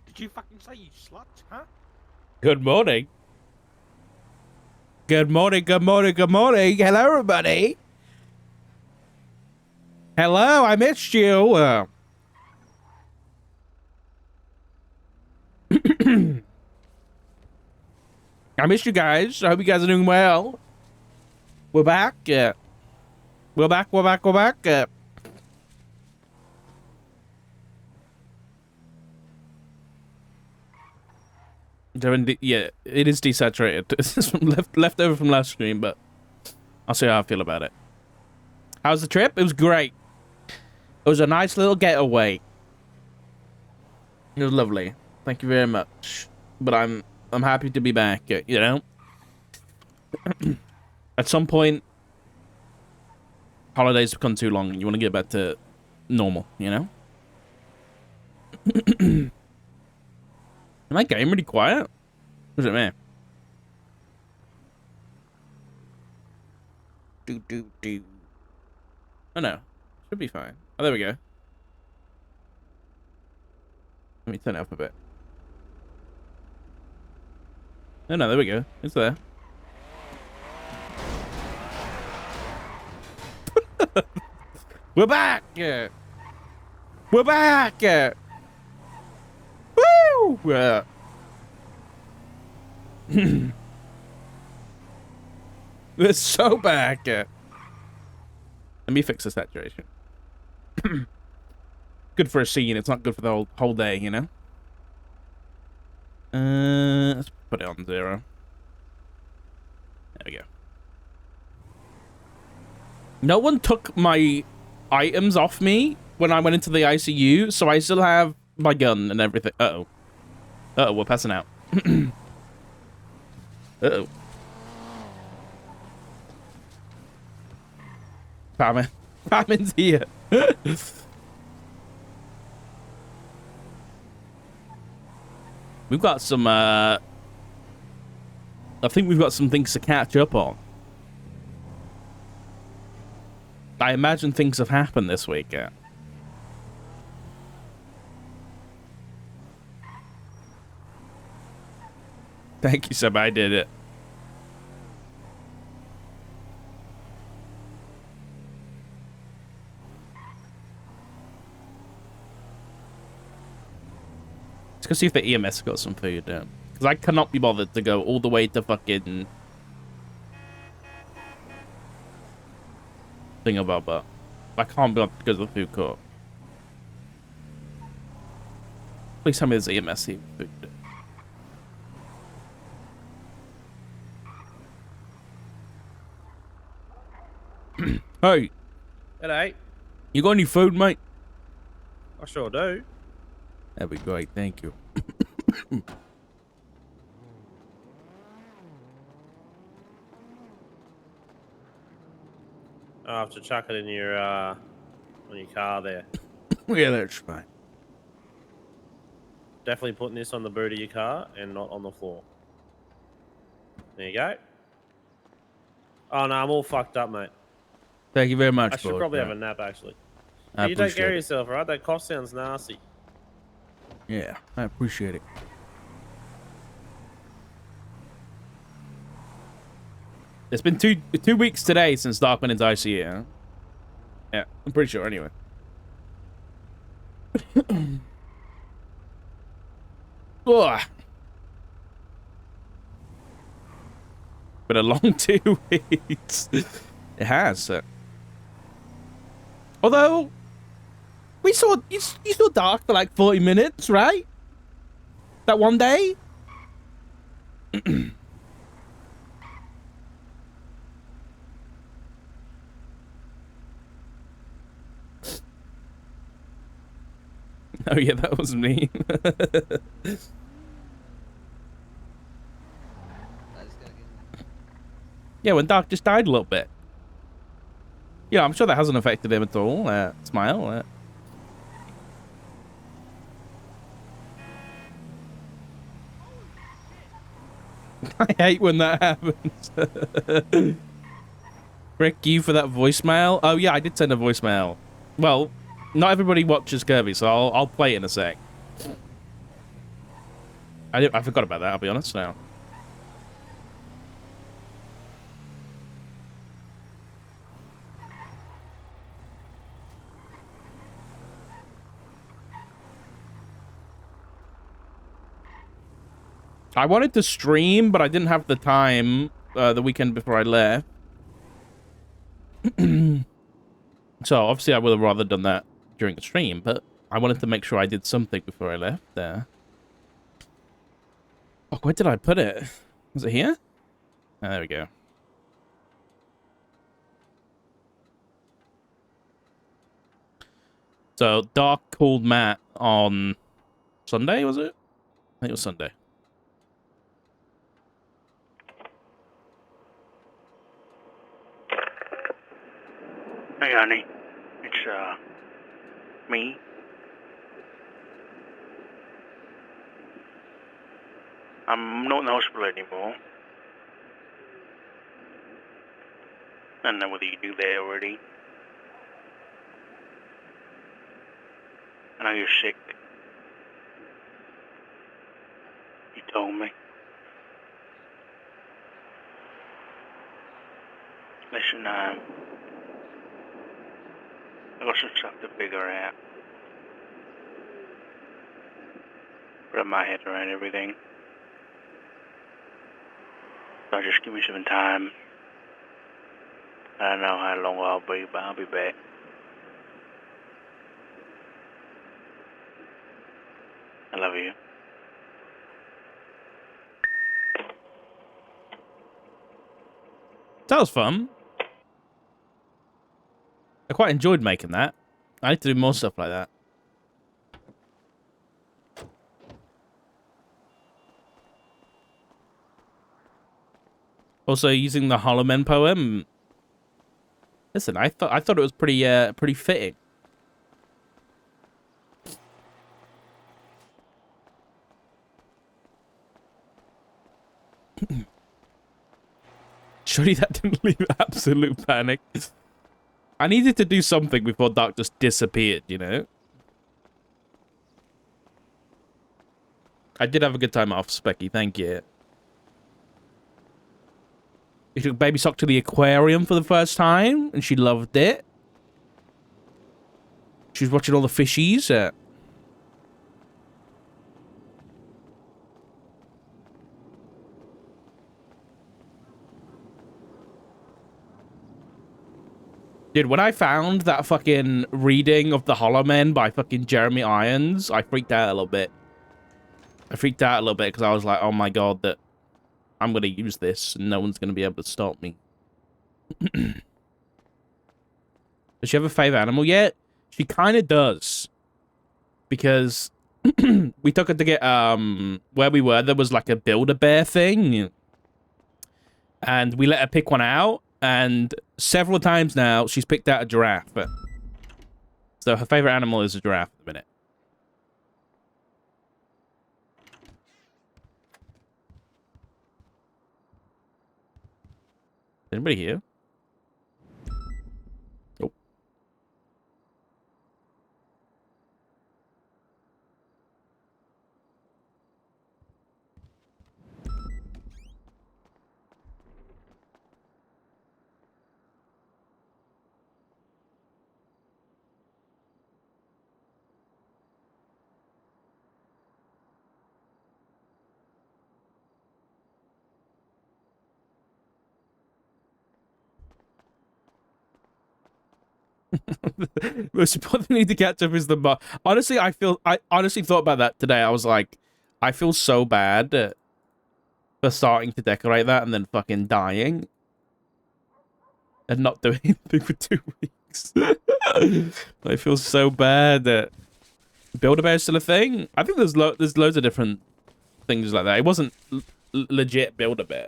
fuck did you fucking say, you slut? Huh? Good morning. Good morning, good morning, good morning. Hello, everybody. Hello, I missed you. I missed you guys. I hope you guys are doing well. We're back. We're back, we're back, we're back. Yeah, it is desaturated. It's left over from last stream, but I'll see how I feel about it. How's the trip? It was great. It was a nice little getaway. It was lovely. Thank you very much. But I'm happy to be back, you know? At some point, holidays become too long and you want to get back to normal, you know? Am I getting really quiet? Or is it me? Do. Oh no. Should be fine. Oh, there we go. Let me turn it up a bit. Oh no, there we go. It's there. We're back! Yeah. We're back! Yeah. Woo! Yeah. We're so back! Yeah. Let me fix the saturation. Good for a scene, it's not good for the whole day, you know? Let's put it on 0. There we go. No one took my items off me when I went into the ICU, so I still have my gun and everything. Uh-oh. Uh-oh, we're passing out. Uh-oh. Batman's here. We've got some, I think we've got some things to catch up on. I imagine things have happened this week, yeah. Thank you, Seb. I did it. Let's go see if the EMS got some food. Because I cannot be bothered to go all the way to fucking thingabobber. I can't be bothered to go to the food court. Please tell me there's EMS here. Food. Hey. G'day. You got any food, mate? I sure do. That'd be great, thank you. I'll have to chuck it in your on your car there. Yeah, that's fine. Definitely putting this on the boot of your car and not on the floor. There you go. Oh no, I'm all fucked up, mate. Thank you very much. I should probably have a nap actually. I You take care of appreciate it. yourself, alright? That cough sounds nasty. Yeah, I appreciate it. It's been two weeks today since Doc went into ICU. Huh? Yeah, I'm pretty sure anyway. Ugh. Been a long 2 weeks. It has. Although, you saw Doc for like 40 minutes, right? That one day? Oh yeah, that was me. Yeah, when Doc just died a little bit. Yeah, I'm sure that hasn't affected him at all. Smile. I hate when that happens. Frick you for that voicemail. Oh yeah, I did send a voicemail. Well, not everybody watches Kirby, so I'll play it in a sec. I forgot about that, I'll be honest now. I wanted to stream, but I didn't have the time the weekend before I left. So, obviously, I would have rather done that during the stream, but I wanted to make sure I did something before I left there. Oh, where did I put it? Was it here? Oh, there we go. So, Doc called Matt on Sunday, was it? I think it was Sunday. Hey, honey. It's, me. I'm not in the hospital anymore. I don't know whether you knew that already. I know you're sick. You told me. Listen, I got some stuff to figure out. Wrap my head around everything. So just give me some time. I don't know how long I'll be, but I'll be back. I love you. That was fun. I quite enjoyed making that. I need to do more stuff like that. Also, using the Hollow Men poem. Listen, I thought it was pretty fitting. Surely that didn't leave absolute panic. I needed to do something before Doc just disappeared, you know? I did have a good time off, Specky, thank you. We took Baby Sock to the aquarium for the first time, and she loved it. She was watching all the fishies. Dude, when I found that fucking reading of The Hollow Men by fucking Jeremy Irons, I freaked out a little bit. I freaked out a little bit because I was like, oh my god, that I'm going to use this and no one's going to be able to stop me. Does she have a favorite animal yet? She kind of does. Because we took her to get, where we were, there was like a Build-A-Bear thing. And we let her pick one out. And several times now, she's picked out a giraffe. So her favorite animal is a giraffe at the minute. Anybody here? Nope. Most important thing to catch up is the bar. Honestly, I honestly thought about that today. I was like, I feel so bad for starting to decorate that and then fucking dying and not doing anything for 2 weeks. I feel so bad that Build-A-Bear is still a thing. I think there's loads of different things like that. It wasn't legit Build-A-Bear.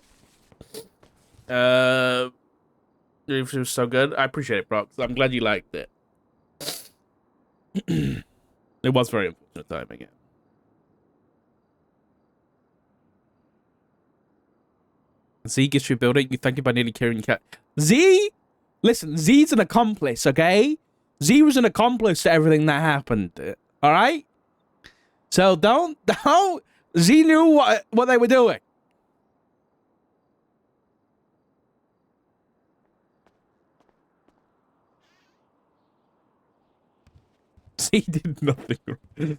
It was so good. I appreciate it, Brock. I'm glad you liked it. It was very unfortunate timing, yeah. Z gets you building. You thank you by nearly killing your cat. Z? Listen, Z's an accomplice, okay? Z was an accomplice to everything that happened. Alright? So don't Z knew what they were doing. Z did nothing wrong.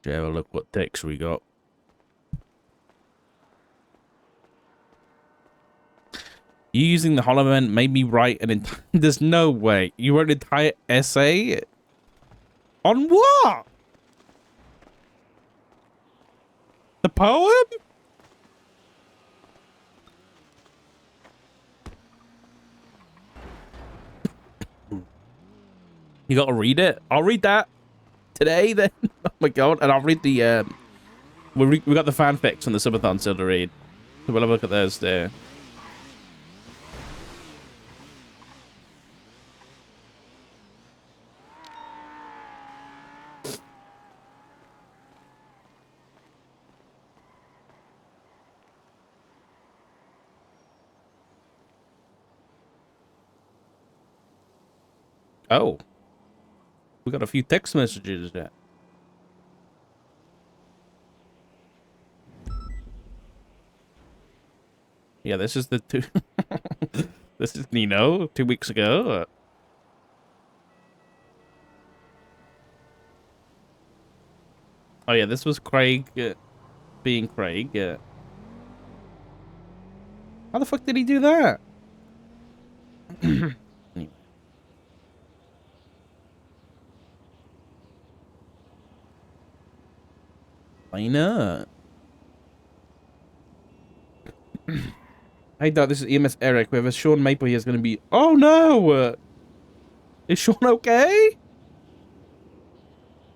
Yeah, well, look what text we got. You using the HoloLens made me write an entire... There's no way. You wrote an entire essay? On what? The poem? You gotta read it. I'll read that today then. Oh my god. And I'll read the... we got the fanfics on the subathon still to read. So we'll have a look at those there. Oh. We got a few text messages there. Yeah, this is the two... This is Nino, 2 weeks ago. Oh yeah, this was Craig being Craig. How the fuck did he do that? Anyway. Why not? Hey, Doc, this is EMS Eric. We have a Sean Maple here is going to be... Oh, no! Is Sean okay?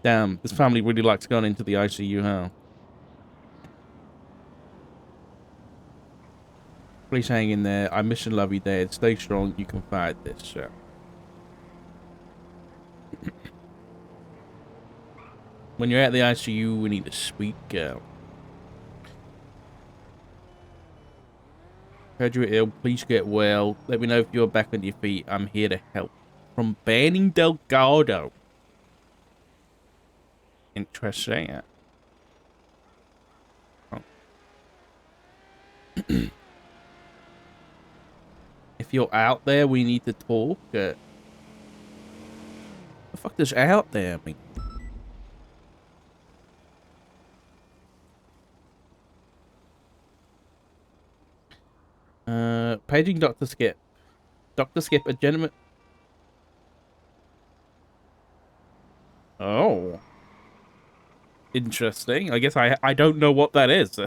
Damn, this family really likes going into the ICU, huh? Please hang in there. I miss and love you, Dad. Stay strong. You can fight this, sir. When you're at the ICU, we need to speak out. Heard you're ill. Please get well. Let me know if you're back on your feet. I'm here to help. From Banning Delgado. Interesting. Oh. If you're out there, we need to talk. What the fuck does out there mean? Paging Dr. Skip. Dr. Skip, a gentleman... Oh. Interesting. I guess I don't know what that is.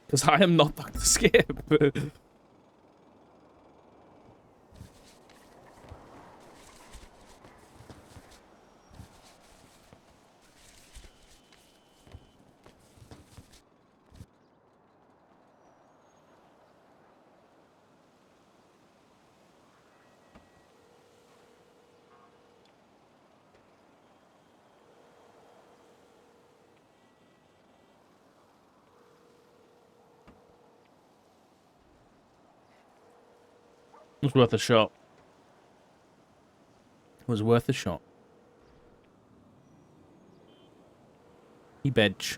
Because I am not Dr. Skip. It was worth a shot. It was worth a shot. He bedge.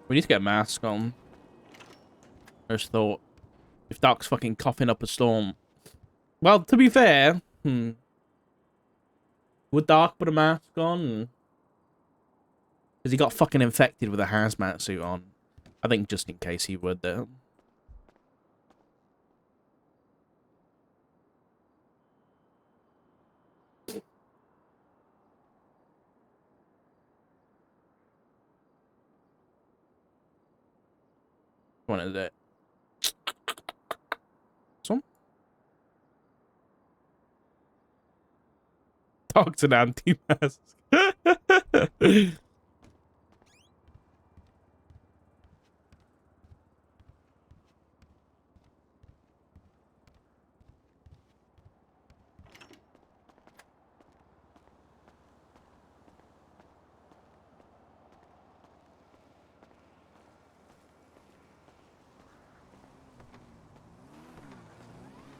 We need to get a mask on. First thought. If Doc's fucking coughing up a storm. Well, to be fair, would Doc put a mask on? Because he got fucking infected with a hazmat suit on. I think just in case he would, though. one is it? Some? Talked an anti-mask.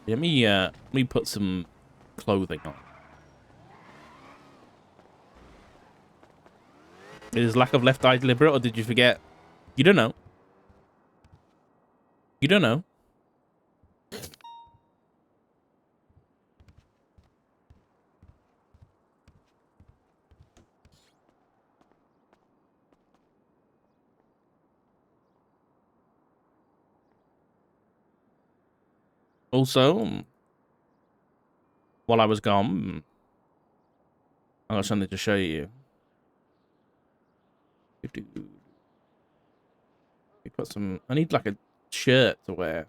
Let me put some clothing on. Is lack of left eye deliberate, or did you forget? You don't know. You don't know. Also, while I was gone, I got something to show you. Put some. I need like a shirt to wear.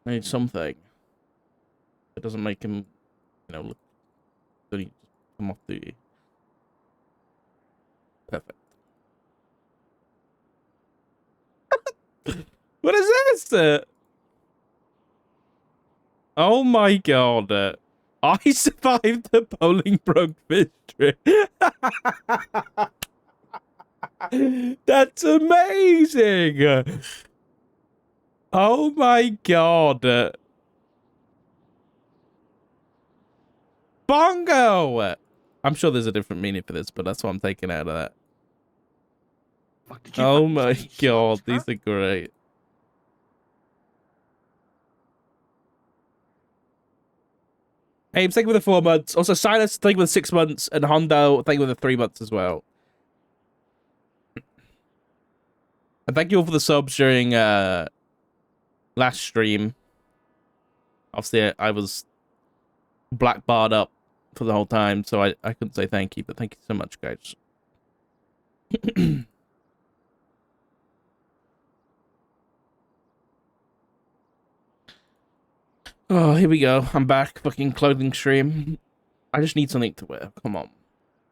I need something that doesn't make him, you know, look. Don't he come off the. Perfect. What is this? Oh my god. I survived the Bolingbroke fish trip. That's amazing. Oh my god. Bongo. I'm sure there's a different meaning for this, but that's what I'm taking out of that. Fuck, did you Oh fucking my say you god, slut, these huh? are great. Abe, thank you for the 4 months. Also, Silas, thank you for the 6 months. And Hondo, thank you for the 3 months as well. And thank you all for the subs during last stream. Obviously, I was black barred up for the whole time, so I couldn't say thank you, but thank you so much, guys. Oh, here we go. I'm back. Fucking clothing stream. I just need something to wear. Come on.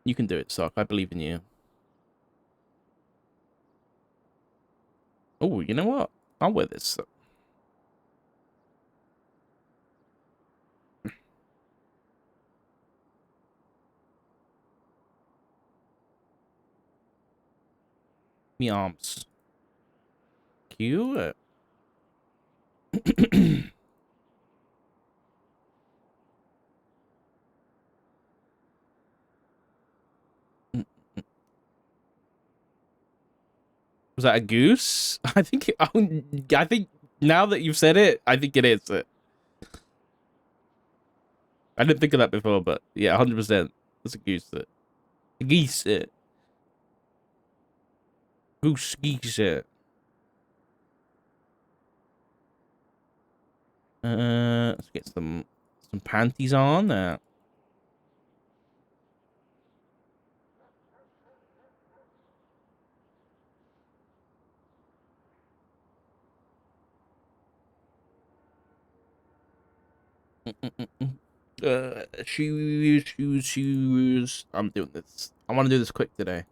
You can do it, Sock. I believe in you. Oh, you know what? I'll wear this. Me arms. Cute. Was that a goose? I think. I think now that you've said it, I think it is. I didn't think of that before, but yeah, 100%. That's a goose. A geese. Goose geese. Let's get some panties on. Shoes. I'm doing this. I want to do this quick today.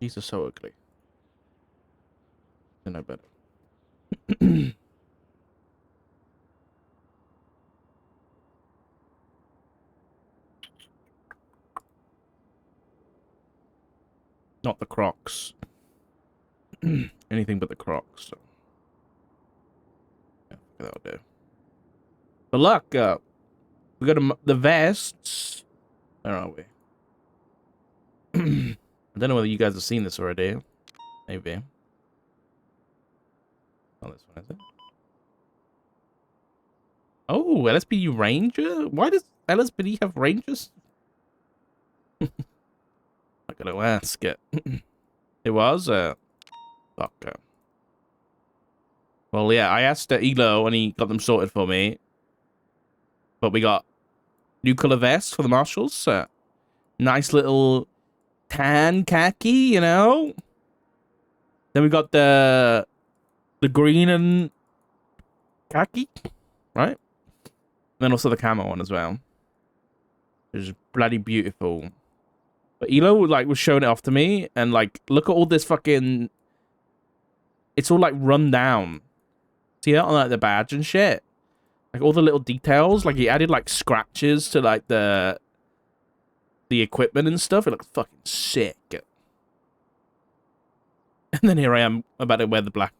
These are so ugly. I know better. Not the Crocs. Anything but the Crocs. So. Yeah, that'll do. But look, we got the vests. Where are we? I don't know whether you guys have seen this already. Maybe. Oh, this one is it. Oh, LSPD Ranger? Why does LSPD have Rangers? I gotta ask it. It was? Fuck. Well, yeah, I asked Elo and he got them sorted for me. But we got new color vests for the marshals. Nice little tan khaki, you know? Then we got the green and khaki, right? And then also the camo one as well. Which is bloody beautiful. But Elo like was showing it off to me, and like, look at all this fucking. It's all like run down. See that on like the badge and shit. Like all the little details. Like he added like scratches to like the equipment and stuff. It looks fucking sick. And then here I am about to wear the black.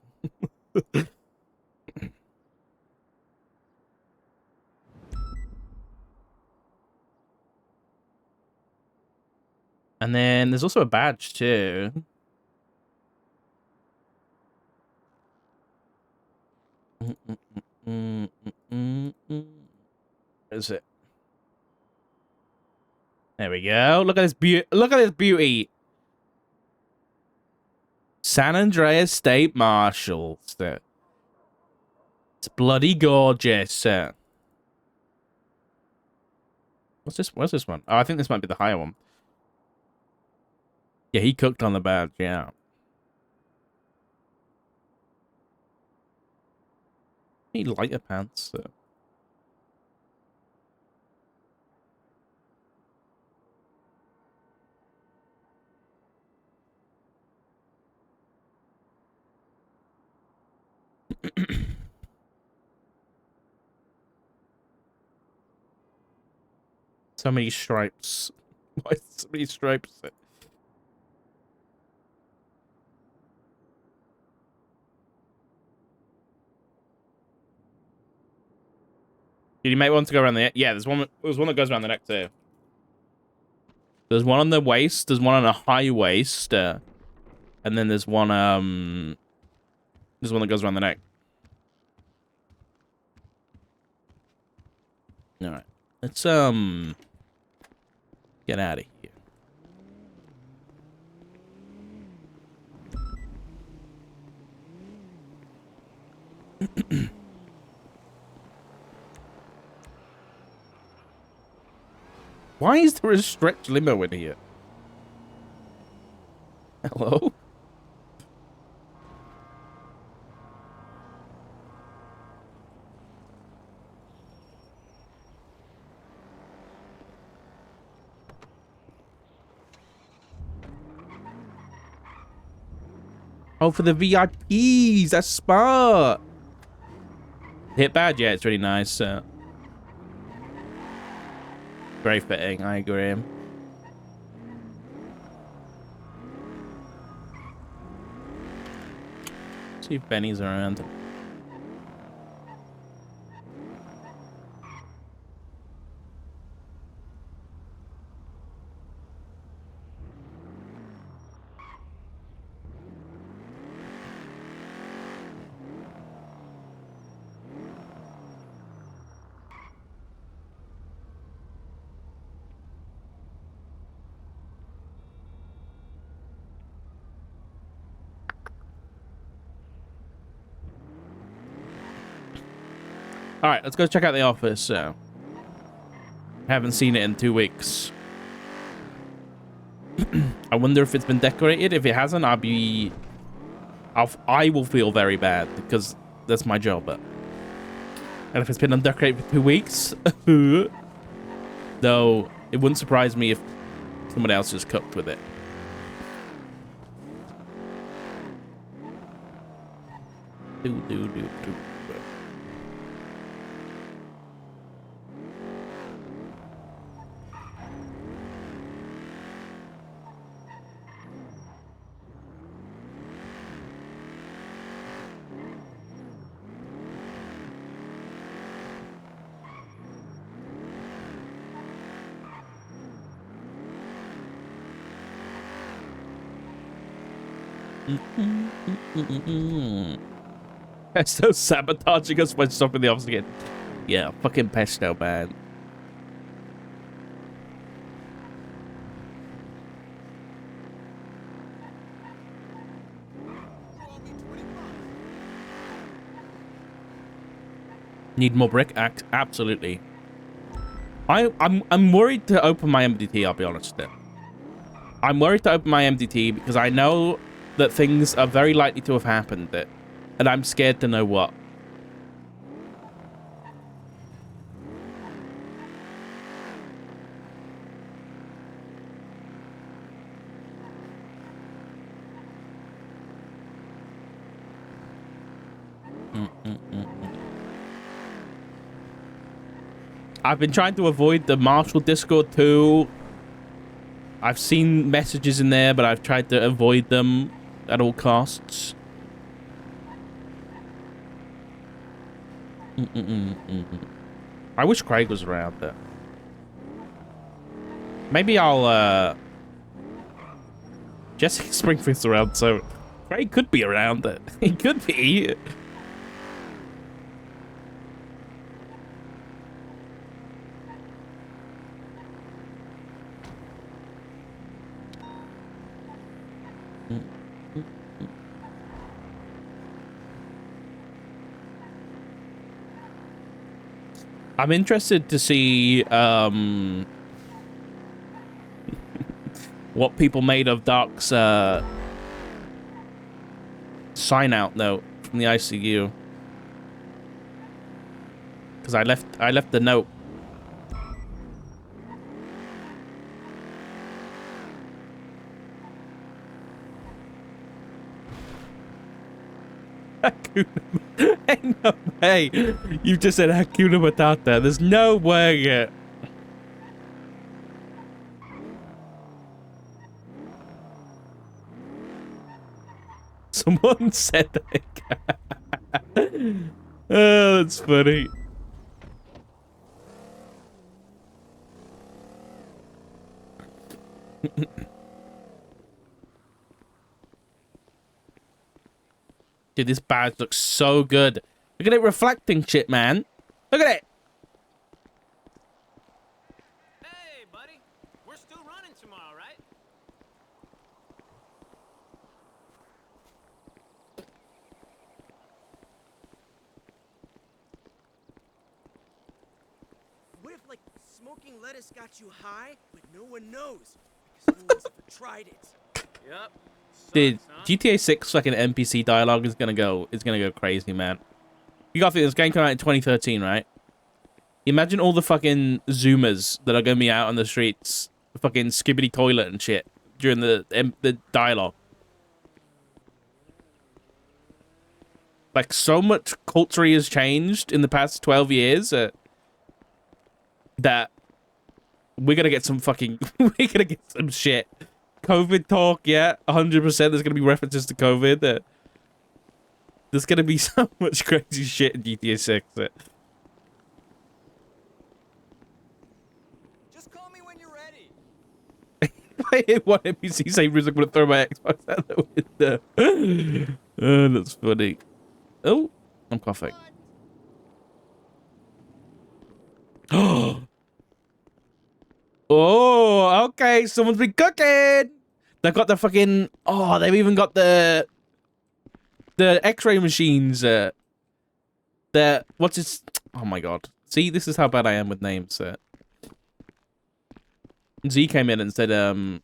And then there's also a badge too. Where is it? There we go. Look at this beauty. Look at this beauty. San Andreas State Marshals. It's bloody gorgeous. What's this? What's this one? Oh, I think this might be the higher one. Yeah, he cooked on the badge. Yeah. He lighter pants. So many stripes. Why so many stripes? Did you make one to go around the neck? Yeah, there's one that goes around the neck too. There's one on the waist, there's one on a high waist, and then there's one that goes around the neck. Alright. Let's get out of here. Why is there a stretch limo in here? Hello? Oh, for the VIPs. That's smart. Hit badge, yeah, it's really nice. Very fitting, I agree. See if Benny's around. All right, let's go check out the office. Haven't seen it in 2 weeks. I wonder if it's been decorated. If it hasn't, I will feel very bad because that's my job. And if it's been undecorated for 2 weeks, though, it wouldn't surprise me if someone else just cooked with it. Do. Pesto sabotaging us by stopping the office again. Yeah, fucking Pesto, man. Need more brick? Absolutely. I'm worried to open my MDT, I'll be honest. I'm worried to open my MDT because I know that things are very likely to have happened, and I'm scared to know what. I've been trying to avoid the Marshall Discord too. I've seen messages in there, but I've tried to avoid them at all costs. I wish Craig was around there. Maybe I'll, Jesse Springfield's around, so Craig could be around it. He could be. I'm interested to see what people made of Doc's sign-out note from the ICU, because I left the note. Ain't no way. You just said Hakuna Matata. There's no way. Someone said that. Oh, that's funny. Dude, this badge looks so good. Look at it reflecting shit, man. Look at it. Hey, buddy. We're still running tomorrow, right? What if, like, smoking lettuce got you high, but no one knows? Because no one's ever tried it. Yep. Dude, Sucks, huh? GTA 6 fucking NPC dialogue is gonna go crazy, man. You gotta think this game came out in 2013, right? Imagine all the fucking Zoomers that are gonna be out on the streets, fucking skibbity toilet and shit during the dialogue. Like, so much culture has changed in the past 12 years that we're gonna get some fucking we're gonna get some shit. COVID talk, yeah, 100%. There's gonna be references to COVID. There's gonna be so much crazy shit in GTA 6. Just call me when you're ready. If I hear one NPC say, "I'm gonna throw my Xbox out the window." Oh, that's funny. Oh, I'm coughing. Oh, okay. Someone's been cooking. They've got the fucking. Oh, they've even got the X-ray machines. What's its? Oh my god. See, this is how bad I am with names. Z came in and said, "You're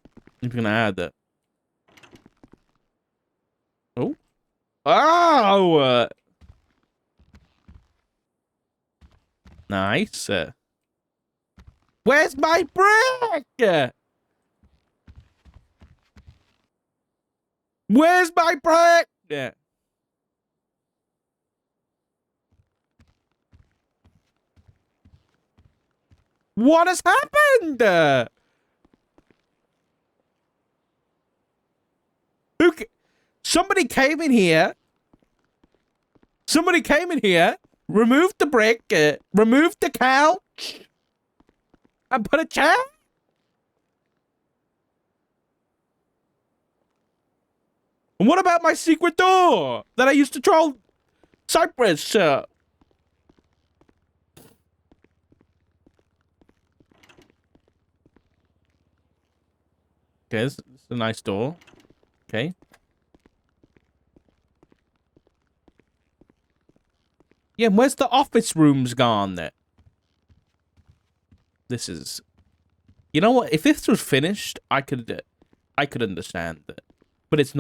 gonna add that." Oh. Oh. Nice. Where's my brick? Where's my brick? Yeah. What has happened? Somebody came in here. Somebody came in here, removed the brick, removed the couch, and put a chair. And what about my secret door that I used to troll Cypress? Okay, this is a nice door. Okay. Yeah, and where's the office rooms gone there? This is... You know what? If this was finished, I could understand it. But it's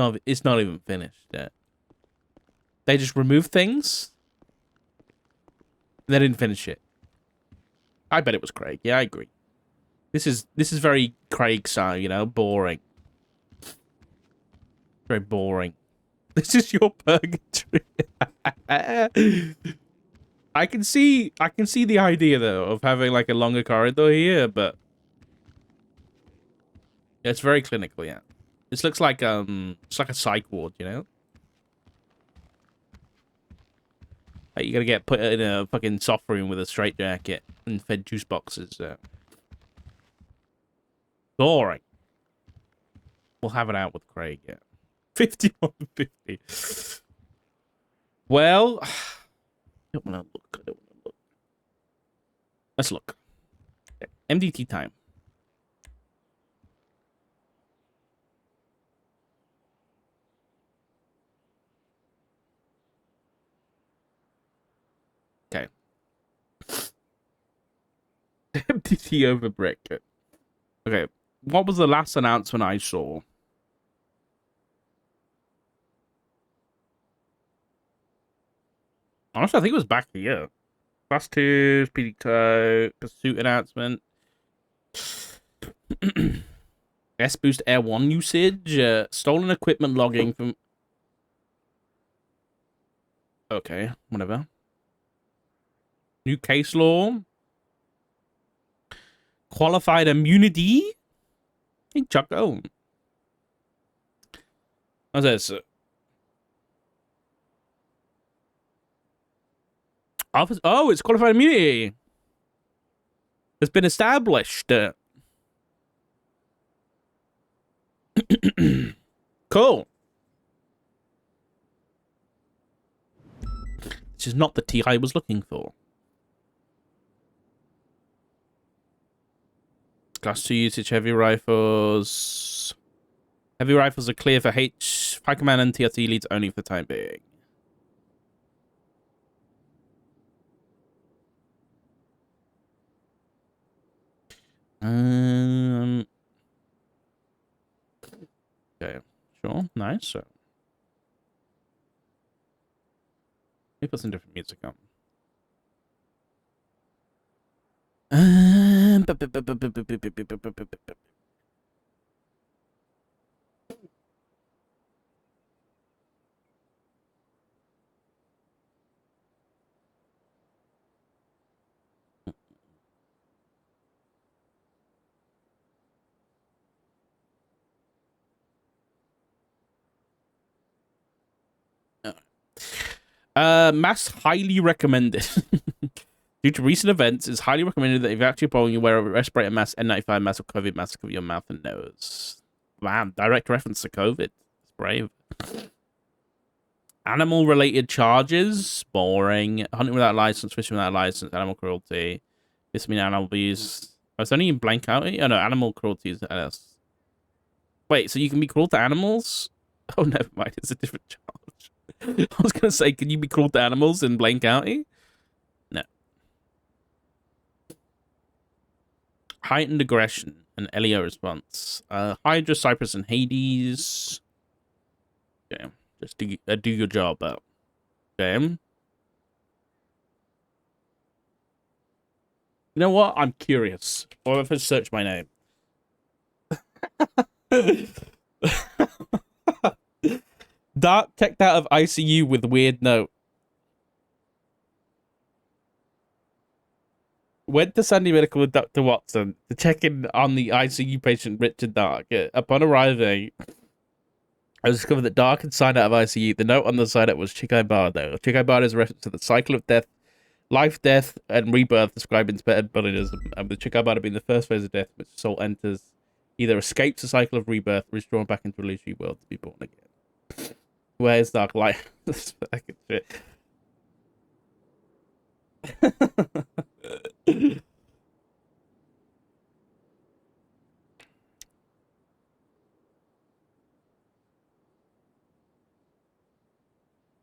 not even finished yet. They just removed things. They didn't finish it. I bet it was Craig. Yeah, I agree. This is very Craig style, you know, boring. Very boring. This is your purgatory. I can see the idea though of having like a longer corridor here, but it's very clinical, yeah. This looks like it's like a psych ward, you know? Like you gotta get put in a fucking soft room with a straitjacket and fed juice boxes. Boring. We'll have it out with Craig, yeah. 5150. Well, I don't want to look. Let's look. Okay. MDT time. Okay. MDT over brick. Okay. What was the last announcement I saw? Honestly, I think it was back here. Class 2, PD Toe, Pursuit announcement. S-Boost Air 1 usage. Stolen equipment logging from... Okay, whatever. New case law. Qualified immunity. Hey, Chuck. Oh. What's this? Office. Oh, it's qualified immunity. It's been established. Cool. This is not the tea I was looking for. Class 2 usage heavy rifles. Heavy rifles are clear for High Command and TRT leads only for the time being. Okay, sure, nice. So, let me put some different music on. Mask highly recommended. Due to recent events, it's highly recommended that if you're actually following, you wear a respirator mask, N95 mask, or COVID mask to cover your mouth and nose. Wow, direct reference to COVID. It's brave. Animal-related charges. Boring. Hunting without license, fishing without license, animal cruelty. Misdemeanor animal abuse. Oh, it's only in blank out. Oh, no, animal cruelty is else. Wait, so you can be cruel to animals? Oh, never mind. It's a different charge. I was going to say, can you be cruel to animals in Blaine County? No. Heightened aggression and LEO response. Hydra, Cypress, and Hades. Okay. Just do your job up. Okay. You know what? I'm curious. Or if I search my name. Dark checked out of ICU with weird note. Went to Sandy Medical with Dr. Watson to check in on the ICU patient Richard Dark. Upon arriving, I discovered that Dark had signed out of ICU. The note on the side up was Chikai Bardo. Chikai Bardo is a reference to the cycle of death, life, death, and rebirth described in Tibetan Buddhism, and with Chikai Bardo being the first phase of death, which the soul enters, either escapes the cycle of rebirth or is drawn back into the illusory world to be born again. Where's Dark Light? This fucking shit.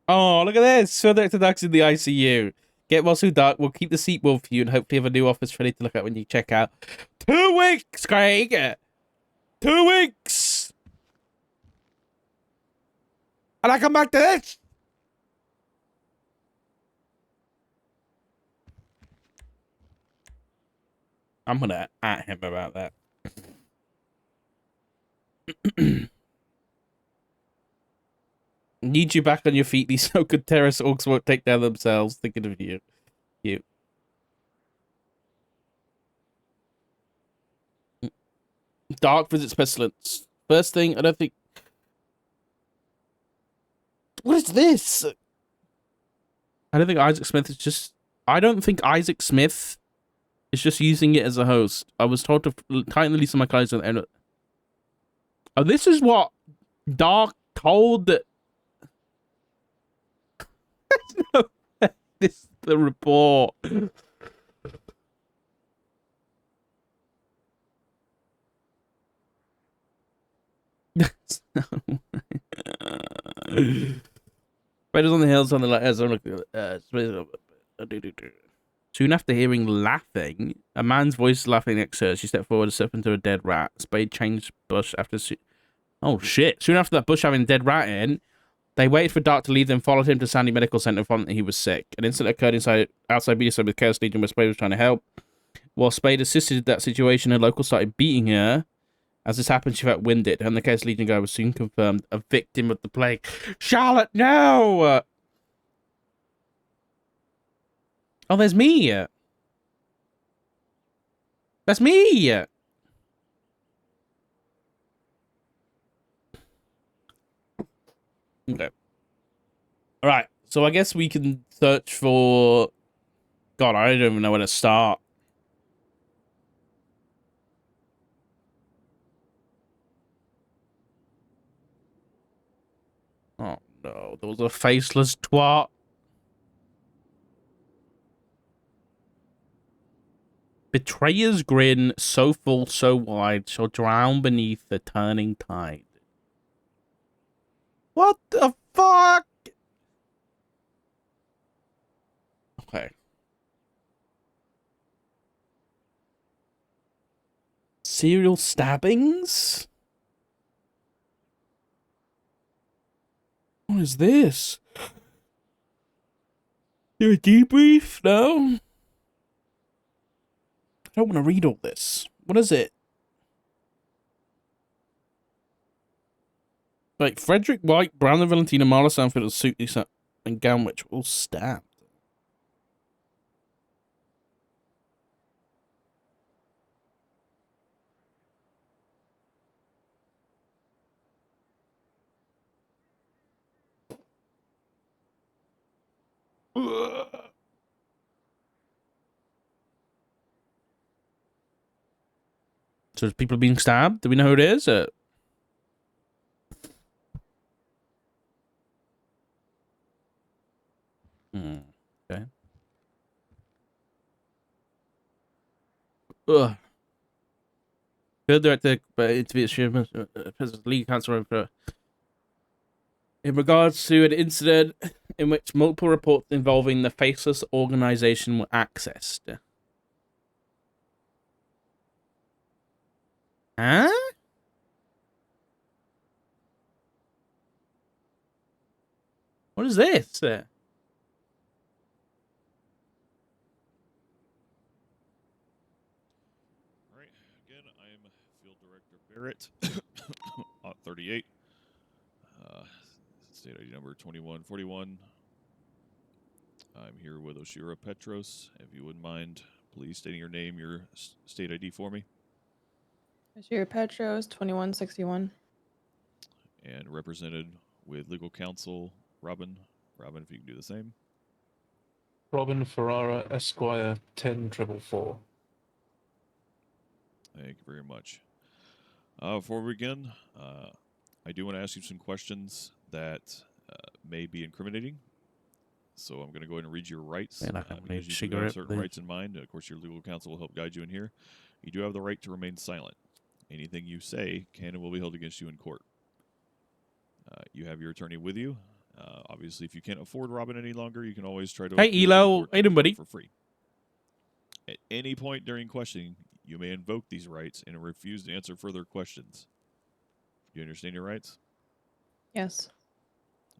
Oh, look at this. So Dr. Dark's in the ICU. Get well so Dark. We'll keep the seat warm for you and hopefully have a new office ready to look at when you check out. 2 weeks, Craig! 2 weeks! And I come back to this. I'm gonna at him about that. Need you back on your feet. These so-called terrorist orcs won't take down themselves. Thinking of you. You. Dark visits pestilence. First thing, I don't think. What is this? I don't think Isaac Smith is just. I don't think Isaac Smith is just using it as a host. I was told to tighten the lease on my clients. Oh, this is what Dark told. No, this is the report. Spiders on the hills on the light. Soon after hearing laughing, a man's voice laughing next to her. She stepped forward and stepped into a dead rat. Spade changed bush after. Oh shit! Soon after that bush having a dead rat in, they waited for Dark to leave, then followed him to Sandy Medical Center and found that he was sick. An incident occurred outside BDSM with Chaos Legion where Spade was trying to help. While Spade assisted in that situation, her local started beating her. As this happened, she felt winded, and the Chaos Legion guy was soon confirmed a victim of the plague. Charlotte, no! Oh, there's me! That's me! Okay. Alright, so I guess we can search for... God, I don't even know where to start. Oh no, there was a faceless twat. Betrayer's grin, so full, so wide, shall drown beneath the turning tide. What the fuck? Okay. Serial stabbings? What is this? There a debrief? No? I don't want to read all this. What is it? Like, Frederick White, Brown and Valentina, Marla Sanford, and Suit and Ganwich were all stabbed. So there's people being stabbed? Do we know who it is? Okay. Ugh. Field director, President League Council in regards to an incident in which multiple reports involving the faceless organization were accessed. Huh? What is this? Right. Again, I am Field Director Barrett, 38. State ID number 2141. I'm here with Oshira Petros. If you wouldn't mind, please stating your name, your state ID for me. Oshira Petros, 2161. And represented with legal counsel, Robin. Robin, if you can do the same. Robin Ferrara, Esquire, 10444. Thank you very much. Before we begin, I do want to ask you some questions that may be incriminating. So I'm going to go ahead and read your rights. Man, I can't because you do have certain rights in mind. Of course, your legal counsel will help guide you in here. You do have the right to remain silent. Anything you say can and will be held against you in court. You have your attorney with you. Obviously, if you can't afford Robin any longer, you can always try to... Hey, Elo. Hey, buddy. ...for free. At any point during questioning, you may invoke these rights and refuse to answer further questions. Do you understand your rights? Yes.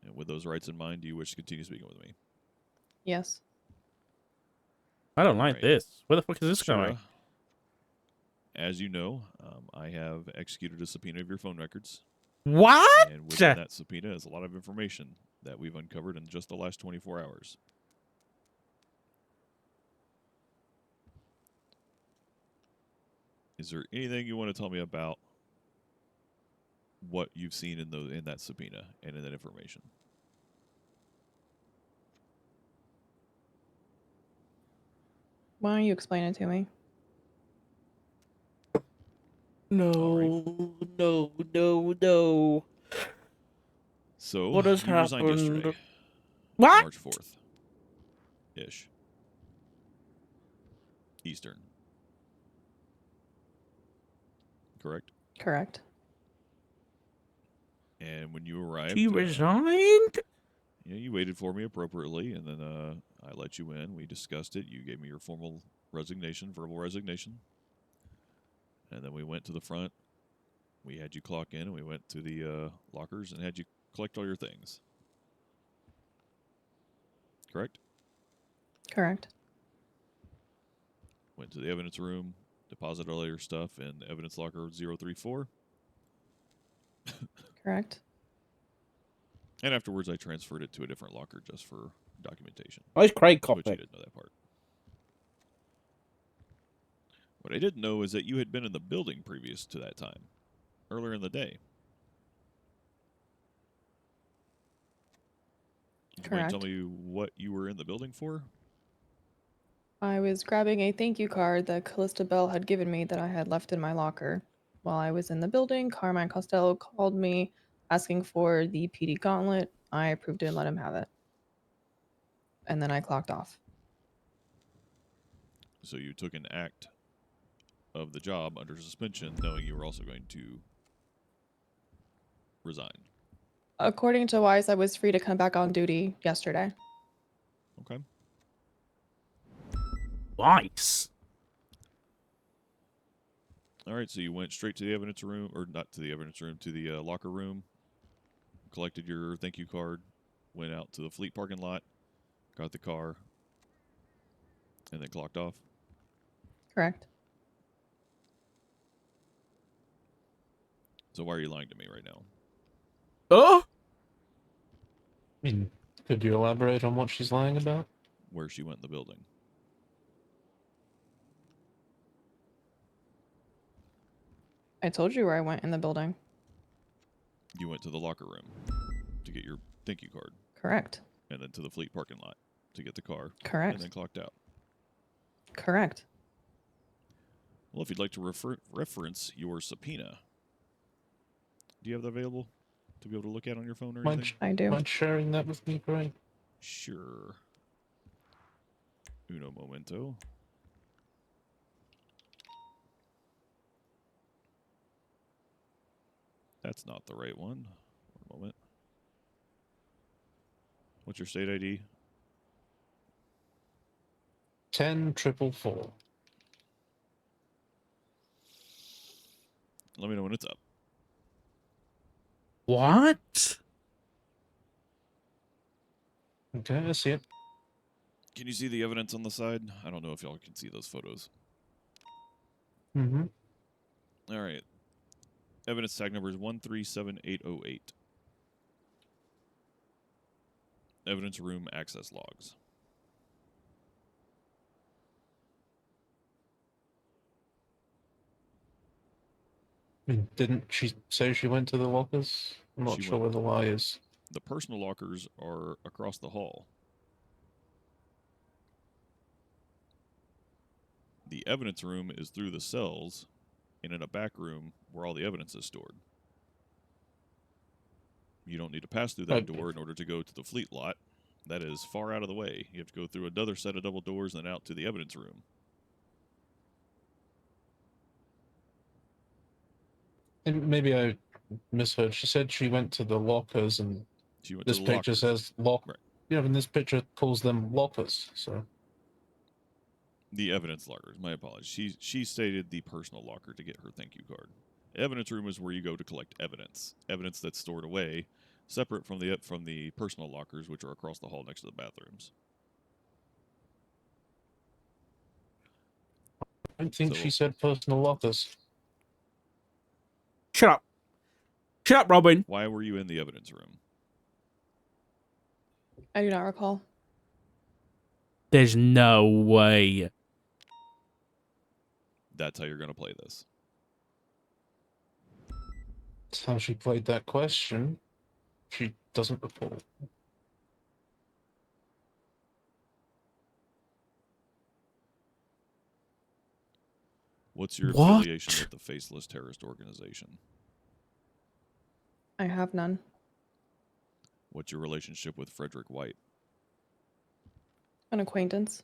And with those rights in mind, do you wish to continue speaking with me? Yes. I don't like Right. this. Where the fuck is this Shura, going? as you know, I have executed a subpoena of your phone records. What? And within that subpoena is a lot of information that we've uncovered in just the last 24 hours. Is there anything you want to tell me about what you've seen in that subpoena and in that information? Why don't you explain it to me? No, no, no, no. So, What has you resigned happened? yesterday, What? March 4th ish. Eastern. Correct? Correct. And when you arrived, She resigned? you waited for me appropriately, and then I let you in. We discussed it. You gave me your formal resignation, verbal resignation. And then we went to the front. We had you clock in, and we went to the lockers and had you collect all your things. Correct? Correct. Went to the evidence room, deposited all your stuff in the evidence locker 034. Correct. And afterwards, I transferred it to a different locker just for documentation. Why is Craig But you coughing? didn't know that part. What I didn't know is that you had been in the building previous to that time, earlier in the day. Do you mind Correct. telling me what you were in the building for? I was grabbing a thank you card that Callista Bell had given me that I had left in my locker. While I was in the building, Carmine Costello called me asking for the PD gauntlet. I approved it and let him have it. And then I clocked off. So you took an act of the job under suspension, knowing you were also going to resign. According to Wise, I was free to come back on duty yesterday. Okay. Nice. All right, so you went straight to the evidence room, or not to the evidence room, to the locker room, collected your thank you card, went out to the fleet parking lot, got the car, and then clocked off. Correct. So why are you lying to me right now? Oh? I mean, could you elaborate on what she's lying about? Where she went in the building. I told you where I went in the building. You went to the locker room to get your thank you card, Correct. and then to the fleet parking lot to get the car, Correct. and then clocked out. Correct. Well, if you'd like to reference your subpoena, do you have that available to be able to look at on your phone or anything? I do. Mind sharing that with me, Craig? Sure. Uno momento. That's not the right one. One moment. What's your state ID? 10,444. Let me know when it's up. What? Okay, I see it. Can you see the evidence on the side? I don't know if y'all can see those photos. Mm-hmm. All right. Evidence tag number is 137808. Evidence room access logs. I mean, didn't she say she went to the lockers? I'm not She sure went- where the lie is. The personal lockers are across the hall. The evidence room is through the cells and in a back room where all the evidence is stored. You don't need to pass through that door in order to go to the fleet lot. That is far out of the way. You have to go through another set of double doors and then out to the evidence room. And maybe I misheard. She said she went to the lockers, and She went this to the picture lockers. says lock. Right. Yeah, and this picture calls them lockers. So The evidence lockers. My apologies. She stated the personal locker to get her thank you card. Evidence room is where you go to collect evidence. Evidence that's stored away separate from the personal lockers, which are across the hall next to the bathrooms. I think So- she said personal lockers. Shut up. Shut up, Robin. Why were you in the evidence room? I do not recall. There's no way. That's how you're going to play this. That's how she played that question. She doesn't recall. What's your What? affiliation with the Faceless Terrorist Organization? I have none. What's your relationship with Frederick White? An acquaintance.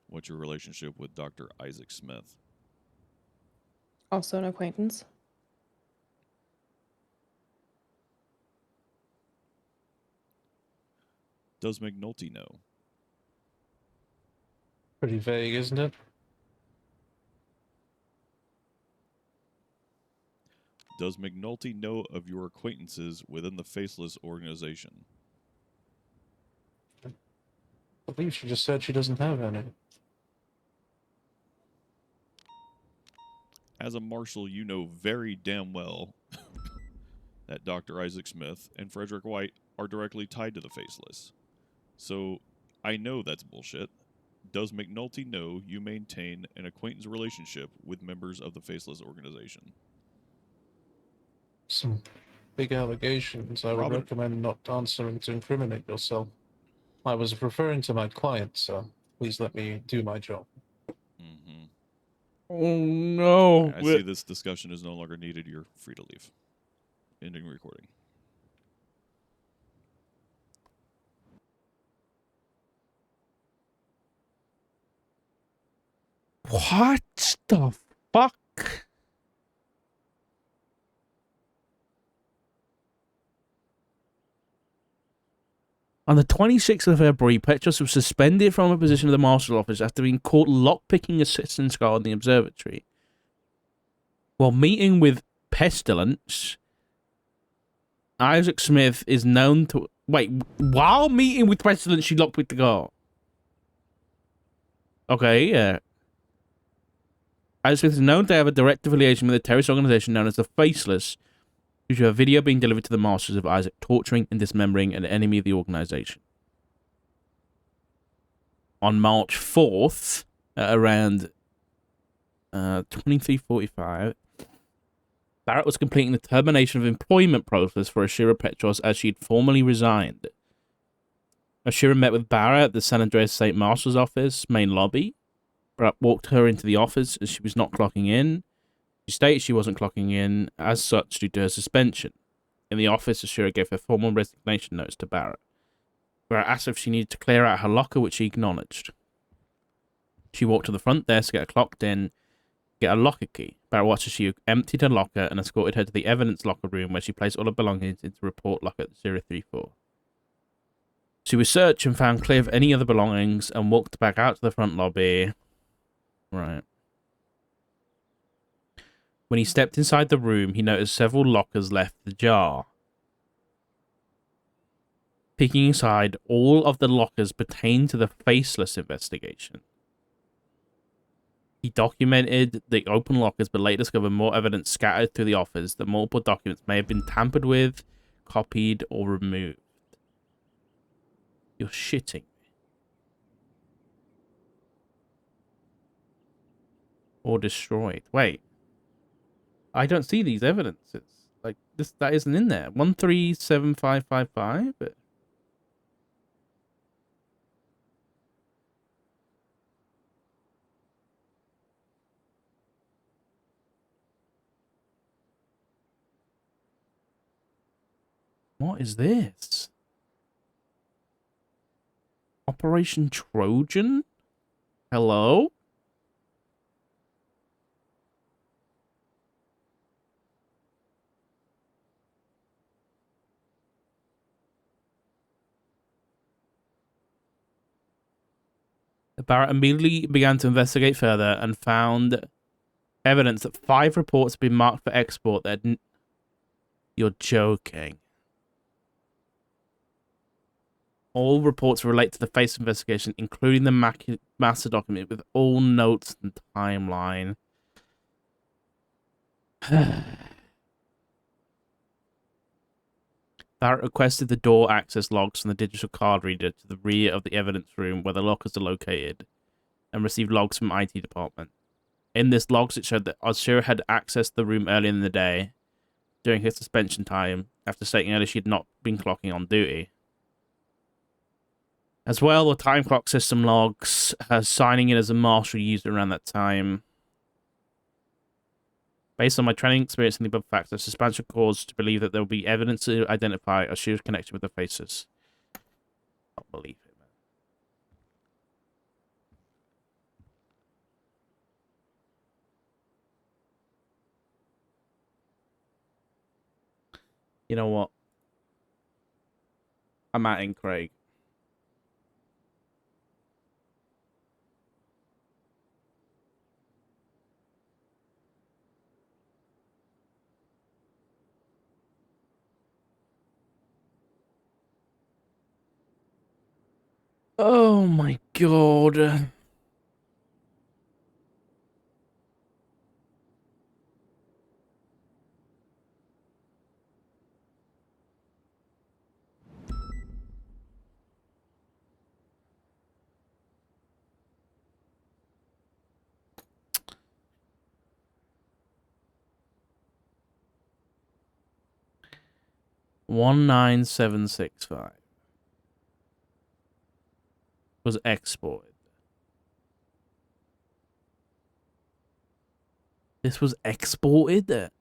What's your relationship with Dr. Isaac Smith? Also an acquaintance. Does McNulty know? Pretty vague, isn't it? Does McNulty know of your acquaintances within the Faceless Organization? I believe she just said she doesn't have any. As a marshal, you know very damn well that Dr. Isaac Smith and Frederick White are directly tied to the Faceless. So, I know that's bullshit. Does McNulty know you maintain an acquaintance relationship with members of the Faceless Organization? Some big allegations. I would Robin. recommend not answering to incriminate yourself. I was referring to my client, so please let me do my job. Mm-hmm. Oh, no. I see this discussion is no longer needed. You're free to leave. Ending recording. What the fuck? On the 26th of February, Petros was suspended from a position of the marshal's office after being caught lockpicking a citizen's car in the observatory. While meeting with Pestilence, Isaac Smith is known to... Wait, while meeting with Pestilence, she lockpicked the car? Okay, yeah. Isaac Smith is known to have a direct affiliation with a terrorist organization known as the Faceless, due to a video being delivered to the masters of Isaac torturing and dismembering an enemy of the organization. On March 4th, at around 23:45, Barrett was completing the termination of employment process for Ashira Petros as she had formally resigned. Ashira met with Barrett at the San Andreas State Marshal's office main lobby. Barrett walked her into the office as she was not clocking in. She stated she wasn't clocking in as such due to her suspension. In the office, Ashira gave her formal resignation notice to Barrett. Barrett asked if she needed to clear out her locker, which she acknowledged. She walked to the front desk, get her clocked in, get a locker key. Barrett watched as she emptied her locker and escorted her to the evidence locker room where she placed all her belongings into report locker 034. She was searched and found clear of any other belongings and walked back out to the front lobby. Right. When he stepped inside the room, he noticed several lockers left ajar. Peeking inside, all of the lockers pertain to the Faceless investigation. He documented the open lockers, but later discovered more evidence scattered through the office that multiple documents may have been tampered with, copied, or removed. You're shitting me. Or destroyed. Wait. I don't see these evidences. Like, that isn't in there. 137555? What is this? Operation Trojan? Hello? Barrett immediately began to investigate further and found evidence that 5 reports had been marked for export that... You're joking. All reports relate to the face investigation, including the master document with all notes and timeline. Barrett requested the door access logs from the digital card reader to the rear of the evidence room where the lockers are located, and received logs from IT department. In this logs, it showed that Ozshira had accessed the room earlier in the day during her suspension time, after stating earlier she had not been clocking on duty. As well, the time clock system logs her signing in as a marshal user around that time. Based on my training experience in the above factors, suspension cause to believe that there will be evidence to identify Ozshira's connection with the faces. I don't believe it, man. You know what? I'm at in Craig. Oh my god. $19765 was exported. This was exported?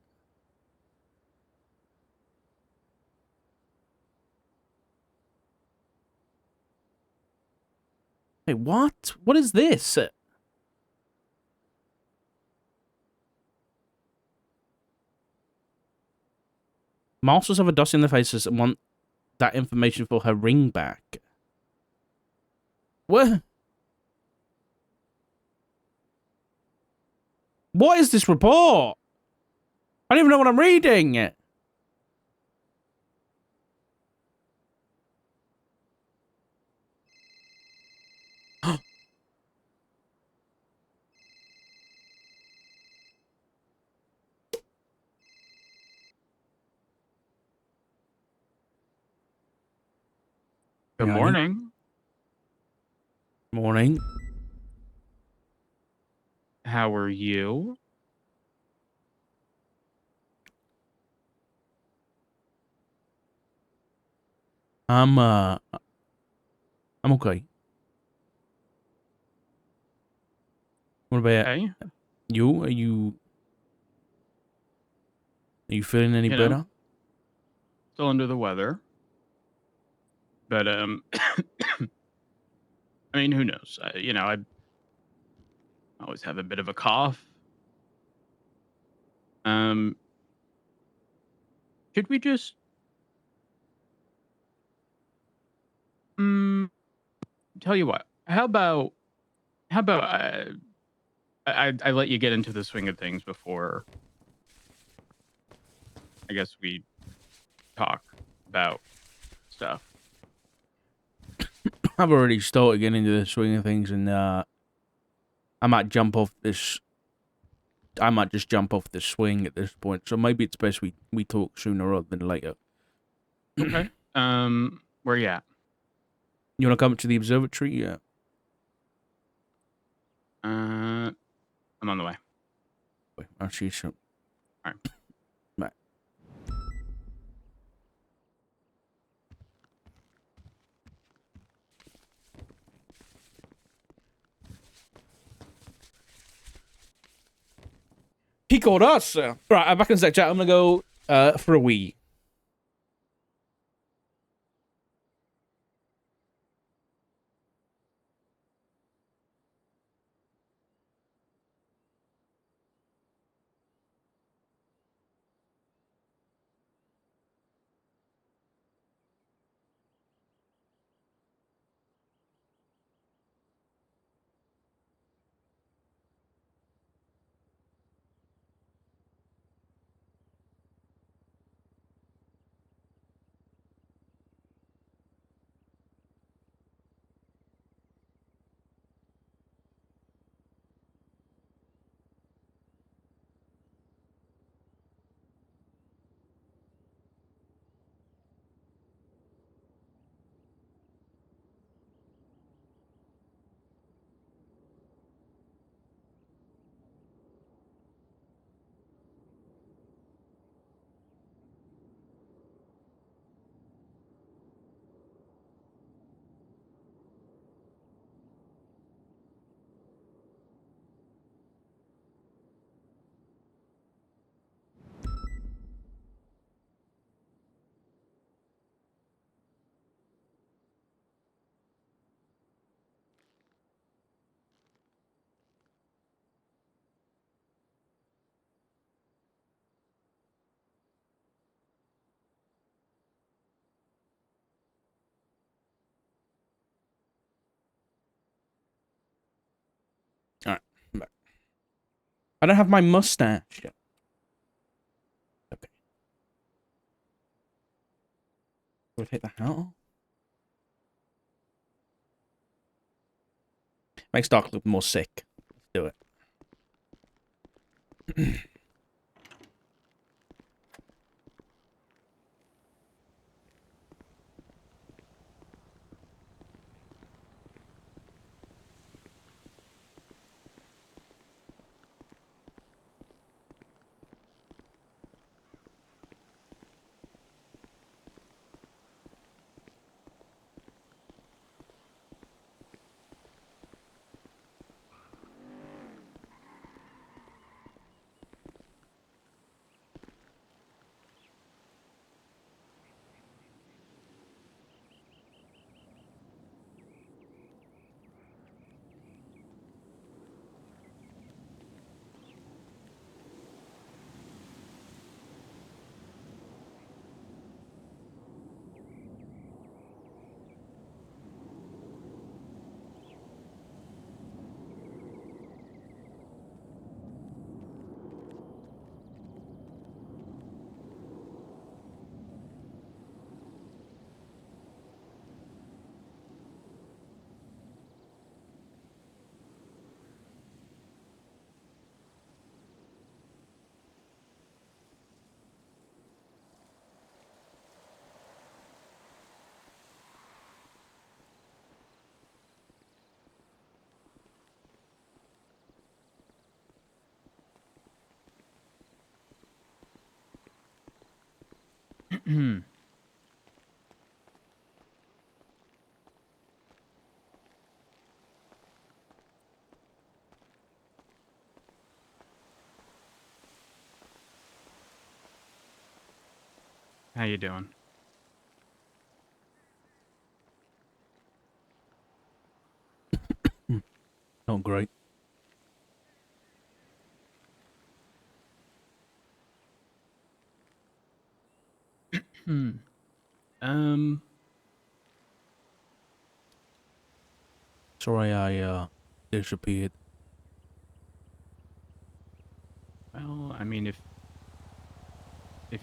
Hey, what? What is this? Masters have a dust in their faces and want that information for her ring back. What? What is this report? I don't even know what I'm reading. Good morning. Morning. How are you? I'm okay. What about Hey, you? Are you feeling any you know, better? still under the weather, but I mean, who knows? I always have a bit of a cough. Um, should we just tell you what? How about I let you get into the swing of things before I guess we talk about stuff. I've already started getting into the swing of things, and I might jump off this. I might just jump off the swing at this point. So maybe it's best we talk sooner rather than later. Okay. Where you at? You want to come to the observatory? Yeah. I'm on the way. Wait, I'll see you soon. All right. Bye. He called us. Right, I'm back in the sec chat. I'm gonna go for a wee. I don't have my mustache yet. Okay. Do I take the hat off? Makes Doc look more sick. Let's do it. How you doing? Not great. Hmm. Um. Sorry I disappeared. Well, I mean, if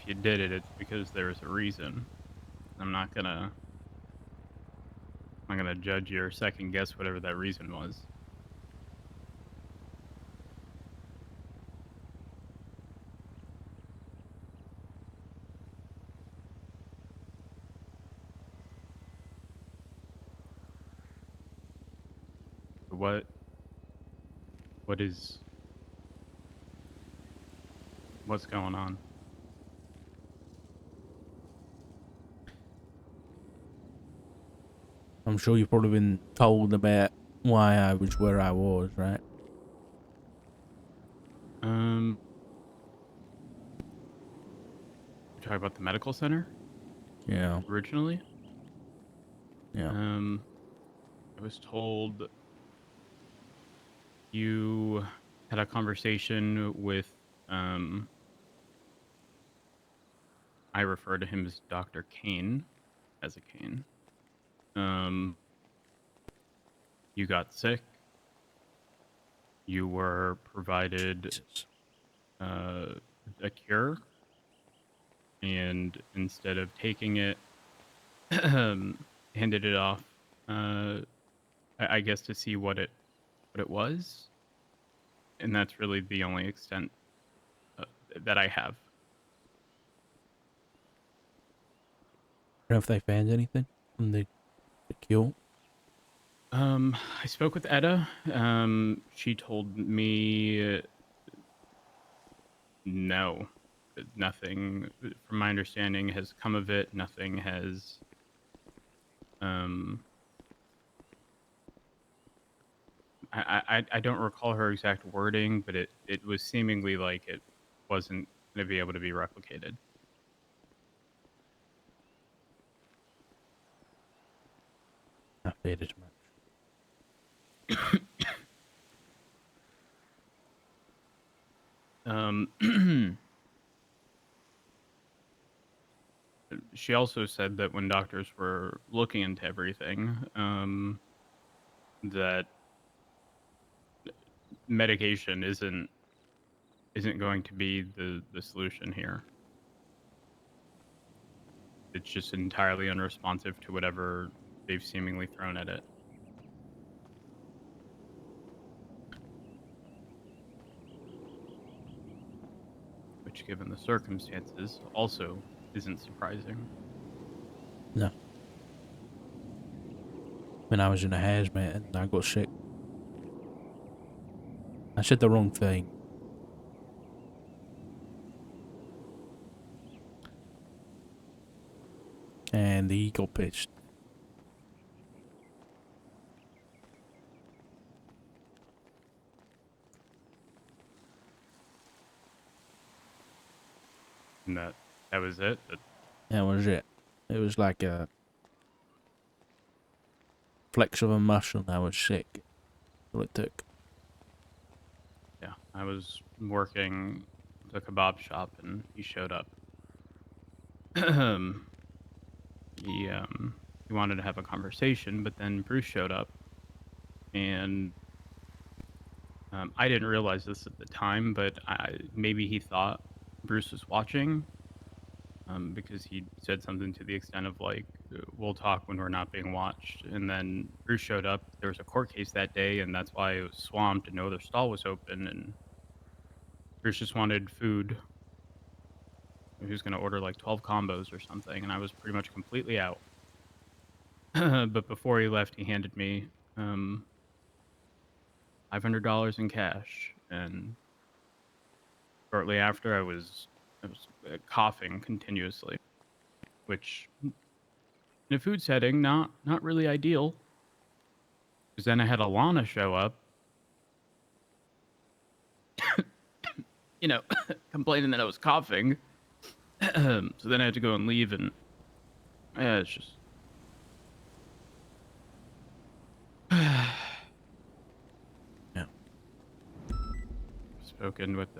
you did it, it's because there was a reason. I'm not gonna judge you or second guess whatever that reason was. What is what's going on? I'm sure you've probably been told about why I was where I was, right? You're talking about the medical center Yeah. originally? Yeah. I was told you had a conversation with I refer to him as Dr. Kane, as a Kane. You got sick. You were provided Jesus. a cure, and instead of taking it, handed it off. I guess to see what it was, and that's really the only extent that I have. I don't know if they found anything from the kill. I spoke with Etta. She told me no, nothing, from my understanding, has come of it. Nothing has. I don't recall her exact wording, but it was seemingly like it wasn't going to be able to be replicated. I feared as much. She also said that when doctors were looking into everything, that medication isn't isn't going to be the solution here. It's just entirely unresponsive to whatever they've seemingly thrown at it. Which, given the circumstances, also isn't surprising. No. When I was in a hazmat and I got sick. I said the wrong thing. And he got pissed. And that was it. That was it. It was like a flex of a muscle. I was sick. That's all it took. Yeah, I was working the kebab shop and he showed up. he wanted to have a conversation, but then Bruce showed up, and I didn't realize this at the time, but maybe he thought Bruce was watching, because he said something to the extent of like, "We'll talk when we're not being watched." And then Bruce showed up. There was a court case that day, and that's why it was swamped, and no other stall was open, and Bruce just wanted food. He was going to order like 12 combos or something, and I was pretty much completely out. But before he left, he handed me $500 in cash, and shortly after, I was coughing continuously, which in a food setting, not really ideal. Because then I had Alana show up, you know, complaining that I was coughing. So then I had to go and leave, and yeah, it's just. Yeah. Spoken with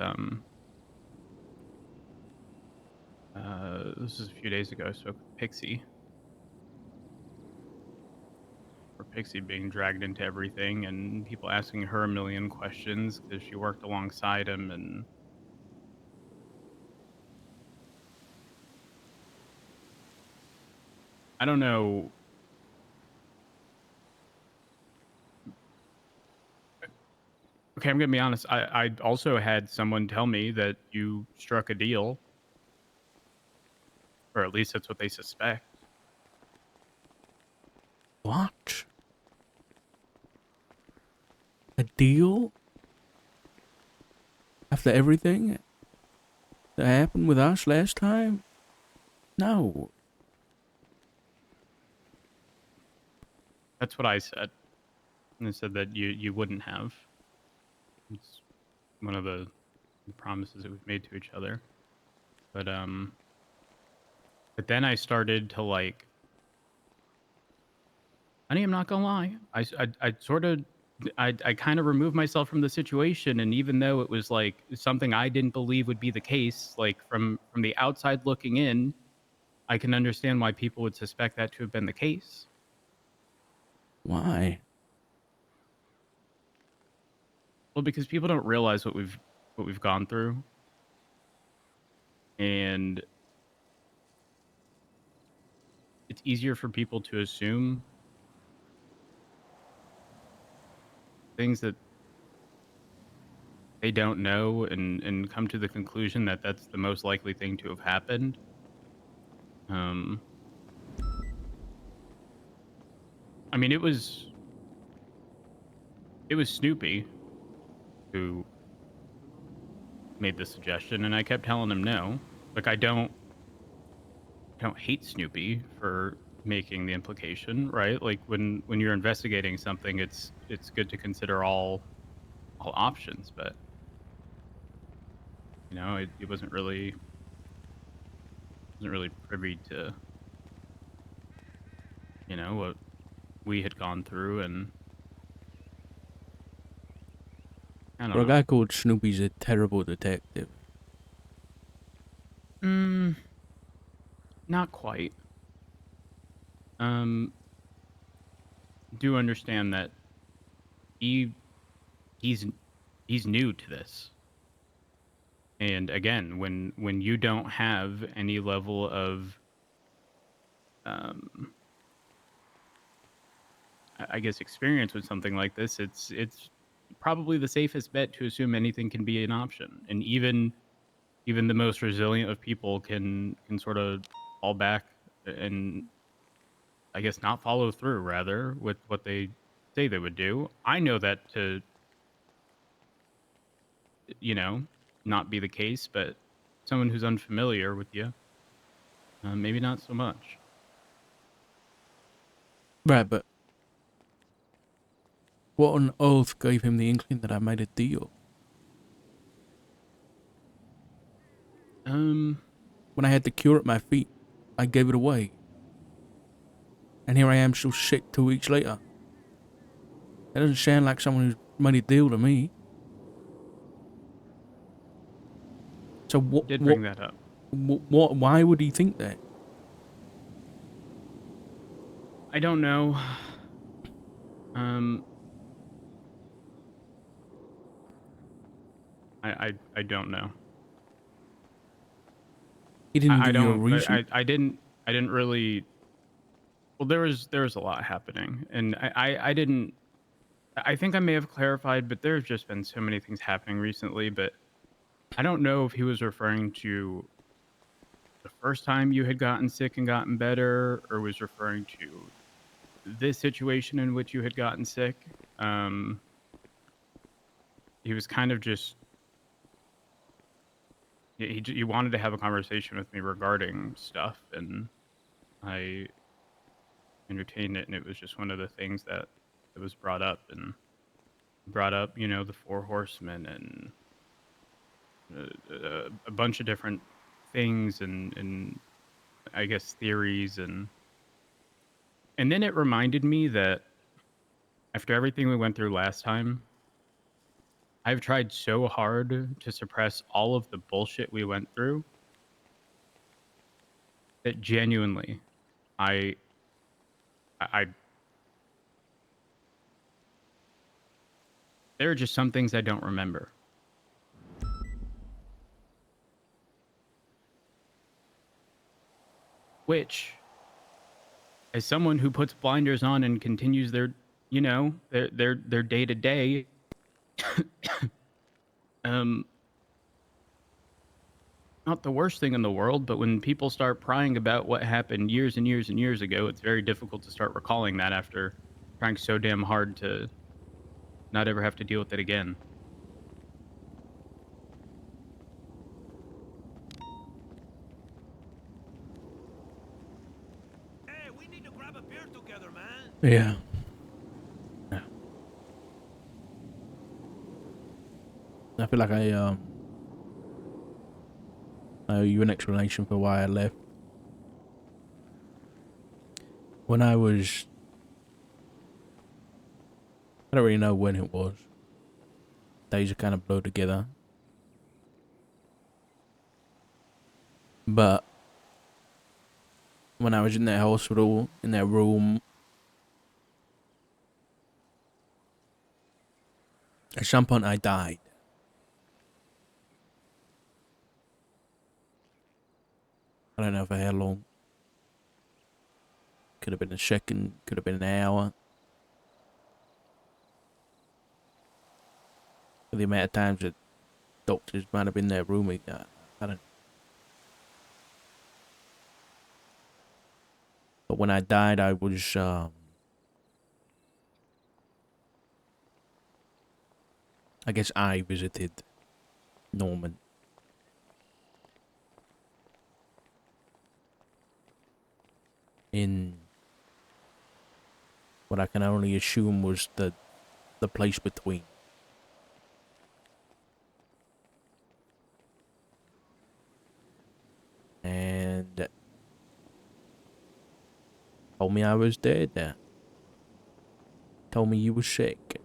this is a few days ago. I spoke with Pixie. For Pixie being dragged into everything and people asking her a million questions because she worked alongside him, and I don't know. Okay, I'm gonna be honest. I also had someone tell me that you struck a deal, or at least that's what they suspect. What? A deal? After everything that happened with us last time? No. That's what I said. And they said that you wouldn't have. It's one of the promises that we've made to each other. But then I started to like. Honey, I'm not gonna lie. I sort of. I kind of removed myself from the situation, and even though it was like something I didn't believe would be the case, like from the outside looking in, I can understand why people would suspect that to have been the case. Why? Well, because people don't realize what we've gone through, and it's easier for people to assume things that they don't know, and come to the conclusion that that's the most likely thing to have happened. I mean, it was Snoopy who made the suggestion, and I kept telling him no. Like, I don't hate Snoopy for making the implication, right? Like when you're investigating something, it's good to consider all options, but you know, it wasn't really privy to, you know, what we had gone through, and I don't For a know. guy called Snoopy's a terrible detective. Not quite. Do understand that he's new to this. And again, when you don't have any level of I guess experience with something like this, it's probably the safest bet to assume anything can be an option. And even the most resilient of people can sort of fall back and I guess not follow through rather with what they say they would do. I know that to you know not be the case, but someone who's unfamiliar with you, maybe not so much. Right, but what on earth gave him the inkling that I made a deal? When I had the cure at my feet, I gave it away. And here I am still sick 2 weeks later. That doesn't sound like someone who's made a deal to me. So Did bring that up. why would he think that? I don't know. I don't know. He didn't I give you a don't. reason? I didn't really. Well, there was a lot happening, and I didn't. I think I may have clarified, but there's just been so many things happening recently. But I don't know if he was referring to the first time you had gotten sick and gotten better, or was referring to this situation in which you had gotten sick. He was kind of just he wanted to have a conversation with me regarding stuff, and I entertained it, and it was just one of the things that was brought up, and brought up, the Four Horsemen and a bunch of different things, and I guess theories, and then it reminded me that after everything we went through last time, I've tried so hard to suppress all of the bullshit we went through that genuinely, I there are just some things I don't remember. Which, as someone who puts blinders on and continues their day to day, not the worst thing in the world, but when people start prying about what happened years and years and years ago, it's very difficult to start recalling that after trying so damn hard to not ever have to deal with it again. Hey, we need to grab a beer together, man. Yeah. I feel like I owe you an explanation for why I left. When I don't really know when it was. Days are kind of blurred together. But when I was in that hospital, in that room, at some point I died. I don't know for how long. Could have been a second, could have been an hour. For the amount of times that doctors might have been in that room, I don't know. But when I died, I was, I guess I visited Norman. In what I can only assume was the place between. And told me I was dead. Told me you were sick.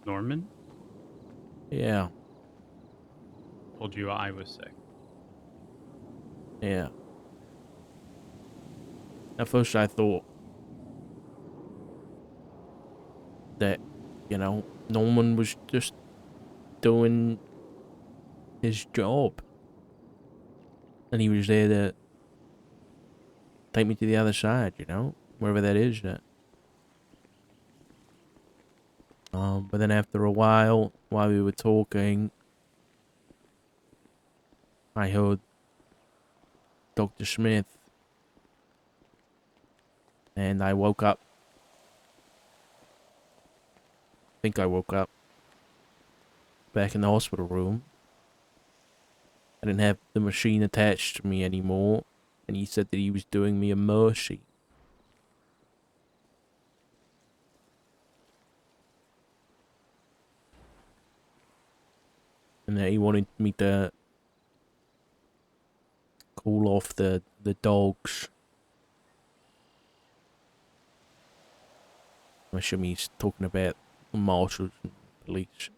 Norman Yeah, told you I was sick. yeah. At first I thought that, Norman was just doing his job. And he was there to take me to the other side, you know? Wherever that is. But then after a while we were talking, I heard Dr. Smith. And I woke up. I think I woke up back in the hospital room. I didn't have the machine attached to me anymore. And he said that he was doing me a mercy. And that he wanted me to cool off the dogs. I'm assuming he's talking about the marshals and police.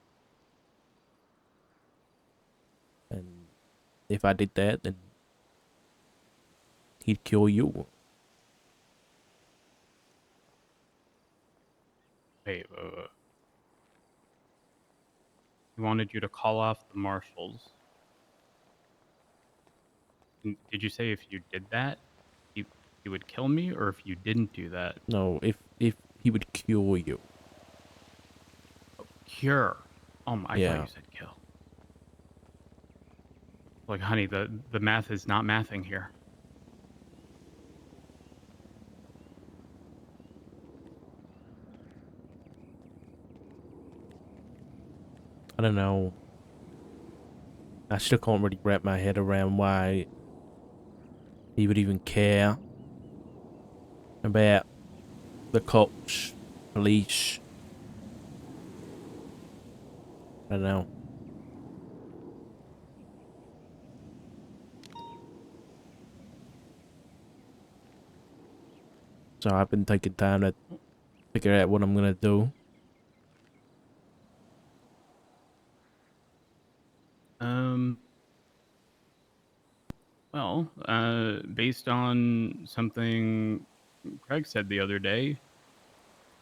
And if I did that, then he'd kill you. Wait, he wanted you to call off the marshals. Did you say if you did that, he would kill me, or if you didn't do that? No, if he would cure you. Cure. I Yeah. thought you said kill. Like, honey, the math is not mathing here. I don't know. I still can't really wrap my head around why he would even care about the cops, police. I don't know. So I've been taking time to figure out what I'm gonna do. Well, based on something Craig said the other day, it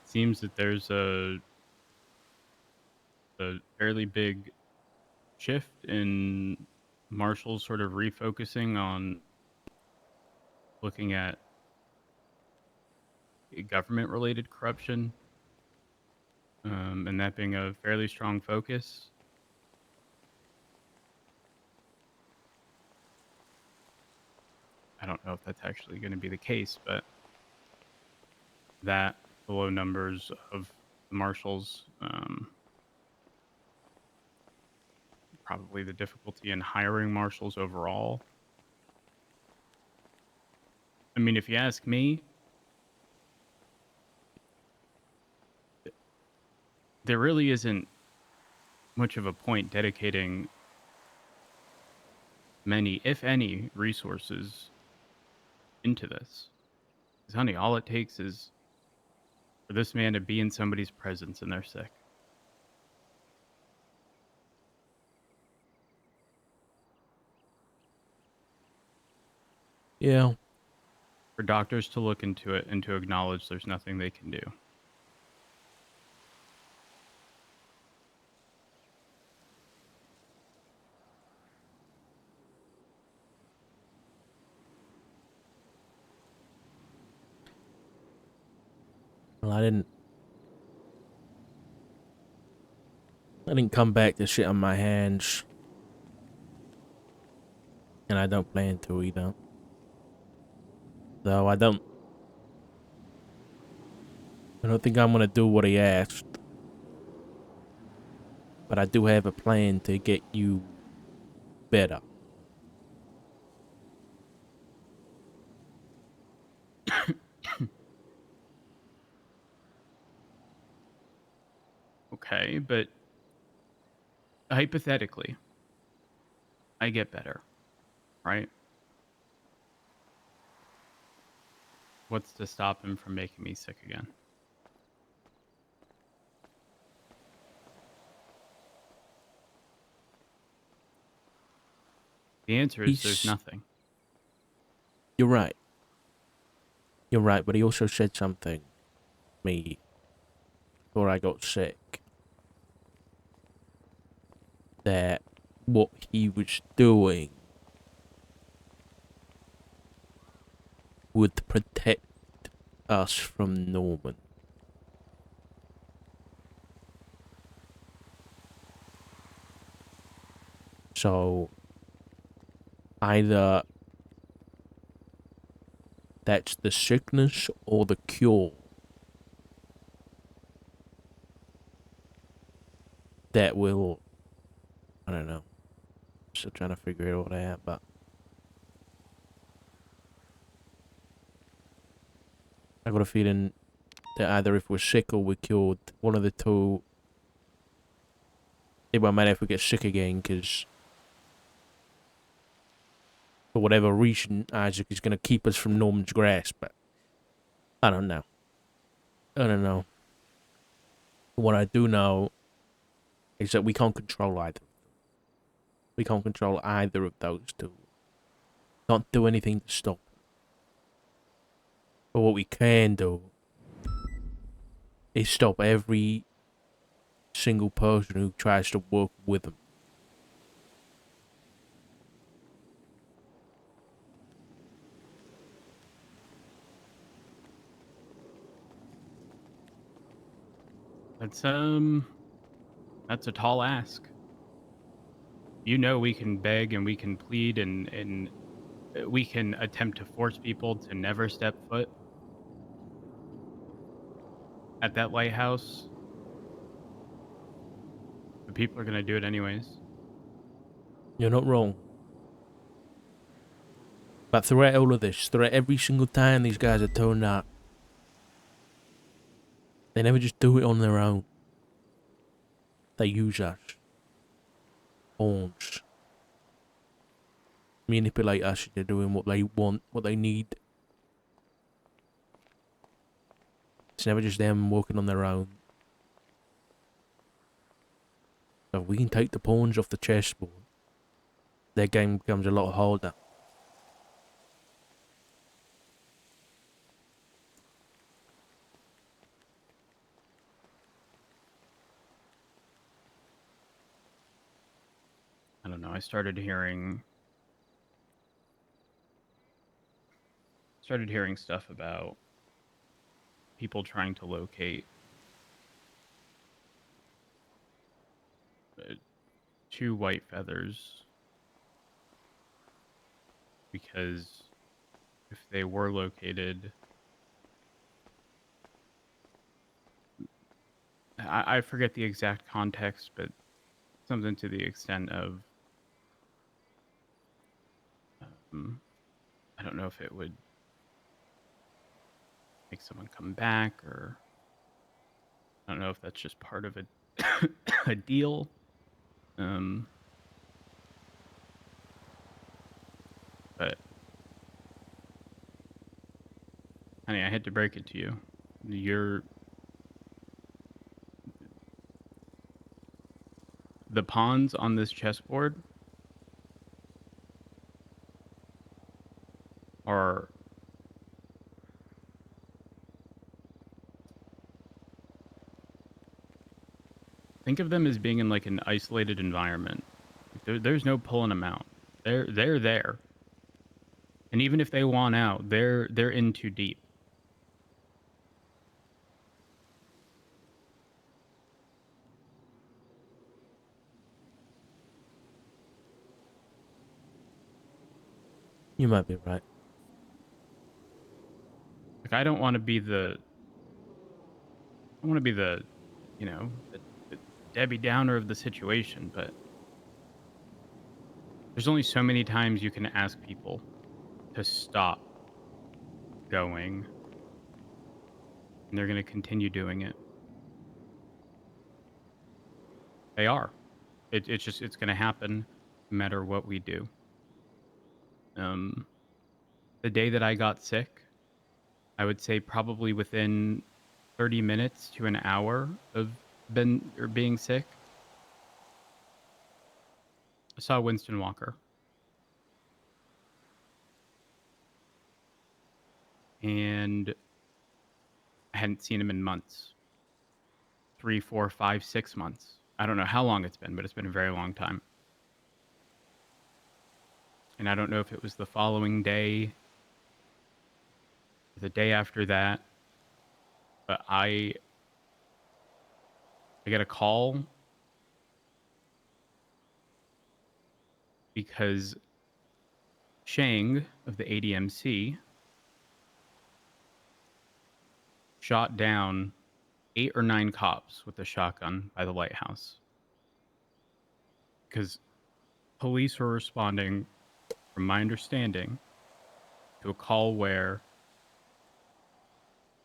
seems that there's a fairly big shift in Marshall sort of refocusing on looking at government-related corruption, and that being a fairly strong focus. I don't know if that's actually going to be the case, but that, the low numbers of the marshals, probably the difficulty in hiring marshals overall. I mean, if you ask me, there really isn't much of a point dedicating many, if any, resources into this. Because, honey, all it takes is for this man to be in somebody's presence and they're sick. Yeah. For doctors to look into it and to acknowledge there's nothing they can do. Well, I didn't come back to shit on my hands. And I don't plan to either. Though I don't think I'm gonna do what he asked. But I do have a plan to get you better. Okay, but hypothetically, I get better, right? What's to stop him from making me sick again? The answer is there's nothing. You're right. You're right, but he also said something to me before I got sick. that what he was doing would protect us from Norman. So either that's the sickness or the cure that will, I don't know, still trying to figure it all out, but I got a feeling that either if we're sick or we're cured, one of the two, it won't matter if we get sick again, because for whatever reason, Isaac is going to keep us from Norman's grasp, but I don't know. I don't know. What I do know is that we can't control either. We can't control either of those two. Can't do anything to stop them. But what we can do is stop every single person who tries to work with them. That's a tall ask. You know, we can beg and we can plead and we can attempt to force people to never step foot at that lighthouse. But people are gonna do it anyways. You're not wrong. But throughout all of this, throughout every single time these guys are turned up, they never just do it on their own. They use us. Pawns. Manipulate us into doing what they want, what they need. It's never just them working on their own. So if we can take the pawns off the chessboard, their game becomes a lot harder. I don't know. I started hearing stuff about people trying to locate two white feathers because if they were located, I forget the exact context, but something to the extent of I don't know if it would make someone come back, or I don't know if that's just part of a deal. But honey, I had to break it to you. The pawns on this chessboard are think of them as being in like an isolated environment. There's no pulling them out. They're there, and even if they want out, they're in too deep. You might be right. Like I don't want to be the you know, the Debbie Downer of the situation, but there's only so many times you can ask people to stop going, and they're going to continue doing it. They are. It's going to happen no matter what we do. The day that I got sick, I would say probably within 30 minutes to an hour of being sick, I saw Winston Walker. And I hadn't seen him in months. 3, 4, 5, 6 months. I don't know how long it's been, but it's been a very long time. And I don't know if it was the following day, or the day after that, but I get a call because Shang of the ADMC shot down 8 or 9 cops with a shotgun by the lighthouse. Because police were responding, from my understanding, to a call where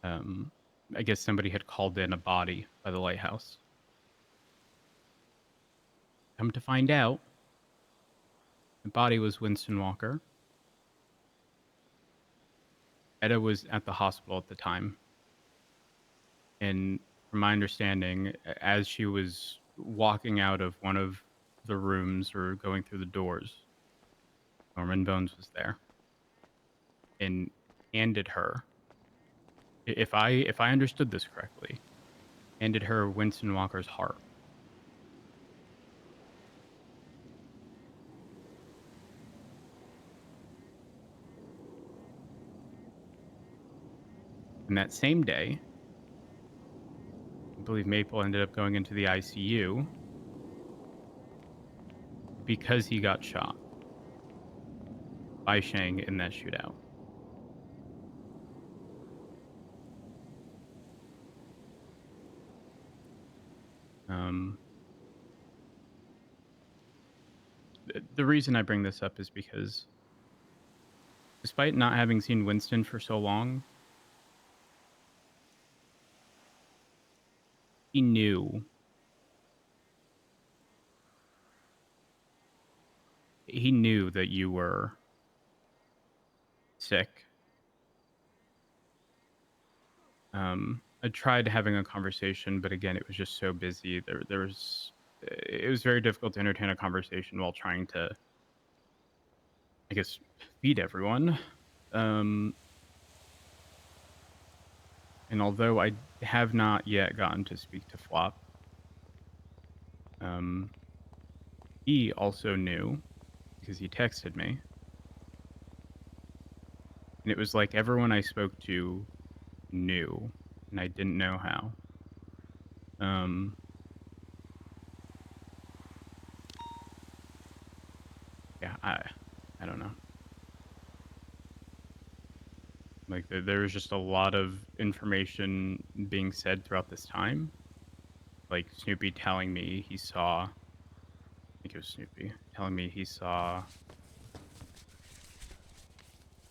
I guess somebody had called in a body by the lighthouse. Come to find out, the body was Winston Walker. Etta was at the hospital at the time. And from my understanding, as she was walking out of one of the rooms or going through the doors, Norman Bones was there and handed her, if I understood this correctly, handed her Winston Walker's heart. And that same day, I believe Maple ended up going into the ICU because he got shot by Shang in that shootout. The reason I bring this up is because despite not having seen Winston for so long, he knew that you were sick. I tried having a conversation, but again, it was just so busy. It was very difficult to entertain a conversation while trying to, I guess, feed everyone. And although I have not yet gotten to speak to Flop, he also knew because he texted me. And it was like everyone I spoke to knew, and I didn't know how. Yeah, I don't know. Like there was just a lot of information being said throughout this time. Like Snoopy telling me he saw, I think it was Snoopy, telling me he saw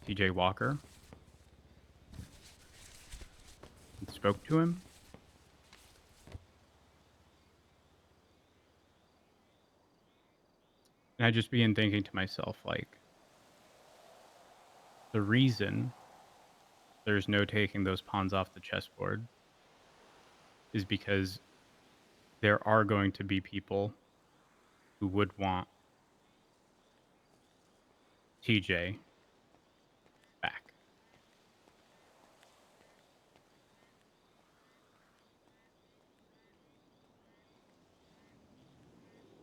TJ Walker and spoke to him. And I just began thinking to myself, like, the reason there's no taking those pawns off the chessboard is because there are going to be people who would want TJ back.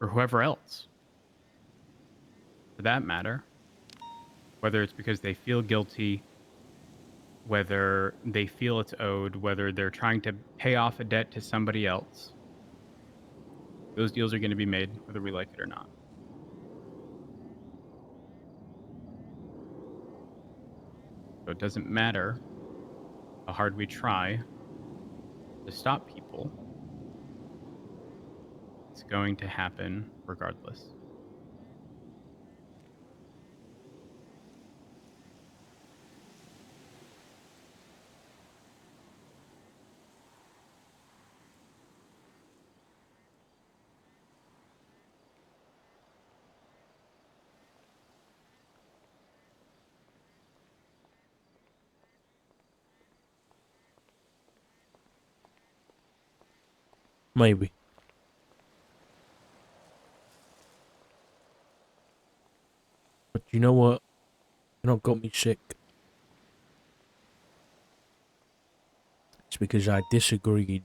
Or whoever else, for that matter. Whether it's because they feel guilty, whether they feel it's owed, whether they're trying to pay off a debt to somebody else. Those deals are going to be made whether we like it or not. So it doesn't matter how hard we try to stop people. It's going to happen regardless. Maybe. But you know what? You know what got me sick? It's because I disagreed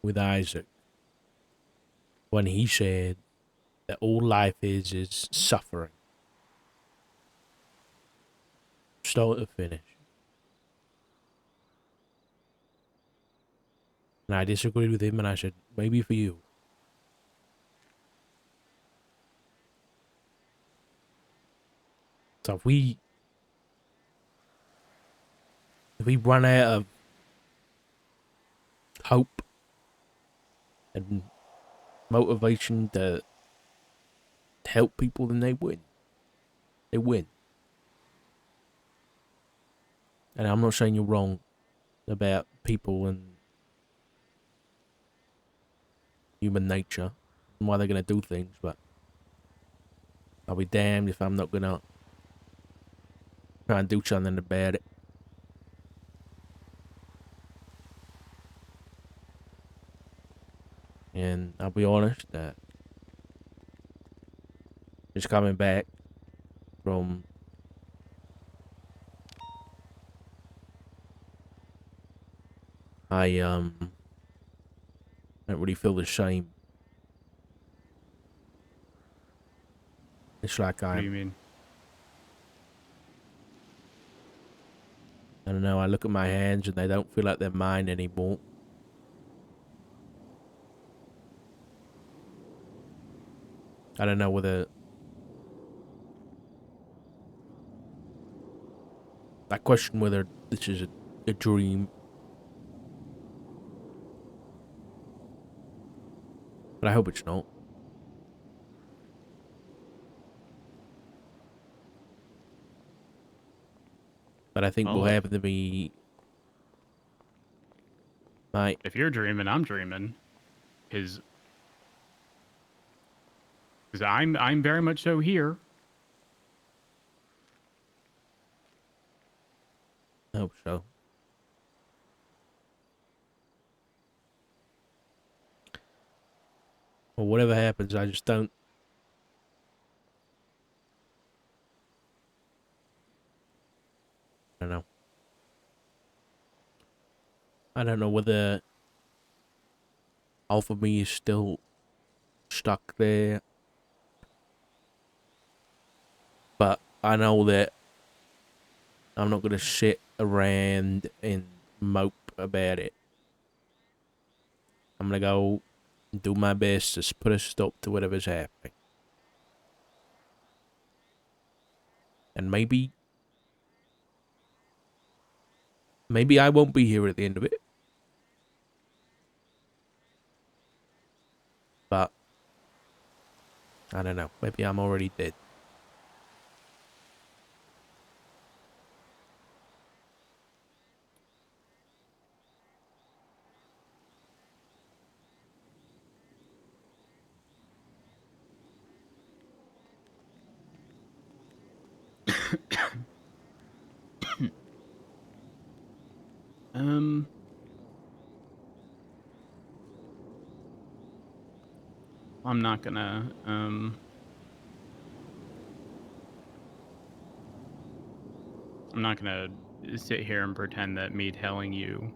with Isaac when he said that all life is suffering, start to finish. And I disagreed with him, and I said, maybe for you. So if we run out of hope and motivation to help people, then they win. They win. And I'm not saying you're wrong about people and human nature and why they're going to do things, but I'll be damned if I'm not going to try and do something about it. And I'll be honest, that just coming back from I don't really feel the same. It's like What do you mean? I don't know, I look at my hands and they don't feel like they're mine anymore. I don't know whether I question whether this is a dream. But I hope it's not. But I think I'll, will happen to be my If you're dreaming, I'm dreaming, because I'm very much so here. I hope so. Well, whatever happens, I just don't. I don't know. I don't know whether half of me is still stuck there. But I know that I'm not going to sit around and mope about it. I'm going to go and do my best to put a stop to whatever's happening. And maybe I won't be here at the end of it. But I don't know. Maybe I'm already dead. Um, I'm not gonna I'm not gonna sit here and pretend that me telling you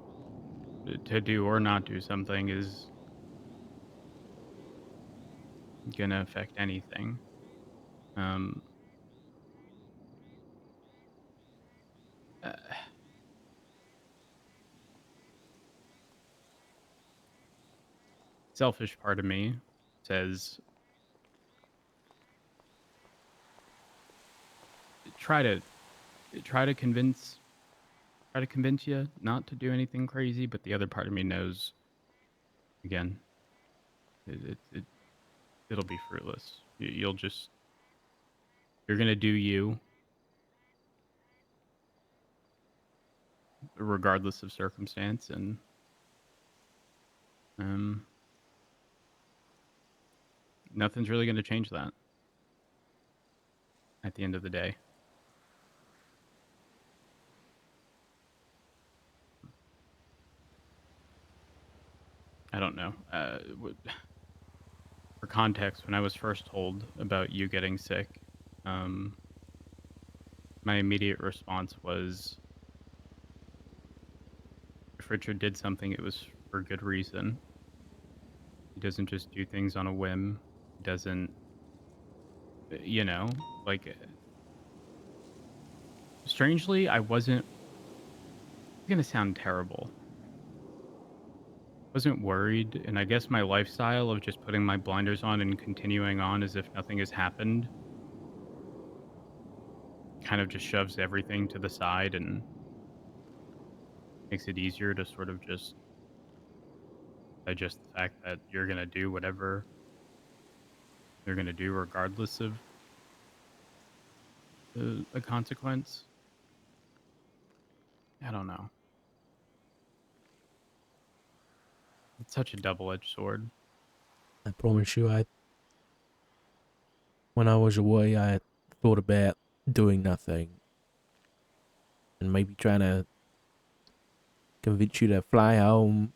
to do or not do something is gonna affect anything. Um, uh, selfish part of me says try to try to convince you not to do anything crazy, but the other part of me knows, again, it'll be fruitless. You're gonna do you, regardless of circumstance, and nothing's really gonna change that at the end of the day. I don't know. For context, when I was first told about you getting sick, my immediate response was, if Richard did something, it was for good reason. He doesn't just do things on a whim. He doesn't, you know, like, strangely, I wasn't gonna sound terrible. Wasn't worried, and I guess my lifestyle of just putting my blinders on and continuing on as if nothing has happened kind of just shoves everything to the side and makes it easier to sort of just digest the fact that you're gonna do whatever you're gonna do regardless of the consequence. I don't know. It's such a double-edged sword. I promise you, when I was away, I thought about doing nothing and maybe trying to convince you to fly home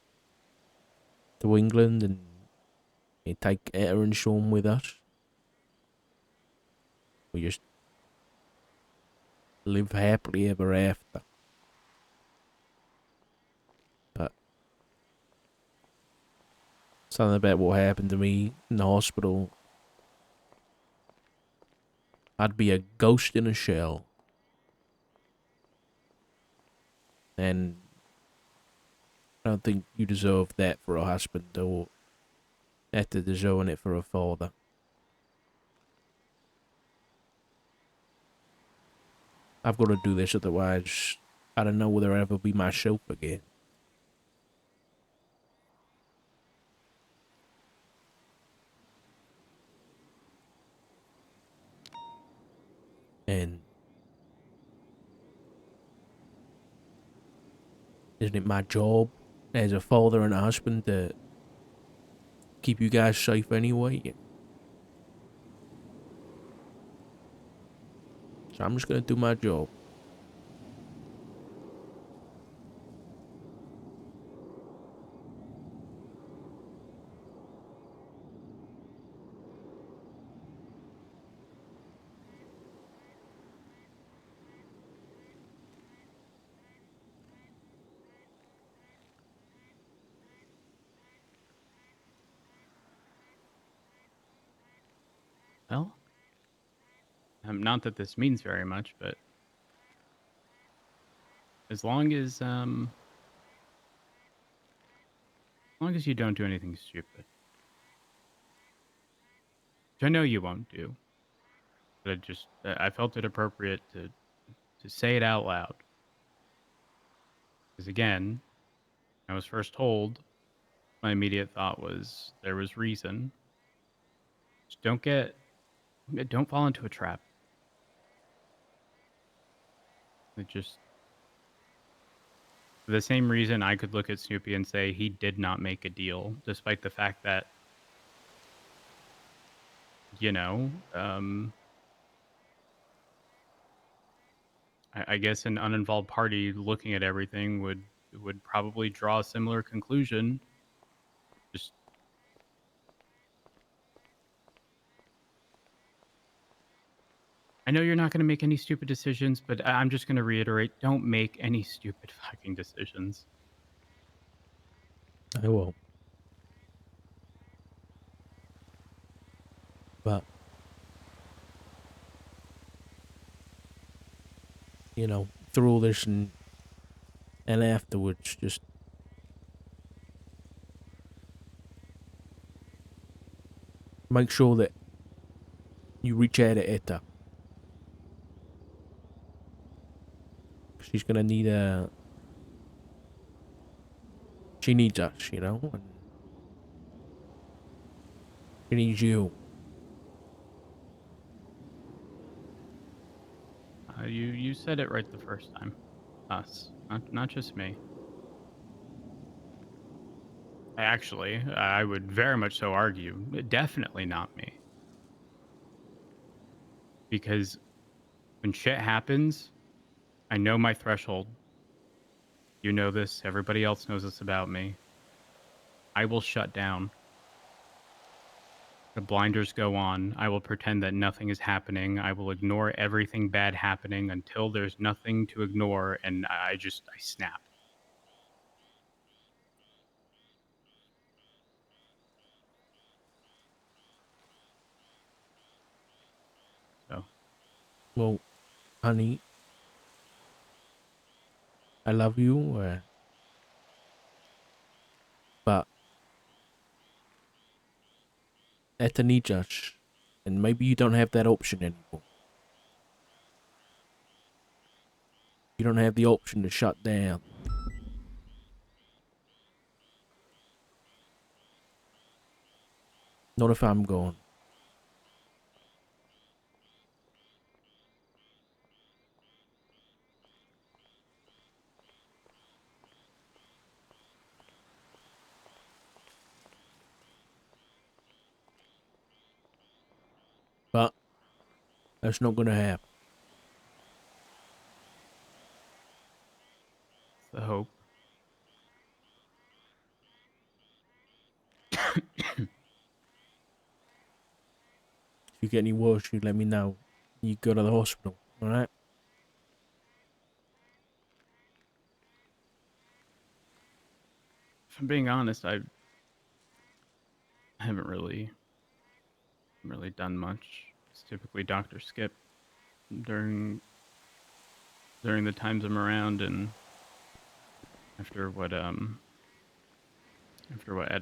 to England and take Etta and Sean with us. We just live happily ever after. But something about what happened to me in the hospital, I'd be a ghost in a shell. And I don't think you deserve that for a husband, or after deserving it for a father. I've got to do this, otherwise I don't know whether I'll ever be myself again. And isn't it my job as a father and a husband to keep you guys safe anyway? So I'm just gonna do my job. Well, not that this means very much, but as long as you don't do anything stupid, which I know you won't do, but I felt it appropriate to say it out loud. Because again, I was first told, my immediate thought was there was reason. Just don't fall into a trap. It just, for the same reason I could look at Snoopy and say he did not make a deal, despite the fact that, you know, I guess an uninvolved party looking at everything would probably draw a similar conclusion. Just, I know you're not going to make any stupid decisions, but I'm just going to reiterate, don't make any stupid fucking decisions. I will. But, you know, through all this and afterwards, just make sure that you reach out to Etta. She's gonna need she needs us, you know? And she needs you. You said it right the first time. Us, not just me. Actually, I would very much so argue, definitely not me. Because when shit happens, I know my threshold. You know this. Everybody else knows this about me. I will shut down. The blinders go on. I will pretend that nothing is happening. I will ignore everything bad happening until there's nothing to ignore, and I snap. So Well, honey, I love you, but это не judge, and maybe you don't have that option anymore. You don't have the option to shut down. Not if I'm gone. But that's not gonna happen. it's the hope. If you get any worse, you let me know. You go to the hospital, alright? If I'm being honest, I haven't really done much. It's typically Dr. Skip during the times I'm around, and after what Etta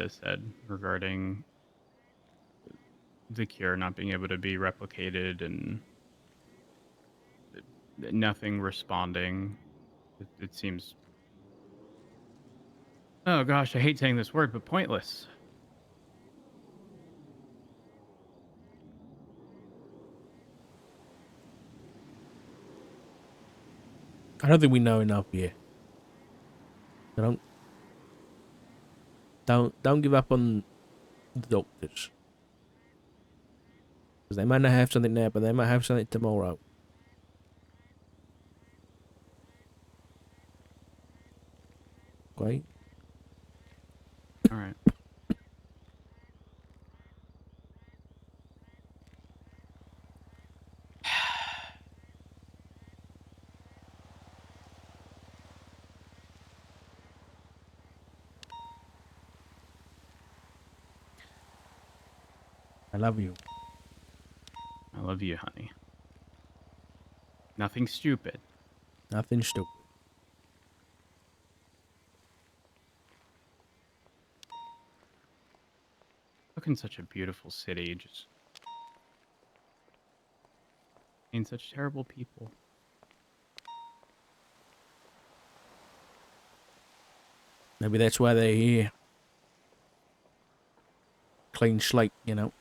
said regarding the cure not being able to be replicated and nothing responding, it seems, oh gosh, I hate saying this word, but pointless. I don't think we know enough yet. So don't give up on the doctors. Because they might not have something now, but they might have something tomorrow. Okay? All right. I love you. I love you, honey. Nothing stupid. Nothing stupid. Look in such a beautiful city, just in such terrible people. Maybe that's why they're here. Clean slate, you know.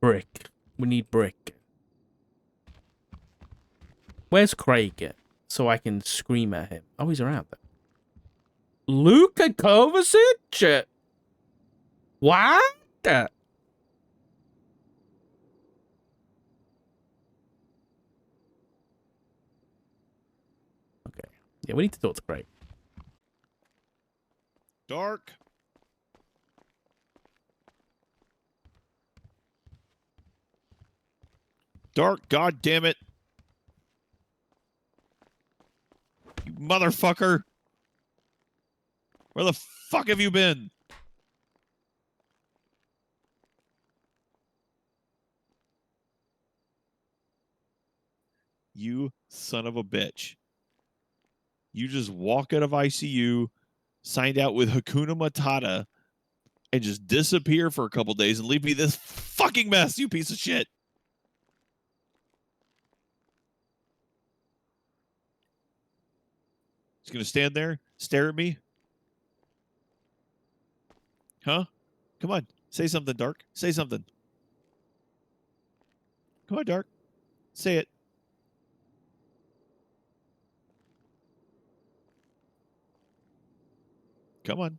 Brick. We need brick. Where's Craig at? So I can scream at him. Oh, he's around there. Luka Kovacic? What? Okay. Yeah, we need to talk to Craig. Dark. Dark, god damn it. You motherfucker. Where the fuck have you been? You son of a bitch. You just walk out of ICU, signed out with Hakuna Matata, and just disappear for a couple days and leave me this fucking mess, you piece of shit. He's gonna stand there, stare at me. Huh? Come on. Say something, Dark. Say something. Come on, Dark. Say it. Come on.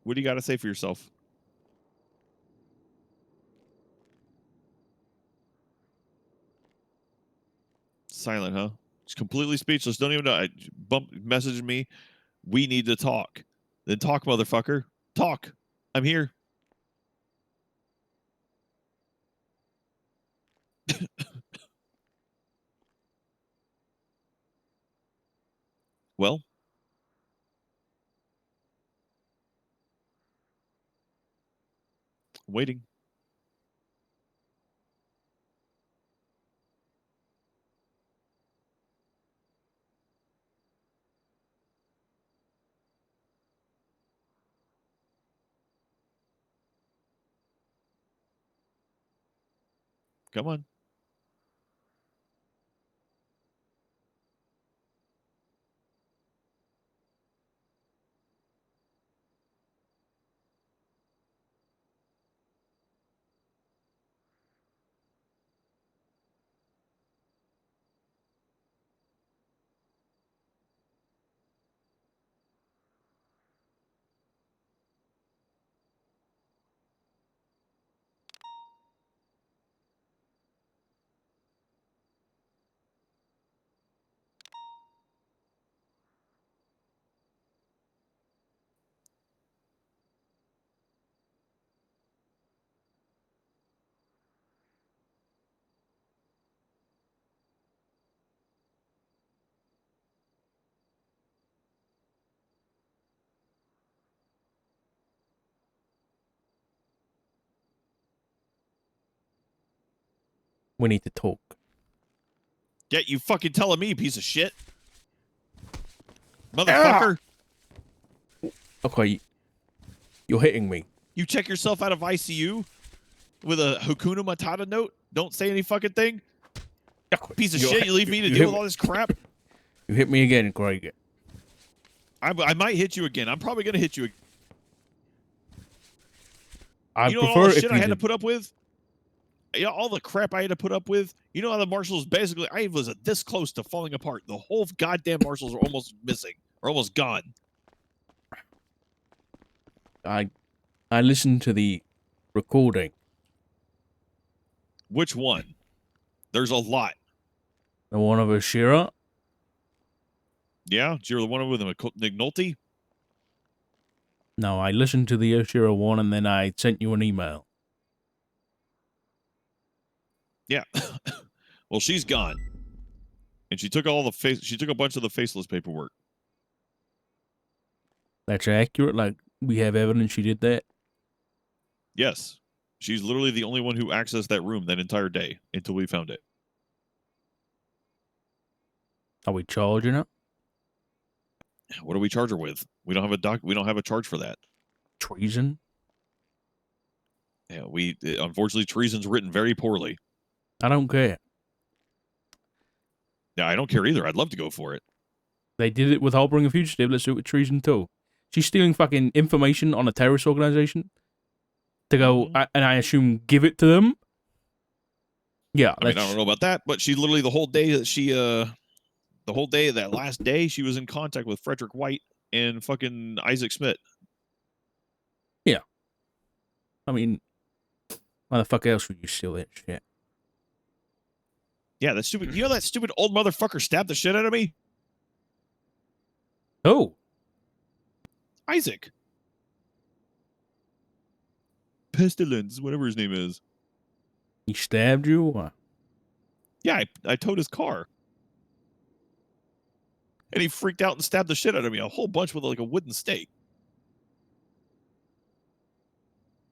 What do you got to say for yourself? Silent, huh? Just completely speechless. Don't even know. Message me. We need to talk. Then talk, motherfucker. Talk. I'm here. Well, waiting. Come on. We need to talk. Get you fucking telling me, piece of shit. Motherfucker. Okay. You're hitting me. You check yourself out of ICU with a Hakuna Matata note? Don't say any fucking thing? Piece of shit, you leave me to deal with all this crap? You hit me again, Greg. I might hit you again. I'm probably going to hit you again. I you know all the shit I had to put up with? You know, all the crap I had to put up with? You know how the marshals basically, I was this close to falling apart. The whole goddamn marshals are almost missing. Or almost gone. I listened to the recording. Which one? There's a lot. The one of Ashira? Yeah? You're the one with McNulty? No, I listened to the Ashira one and then I sent you an email. Yeah. Well, she's gone. And she took she took a bunch of the faceless paperwork. That's accurate? Like, we have evidence she did that? Yes. She's literally the only one who accessed that room that entire day until we found it. Are we charging her? What do we charge her with? We don't have we don't have a charge for that. Treason? Yeah, unfortunately treason's written very poorly. I don't care. Yeah, I don't care either. I'd love to go for it. They did it with Harboring a Fugitive. Let's do it with treason too. She's stealing fucking information on a terrorist organization to go, and I assume give it to them. Yeah, I mean, I don't know about that, but she literally the whole day that that last day, she was in contact with Frederick White and fucking Isaac Smith. Yeah. I mean, why the fuck else would you steal that shit? Yeah, that stupid. You know that stupid old motherfucker stabbed the shit out of me? Oh. Isaac. Pestilence, whatever his name is. He stabbed you? Or? Yeah, I towed his car. And he freaked out and stabbed the shit out of me. A whole bunch with like a wooden stake.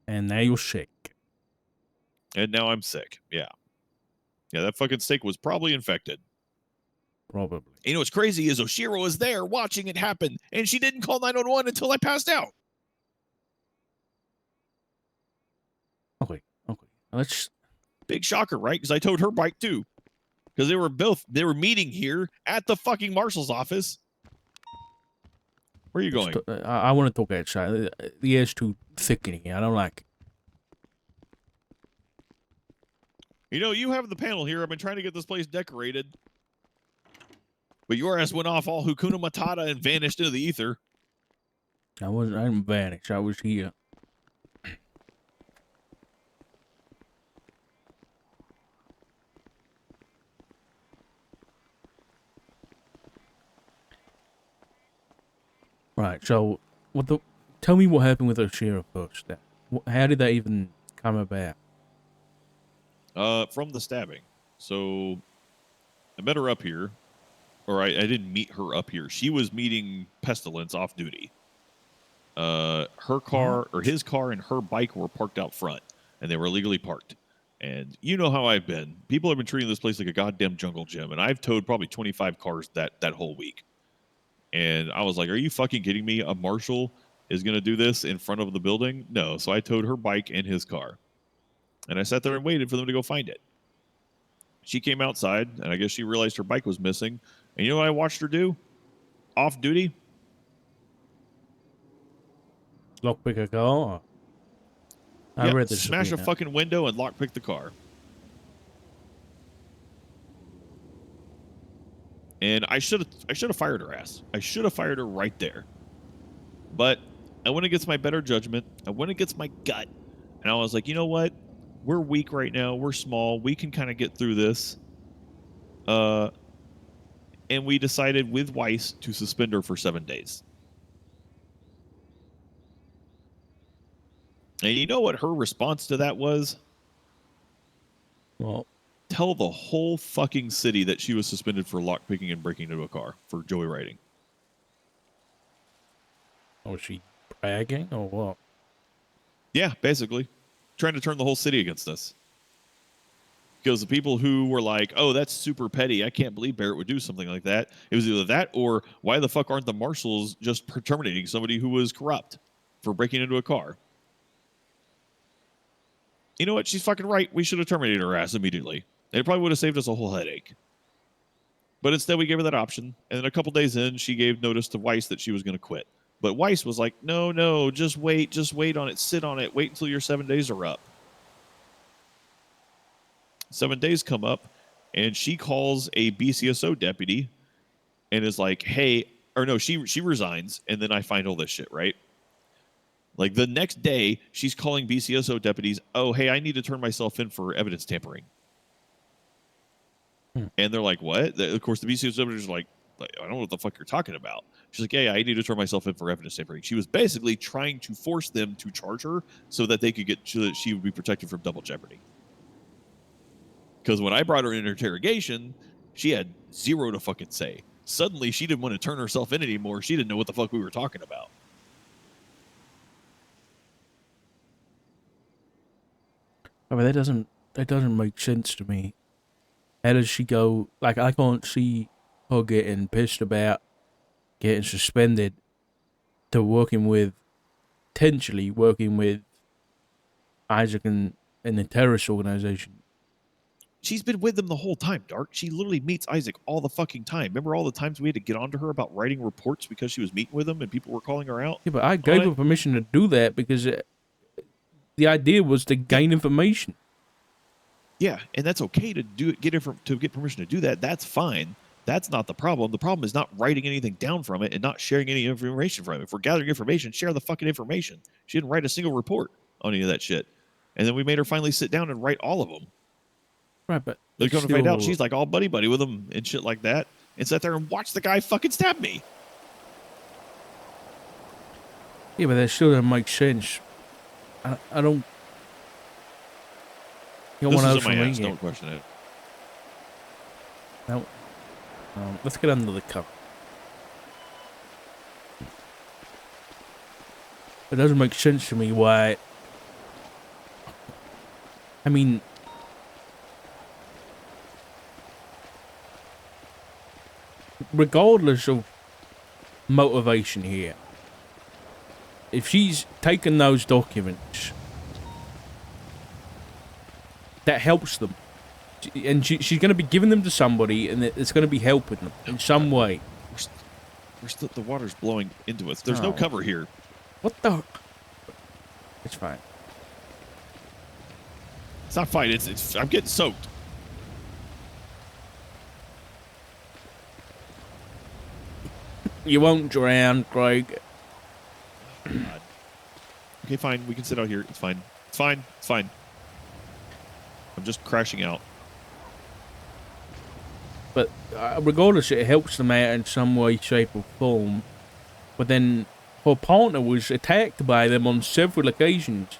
And now you're sick. And now I'm sick. Yeah. Yeah, that fucking steak was probably infected. Probably. You know what's crazy is Oshiro was there watching it happen, and she didn't call 911 until I passed out. Okay. Let's. Big shocker, right? Because I towed her bike too. Because they were meeting here at the fucking marshal's office. Where are you going? I want to talk outside. The air's too thick in here. I don't like it. You know, you have the panel here. I've been trying to get this place decorated. But your ass went off all Hakuna Matata and vanished into the ether. I didn't vanish. I was here. Right. So, tell me what happened with the sheriff first. How did that even come about? From the stabbing. So I met her up here, or I didn't meet her up here. She was meeting Pestilence off duty. Her car or his car and her bike were parked out front, and they were illegally parked. And you know how I've been. People have been treating this place like a goddamn jungle gym, and I've towed probably 25 cars that whole week. And I was like, "Are you fucking kidding me? A marshal is going to do this in front of the building?" No. So I towed her bike and his car, and I sat there and waited for them to go find it. She came outside, and I guess she realized her bike was missing. And you know what I watched her do? Off duty? Lockpick a car? I Yeah, read this. smash a fucking window and lockpick the car. And I should have fired her ass. I should have fired her right there. But I went against my better judgment. I went against my gut. And I was like, you know what? We're weak right now. We're small. We can kind of get through this. And we decided with Weiss to suspend her for 7 days. And you know what her response to that was? Well, tell the whole fucking city that she was suspended for lockpicking and breaking into a car for joyriding. Was she bragging or what? Yeah, basically. Trying to turn the whole city against us. Because the people who were like, oh, that's super petty. I can't believe Barrett would do something like that. It was either that or why the fuck aren't the marshals just terminating somebody who was corrupt for breaking into a car? You know what? She's fucking right. We should have terminated her ass immediately. And it probably would have saved us a whole headache. But instead, we gave her that option. And then a couple days in, she gave notice to Weiss that she was going to quit. But Weiss was like, no, just wait on it. Sit on it. Wait until your 7 days are up. 7 days come up, and she calls a BCSO deputy and is like, hey, or no, she resigns, and then I find all this shit, right? Like the next day, she's calling BCSO deputies, oh, hey, I need to turn myself in for evidence tampering. And they're like, what? Of course, the BCSO deputies are like, I don't know what the fuck you're talking about. She's like, yeah, I need to turn myself in for evidence tampering. She was basically trying to force them to charge her so that they could so that she would be protected from double jeopardy. Because when I brought her in interrogation, she had zero to fucking say. Suddenly, she didn't want to turn herself in anymore. She didn't know what the fuck we were talking about. I mean, that doesn't make sense to me. How does she go? Like, I can't see her getting pissed about getting suspended to potentially working with Isaac and the terrorist organization. She's been with them the whole time, Dark. She literally meets Isaac all the fucking time. Remember all the times we had to get onto her about writing reports because she was meeting with them and people were calling her out? Yeah, but I gave her permission to do that because the idea was to gain information. Yeah, and that's okay to get permission to do that. That's fine. That's not the problem. The problem is not writing anything down from it and not sharing any information from it. If we're gathering information, share the fucking information. She didn't write a single report on any of that shit. And then we made her finally sit down and write all of them. Right, but they're going to find out she's like all buddy with him and shit like that, and sat there and watched the guy fucking stab me. Yeah, but that still doesn't make sense. I don't. You this is in my ass. Don't question it. No. Let's get under the cover. It doesn't make sense to me why. I mean. Regardless of motivation here, if she's taken those documents, that helps them, and she's going to be giving them to somebody, and it's going to be helping them in some way. The water's blowing into us. There's no cover here. What the? It's fine. It's not fine. It's I'm getting soaked. You won't drown, Craig. God. Okay, fine. We can sit out here. It's fine. It's fine. It's fine. I'm just crashing out. But regardless, it helps them out in some way, shape, or form. But then her partner was attacked by them on several occasions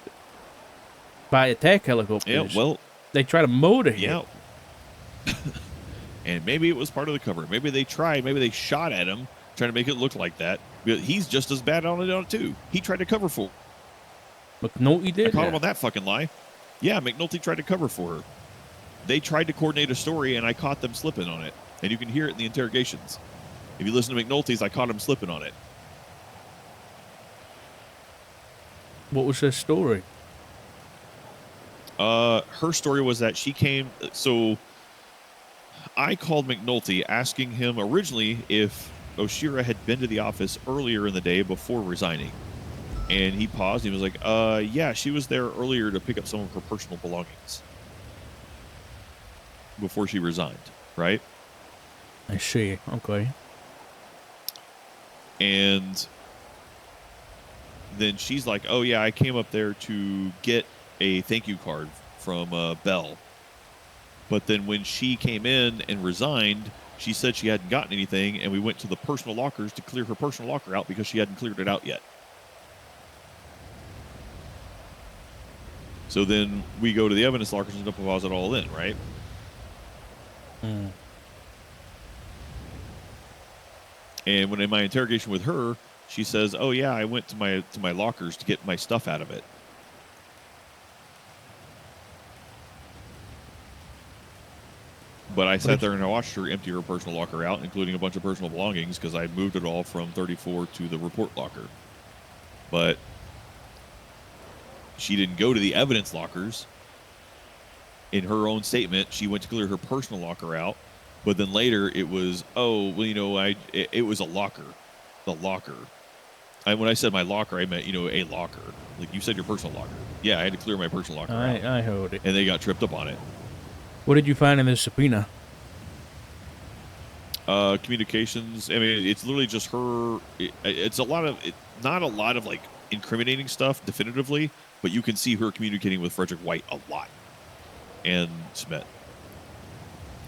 by attack helicopters. Yeah, well, they try to murder him. yeah. And maybe it was part of the cover. Maybe they tried. Maybe they shot at him, trying to make it look like that. But he's just as bad on it too. He tried to cover for her. McNulty did. I caught him on that fucking lie. Yeah, McNulty tried to cover for her. They tried to coordinate a story, and I caught them slipping on it. And you can hear it in the interrogations. If you listen to McNulty's, I caught him slipping on it. What was her story? Her story was that she came. So I called McNulty asking him originally if Oshira had been to the office earlier in the day before resigning. And he paused. And he was like, yeah, she was there earlier to pick up some of her personal belongings before she resigned, right? I see. Okay. And then she's like, oh, yeah, I came up there to get a thank you card from Bell. But then when she came in and resigned, she said she hadn't gotten anything, and we went to the personal lockers to clear her personal locker out because she hadn't cleared it out yet. So then we go to the evidence lockers and deposit it all in, right? Hmm. And when in my interrogation with her, she says, oh, yeah, I went to my lockers to get my stuff out of it. But I sat there and I watched her empty her personal locker out, including a bunch of personal belongings, because I moved it all from 34 to the report locker. But she didn't go to the evidence lockers. In her own statement, she went to clear her personal locker out. But then later it was, oh, well, you know, it was a locker. The locker. When I said my locker, I meant, you know, a locker. Like you said your personal locker. Yeah, I had to clear my personal locker out. I heard it. And they got tripped up on it. What did you find in this subpoena? Communications. I mean, it's literally just her. It's a lot of, not a lot of like incriminating stuff definitively, but you can see her communicating with Frederick White a lot. And Smet.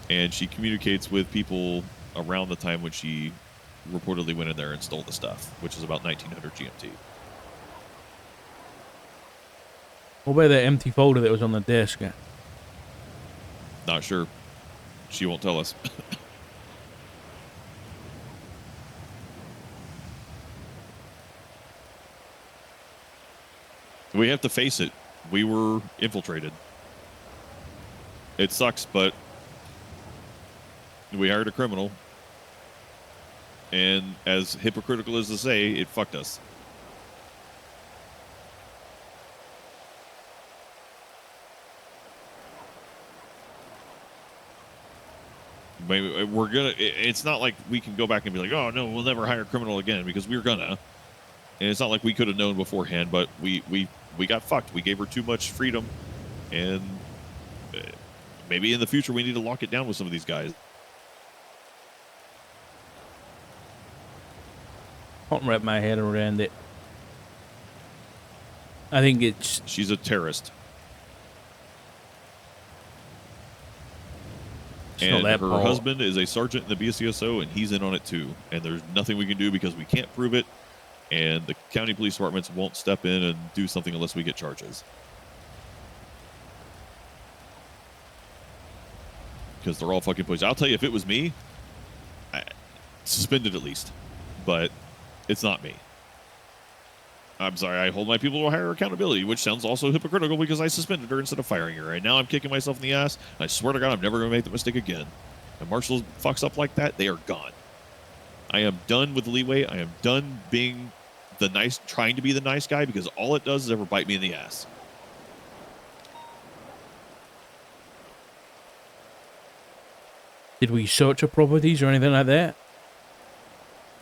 And she communicates with people around the time when she reportedly went in there and stole the stuff, which is about 1900 GMT. What about that empty folder that was on the desk? Not sure. She won't tell us. We have to face it. We were infiltrated. It sucks, but we hired a criminal. And as hypocritical as to say, it fucked us. Maybe we're gonna. It's not like we can go back and be like, "Oh no, we'll never hire a criminal again," because we're gonna. And it's not like we could have known beforehand, but we got fucked. We gave her too much freedom, and maybe in the future we need to lock it down with some of these guys. I can't wrap my head around it. I think she's a terrorist. And her husband is a sergeant in the BCSO, and he's in on it too. And there's nothing we can do because we can't prove it. And the county police departments won't step in and do something unless we get charges. Because they're all fucking police. I'll tell you, if it was me, suspended at least. But it's not me. I'm sorry, I hold my people to a higher accountability, which sounds also hypocritical because I suspended her instead of firing her. And now I'm kicking myself in the ass. I swear to God, I'm never going to make the mistake again. If Marshall fucks up like that, they are gone. I am done with the leeway. I am done being the nice, trying to be the nice guy, because all it does is ever bite me in the ass. Did we search her properties or anything like that?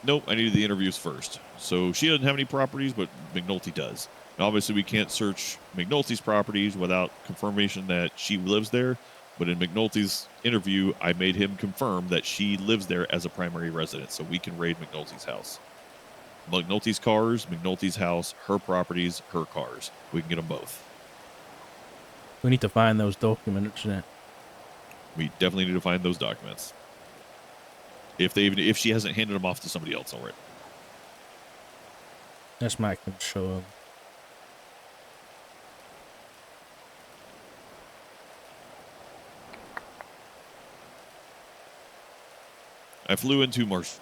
Nope, I needed the interviews first. So she doesn't have any properties, but McNulty does. And obviously, we can't search McNulty's properties without confirmation that she lives there. But in McNulty's interview, I made him confirm that she lives there as a primary resident, so we can raid McNulty's house. McNulty's cars, McNulty's house, her properties, her cars. We can get them both. We need to find those documents. Then. We definitely need to find those documents. If she hasn't handed them off to somebody else already. That's my concern. I flew into Marsh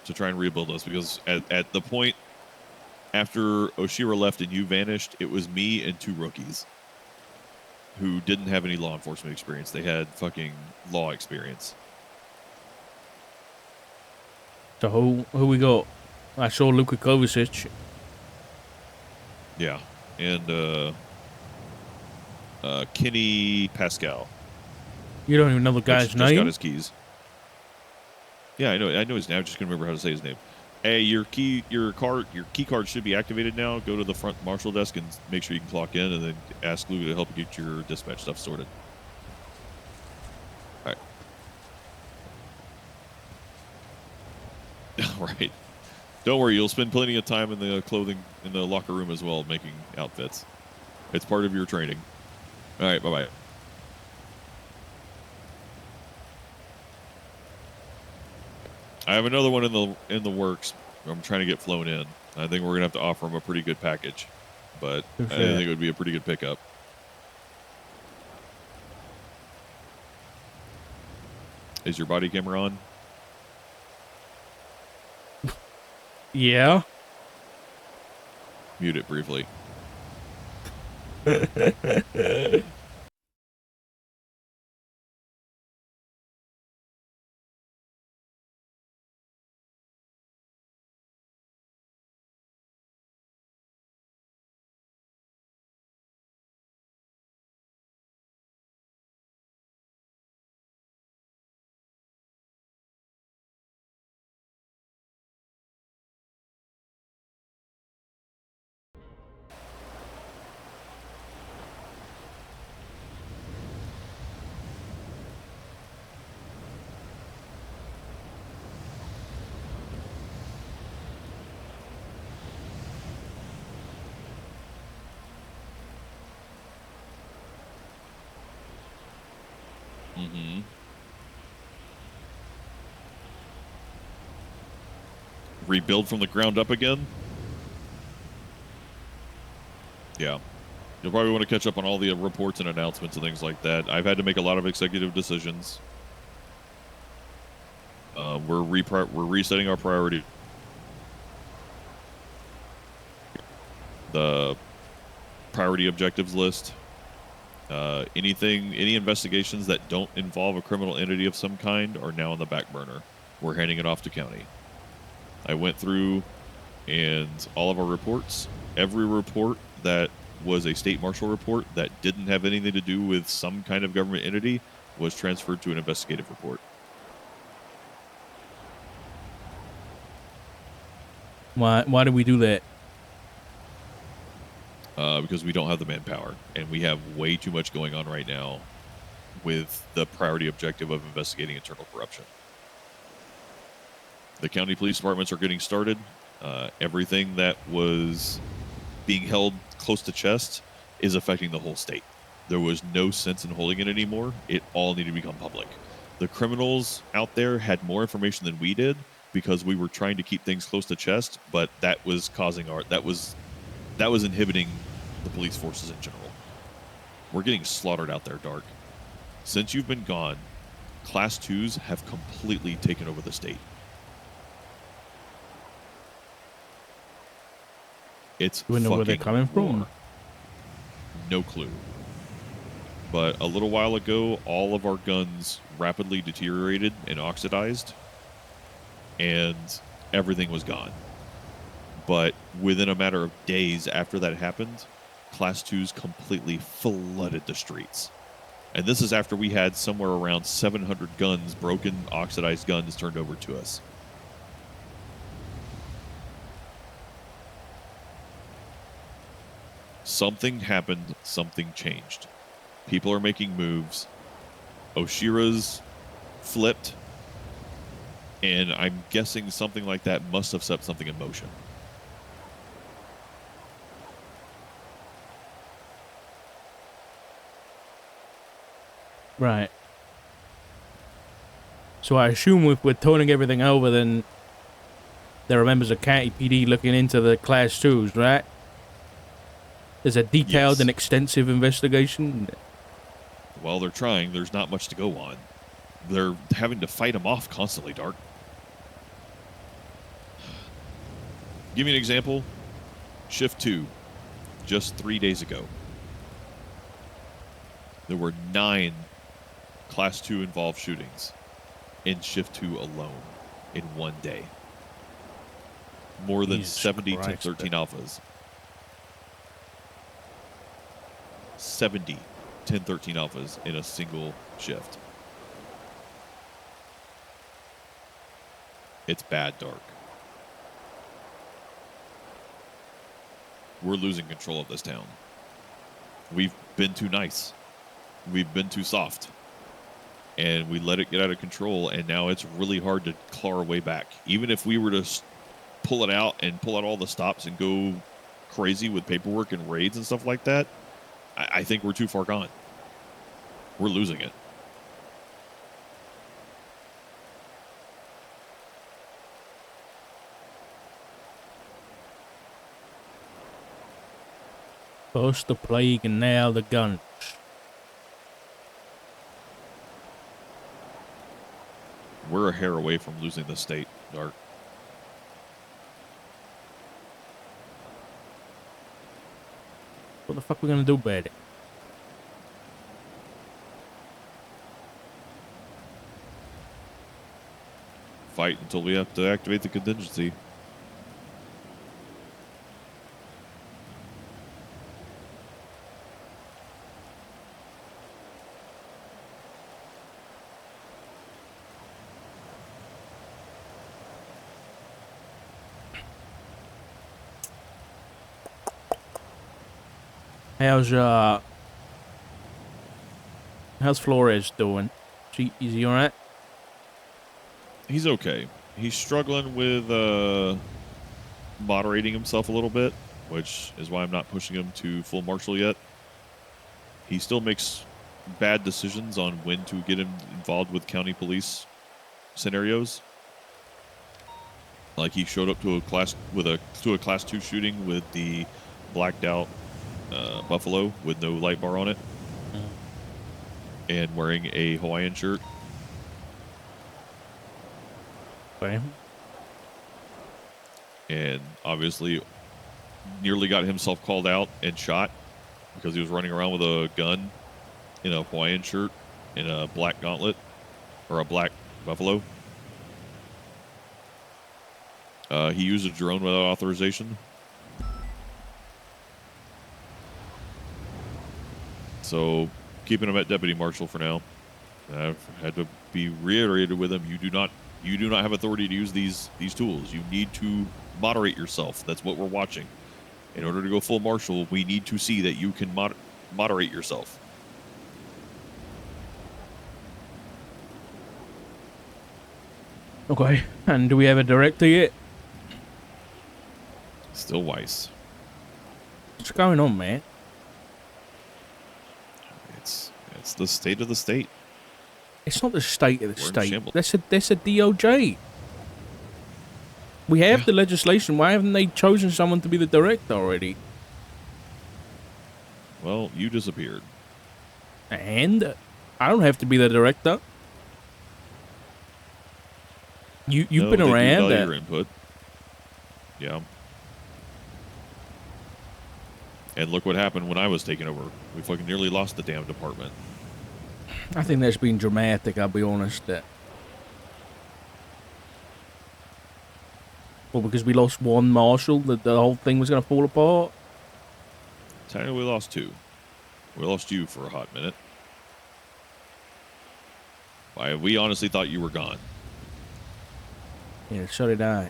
to try and rebuild us because at the point after Oshira left and you vanished, it was me and 2 rookies who didn't have any law enforcement experience. They had fucking law experience. So who we got? I saw Luka Kovacic. Yeah, and Kenny Pascal. You don't even know the guy's Just name? got his keys. Yeah, I know his name. I'm just gonna remember how to say his name. Hey, your key card should be activated now. Go to the front marshal desk and make sure you can clock in, and then ask Luca to help you get your dispatch stuff sorted. All right. All right. Don't worry, you'll spend plenty of time in the locker room as well, making outfits. It's part of your training. All right. Bye bye. I have another one in the works. I'm trying to get flown in. I think we're gonna have to offer him a pretty good package, but I think it would be a pretty good pickup. Is your body camera on? Yeah. Mute it briefly. Mm-hmm. Rebuild from the ground up again? Yeah. You'll probably want to catch up on all the reports and announcements and things like that. I've had to make a lot of executive decisions. We're resetting our priority. The priority objectives list. Any investigations that don't involve a criminal entity of some kind are now on the back burner. We're handing it off to county. I went through and all of our reports, every report that was a state marshal report that didn't have anything to do with some kind of government entity was transferred to an investigative report. Why did we do that? Because we don't have the manpower, and we have way too much going on right now with the priority objective of investigating internal corruption. The county police departments are getting started. Everything that was being held close to chest is affecting the whole state. There was no sense in holding it anymore. It all needed to become public. The criminals out there had more information than we did because we were trying to keep things close to chest, but that was inhibiting the police forces in general. We're getting slaughtered out there, Dark. Since you've been gone, Class 2s have completely taken over the state. It's Do we know where they're coming from? war. No clue. But a little while ago, all of our guns rapidly deteriorated and oxidized, and everything was gone. But within a matter of days after that happened, Class 2s completely flooded the streets. And this is after we had somewhere around 700 guns, broken, oxidized guns, turned over to us. Something happened, something changed. People are making moves. Oshira's flipped. And I'm guessing something like that must have set something in motion. Right. So I assume if we're turning everything over, then there are members of County PD looking into the Class 2s, right? There's a detailed Yes. and extensive investigation. While they're trying, there's not much to go on. They're having to fight them off constantly, Dark. Give me an example. Shift 2, just 3 days ago. There were 9 Class 2 involved shootings in Shift 2 alone in one day. More than Jesus 70 Christ, 1013 alphas. 70 1013 alphas in a single shift. It's bad, Dark. We're losing control of this town. We've been too nice. We've been too soft. And we let it get out of control, and now it's really hard to claw our way back. Even if we were to pull it out and pull out all the stops and go crazy with paperwork and raids and stuff like that, I think we're too far gone. We're losing it. First the plague and now the guns. We're a hair away from losing the state, Dark. What the fuck are we gonna do about it? Fight until we have to activate the contingency. How's Flores doing? Is he alright? He's okay. He's struggling with moderating himself a little bit, which is why I'm not pushing him to full marshal yet. He still makes bad decisions on when to get him involved with county police scenarios. Like he showed up to a class 2 shooting with the blacked out Buffalo with no light bar on it, and wearing a Hawaiian shirt. Okay. And obviously nearly got himself called out and shot because he was running around with a gun in a Hawaiian shirt and a black gauntlet or a black Buffalo. He used a drone without authorization. So keeping him at deputy marshal for now. I've had to be reiterated with him. You do not have authority to use these tools. You need to moderate yourself. That's what we're watching. In order to go full marshal, we need to see that you can moderate yourself. Okay. And do we have a director yet? Still Weiss. What's going on, man? It's the state of the state. It's not the state of the We're in state. shambles. That's a DOJ. We have Yeah. the legislation. Why haven't they chosen someone to be the director already? Well, you disappeared. And I don't have to be the director. You've No, been they do around. value your input. Yeah. And look what happened when I was taking over. We fucking nearly lost the damn department. I think that's been dramatic. I'll be honest. Well, because we lost one marshal, the whole thing was going to fall apart. Technically, we lost 2. We lost you for a hot minute. We honestly thought you were gone. Yeah, so did I.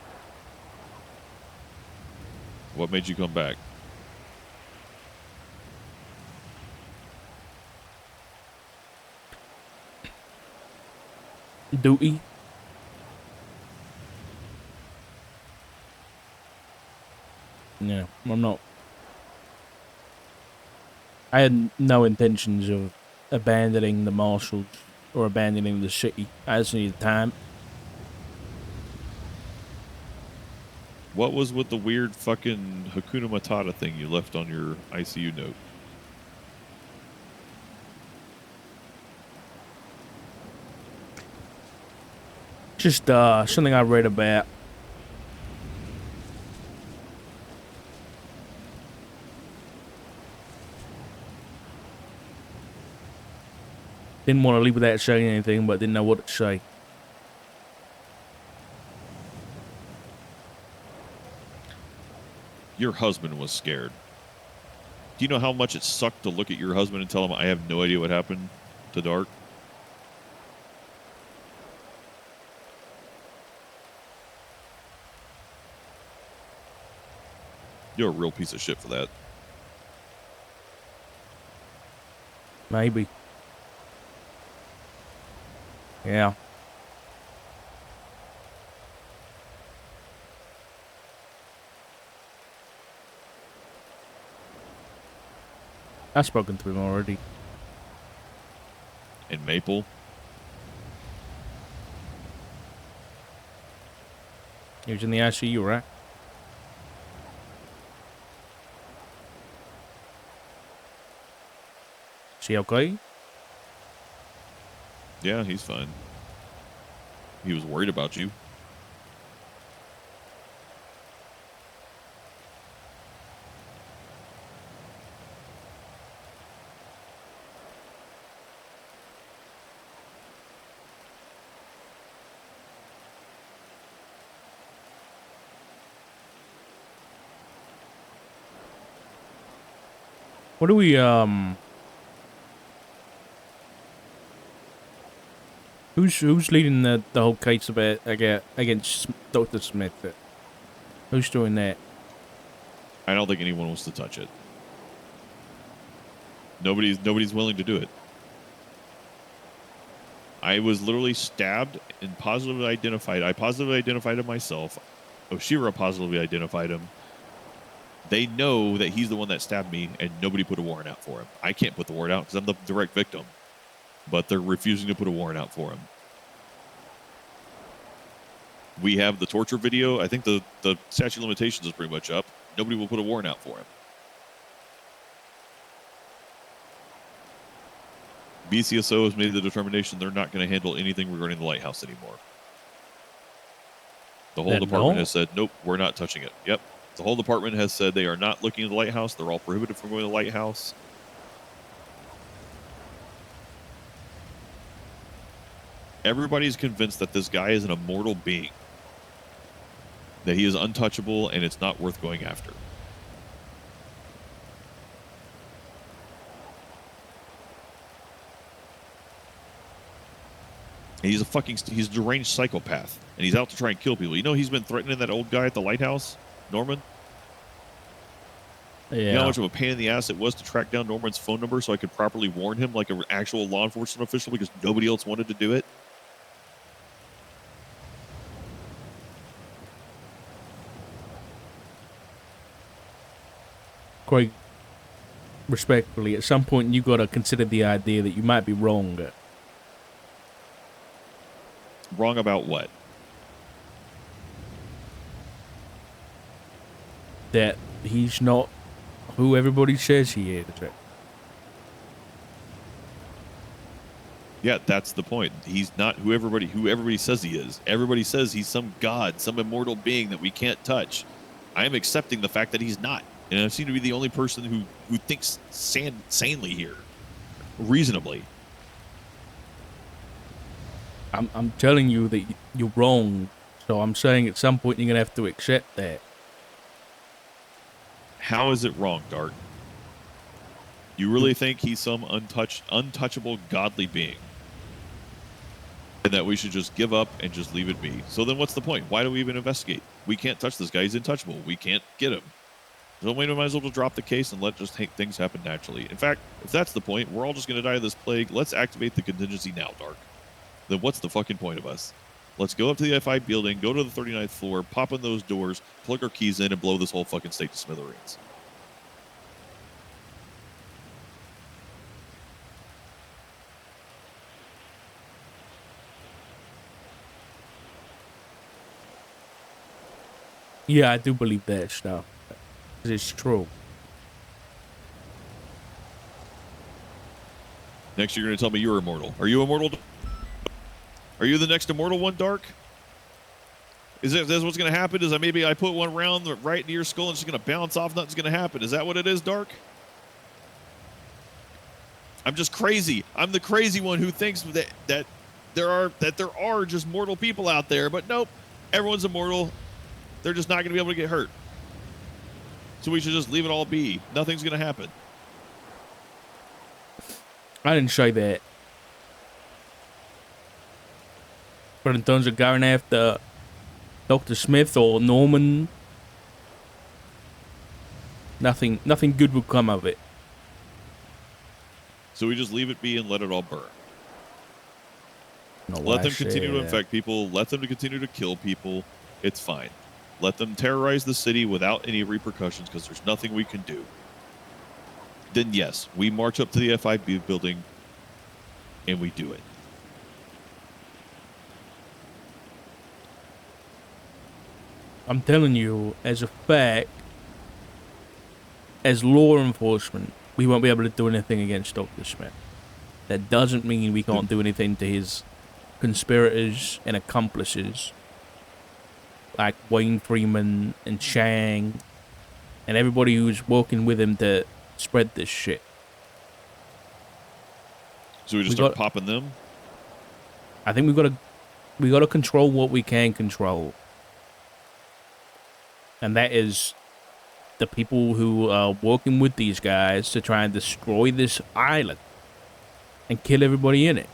What made you come back? Duty. Yeah, I'm not. I had no intentions of abandoning the marshals or abandoning the city. I just needed time. What was with the weird fucking Hakuna Matata thing you left on your ICU note? Just something I read about. Didn't want to leave without saying anything, but didn't know what to say. Your husband was scared. Do you know how much it sucked to look at your husband and tell him, I have no idea what happened to Dark? You're a real piece of shit for that. Maybe. Yeah. I've spoken to him already. And Maple? He was in the ICU, right? Is he okay? Yeah, he's fine. He was worried about you. What do we, Who's leading the whole case about against Dr. Smith? Who's doing that? I don't think anyone wants to touch it. Nobody's willing to do it. I was literally stabbed and positively identified. I positively identified him myself. Oshira positively identified him. They know that he's the one that stabbed me, and nobody put a warrant out for him. I can't put the warrant out because I'm the direct victim. But they're refusing to put a warrant out for him. We have the torture video. I think the statute of limitations is pretty much up. Nobody will put a warrant out for him. BCSO has made the determination they're not going to handle anything regarding the lighthouse anymore. The whole department has said, nope, we're not touching it. Yep. The whole department has said they are not looking at the lighthouse. They're all prohibited from going to the lighthouse. Everybody's convinced that this guy is an immortal being. That he is untouchable and it's not worth going after. And he's a deranged psychopath. And he's out to try and kill people. You know he's been threatening that old guy at the lighthouse, Norman? Yeah. You know how much of a pain in the ass it was to track down Norman's phone number so I could properly warn him like an actual law enforcement official because nobody else wanted to do it? Quite respectfully, at some point you got to consider the idea that you might be wrong. Wrong about what? That he's not who everybody says he is. Yeah, that's the point. He's not who everybody says he is. Everybody says he's some god, some immortal being that we can't touch. I am accepting the fact that he's not. And I seem to be the only person who thinks sanely here. Reasonably. I'm telling you that you're wrong. So I'm saying at some point you're going to have to accept that. How is it wrong, Dark? You really think he's some untouchable godly being? And that we should just give up and just leave it be? So then what's the point? Why do we even investigate? We can't touch this guy. He's untouchable. We can't get him. So we might as well just drop the case and let things happen naturally. In fact, if that's the point, we're all just going to die of this plague. Let's activate the contingency now, Dark. Then what's the fucking point of us? Let's go up to the FI building, go to the 39th floor, pop in those doors, plug our keys in, and blow this whole fucking state to smithereens. Yeah, I do believe that stuff. It's true. Next, you're going to tell me you're immortal. Are you immortal? Are you the next immortal one, Dark? Is that what's going to happen? Is that maybe I put one round right into your skull and it's just going to bounce off? Nothing's going to happen. Is that what it is, Dark? I'm just crazy. I'm the crazy one who thinks that there are just mortal people out there. But nope, everyone's immortal. They're just not going to be able to get hurt. So we should just leave it all be. Nothing's going to happen. I didn't say that. But in terms of going after Dr. Smith or Norman, nothing good will come of it. So we just leave it be and let it all burn. No, let them continue to infect people. Let them continue to kill people. It's fine. Let them terrorize the city without any repercussions because there's nothing we can do. Then yes, we march up to the FIB building and we do it. I'm telling you, as a fact, as law enforcement, we won't be able to do anything against Dr. Smith. That doesn't mean we can't do anything to his conspirators and accomplices, like Wayne Freeman and Chang, and everybody who's working with him to spread this shit. So we just start popping them? I think we gotta control what we can control. And that is the people who are working with these guys to try and destroy this island and kill everybody in it.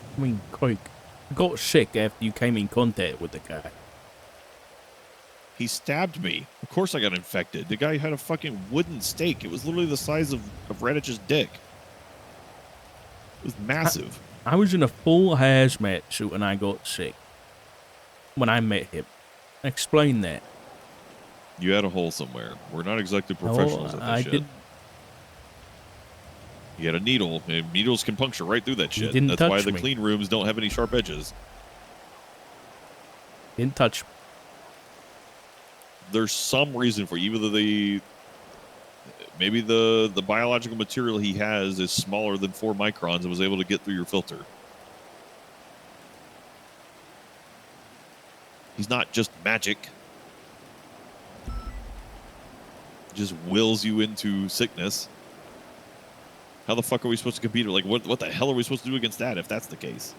I mean, Craig, you got sick after you came in contact with the guy. He stabbed me. Of course I got infected. The guy had a fucking wooden stake. It was literally the size of Radich's dick. It was massive. I was in a full hazmat suit and I got sick when I met him. Explain that. You had a hole somewhere. We're not exactly professionals at that shit. You had a needle, and needles can puncture right through that shit. That's why the clean rooms don't have any sharp edges. Didn't touch me. There's some reason for either maybe the biological material he has is smaller than 4 microns and was able to get through your filter. He's not just magic. He just wills you into sickness. How the fuck are we supposed to compete? Like, what the hell are we supposed to do against that if that's the case?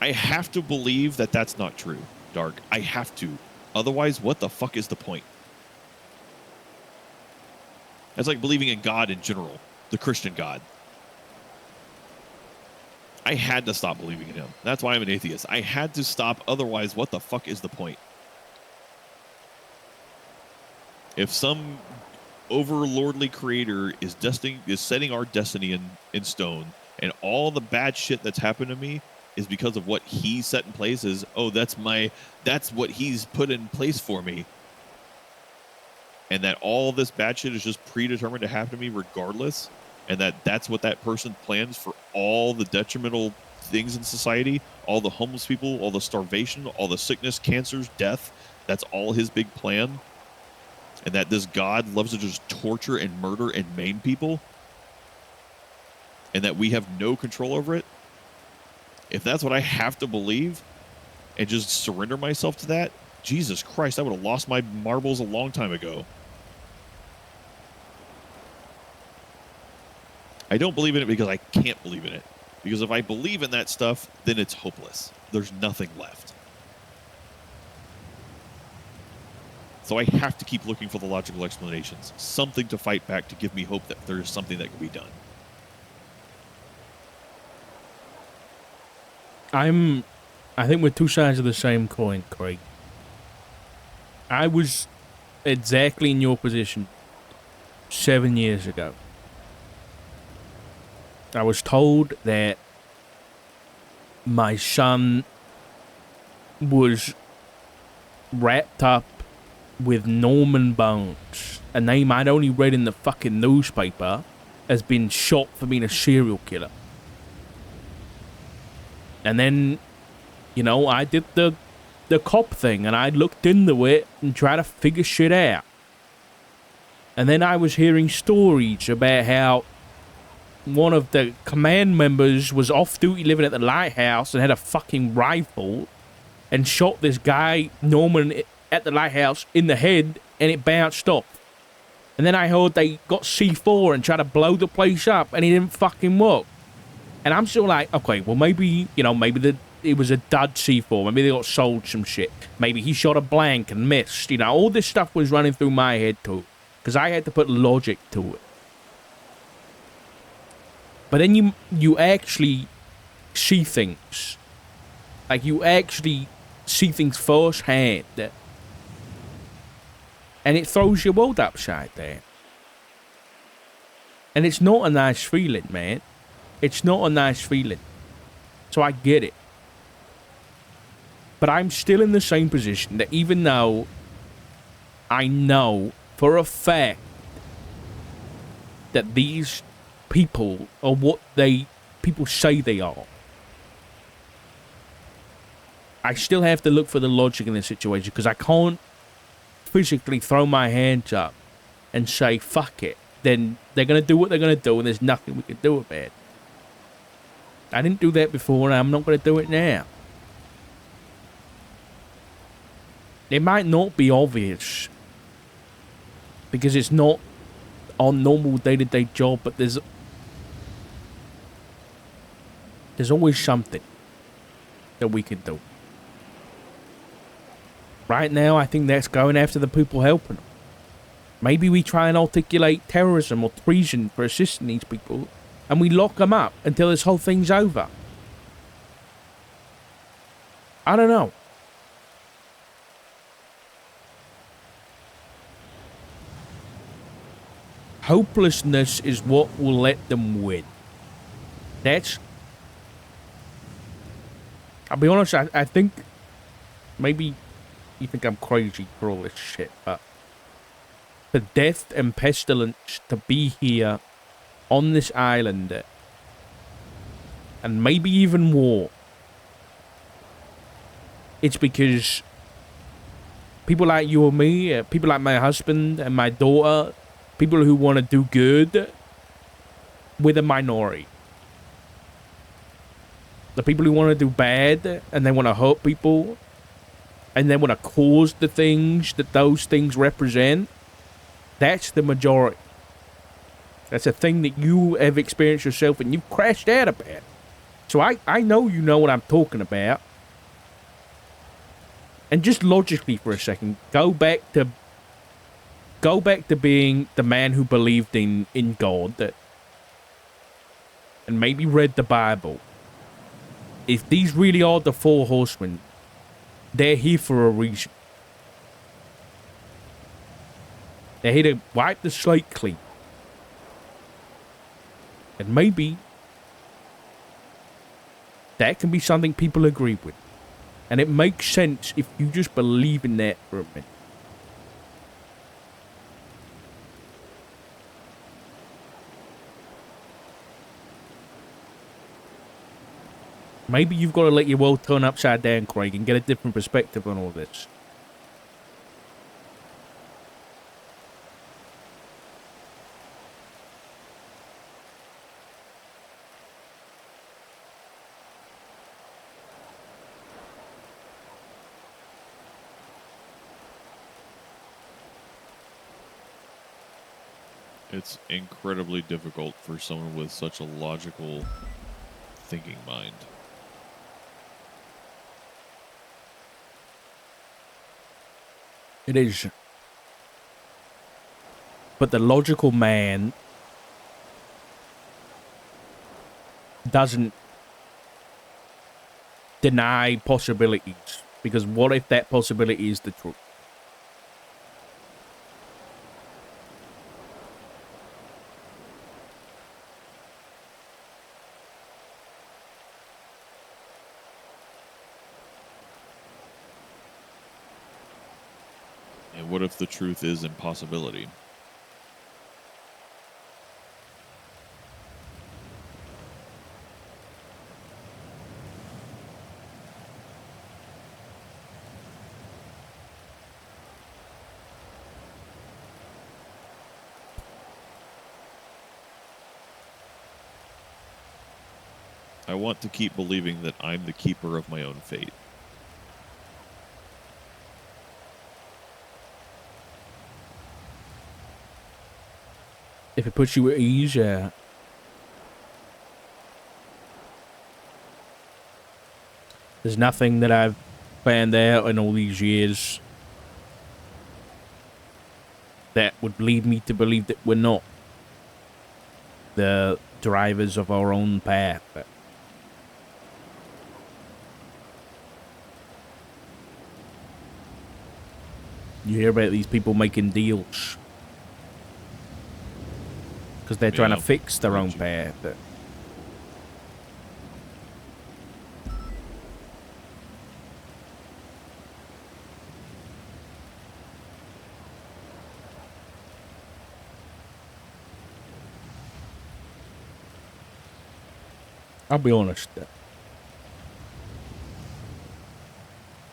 I have to believe that that's not true, Dark. I have to. Otherwise, what the fuck is the point? It's like believing in God in general, the Christian God. I had to stop believing in him. That's why I'm an atheist. I had to stop. Otherwise, what the fuck is the point? If some overlordly creator is setting our destiny in stone, and all the bad shit that's happened to me is because of what he set in place, that's what he's put in place for me, and that all this bad shit is just predetermined to happen to me regardless, and that's what that person plans for all the detrimental things in society, all the homeless people, all the starvation, all the sickness, cancers, death, that's all his big plan. And that this God loves to just torture and murder and maim people, and that we have no control over it. If that's what I have to believe and just surrender myself to that, Jesus Christ, I would have lost my marbles a long time ago. I don't believe in it because I can't believe in it. Because if I believe in that stuff, then it's hopeless. There's nothing left. So I have to keep looking for the logical explanations, something to fight back to give me hope that there's something that can be done. I think we're two sides of the same coin, Craig. I was exactly in your position 7 years ago. I was told that my son was wrapped up with Norman Bones, a name I'd only read in the fucking newspaper, has been shot for being a serial killer. And then, you know, I did the cop thing, and I looked into it and tried to figure shit out. And then I was hearing stories about how one of the command members was off duty living at the lighthouse and had a fucking rifle and shot this guy, Norman, at the lighthouse in the head, and it bounced off. And then I heard they got C4 and tried to blow the place up, and it didn't fucking work. And I'm still like, okay, well, maybe, you know, maybe it was a dud C4. Maybe they got sold some shit. Maybe he shot a blank and missed. You know, all this stuff was running through my head, too. Because I had to put logic to it. But then you actually see things. Like, you actually see things firsthand. And it throws your world upside down. And it's not a nice feeling, man. It's not a nice feeling. So I get it. But I'm still in the same position that even though I know for a fact that these people are what people say they are, I still have to look for the logic in the situation, because I can't physically throw my hands up and say, fuck it. Then they're going to do what they're going to do, and there's nothing we can do about it. I didn't do that before, and I'm not going to do it now. It might not be obvious, because it's not our normal day-to-day job, but there's always something that we can do. Right now, I think that's going after the people helping them. Maybe we try and articulate terrorism or treason for assisting these people, and we lock them up until this whole thing's over. I don't know. Hopelessness is what will let them win. I'll be honest, I think maybe you think I'm crazy for all this shit, but for death and pestilence to be here on this island, and maybe even war, it's because people like you and me, people like my husband and my daughter, people who want to do good, with a minority. The people who want to do bad, and they want to hurt people, and they want to cause the things that those things represent, that's the majority. That's a thing that you have experienced yourself, and you've crashed out about. So I know you know what I'm talking about. And just logically for a second, go back to being the man who believed in God, and maybe read the Bible. If these really are the four horsemen, they're here for a reason. They're here to wipe the slate clean. And maybe that can be something people agree with. And it makes sense if you just believe in that for a minute. Maybe you've got to let your world turn upside down, Craig, and get a different perspective on all this. It's incredibly difficult for someone with such a logical thinking mind. It is. But the logical man doesn't deny possibilities. Because what if that possibility is the truth? And what if the truth is impossibility? I want to keep believing that I'm the keeper of my own fate. If it puts you at ease, yeah. There's nothing that I've found out in all these years that would lead me to believe that we're not the drivers of our own path. You hear about these people making deals because they're trying to fix their own path. I'll be honest.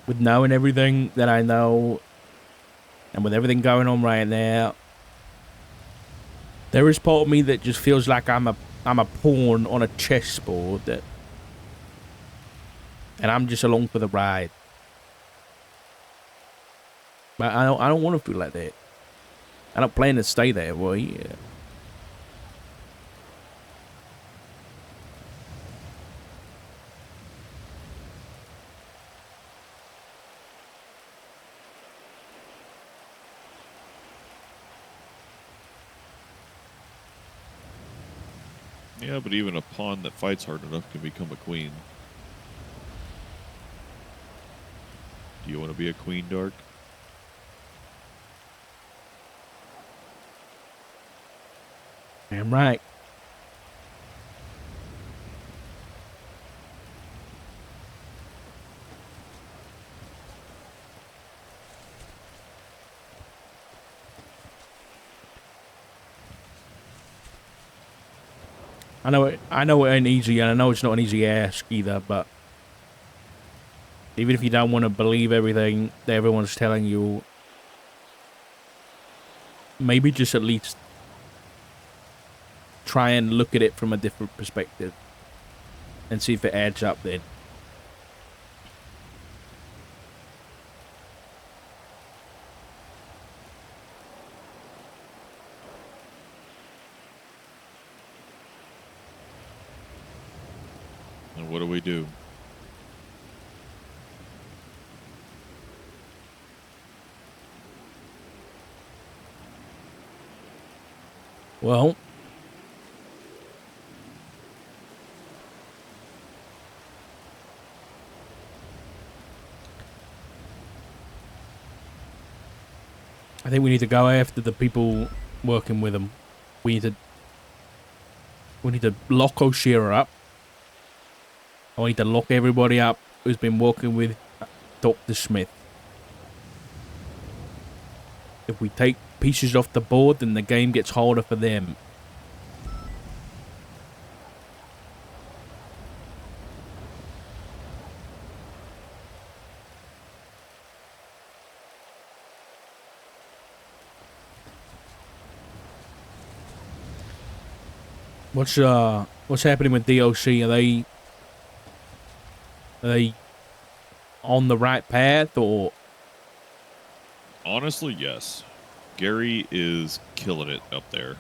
With knowing everything that I know, and with everything going on right now, there is part of me that just feels like I'm a pawn on a chessboard, and I'm just along for the ride. But I don't want to feel like that. I don't plan to stay there, boy. Yeah, but even a pawn that fights hard enough can become a queen. Do you want to be a queen, Dark? Damn right. I know it ain't easy, and I know it's not an easy ask either, but even if you don't want to believe everything that everyone's telling you, maybe just at least try and look at it from a different perspective and see if it adds up then. And what do we do? Well, I think we need to go after the people working with them. We need to lock O'Shea up. I need to lock everybody up who's been working with Dr. Smith. If we take pieces off the board, then the game gets harder for them. What's happening with DOC? Are they on the right path, or? Honestly, yes. Gary is killing it up there.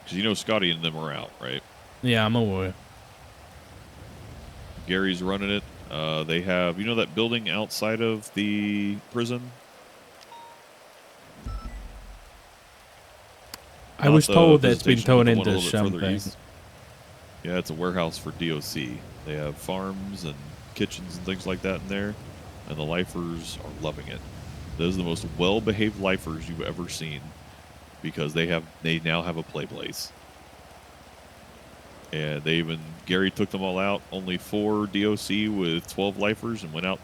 Because you know Scotty and them are out, right? Yeah, I'm aware. Gary's running it. They have, you know that building outside of the prison? I was told that it's been visitation, but turned the one a into little bit further something. east. Yeah, it's a warehouse for DOC. They have farms and kitchens and things like that in there, and the lifers are loving it. Those are the most well-behaved lifers you've ever seen because they now have a play place. And Gary took them all out, only 4 DOC with 12 lifers, and went out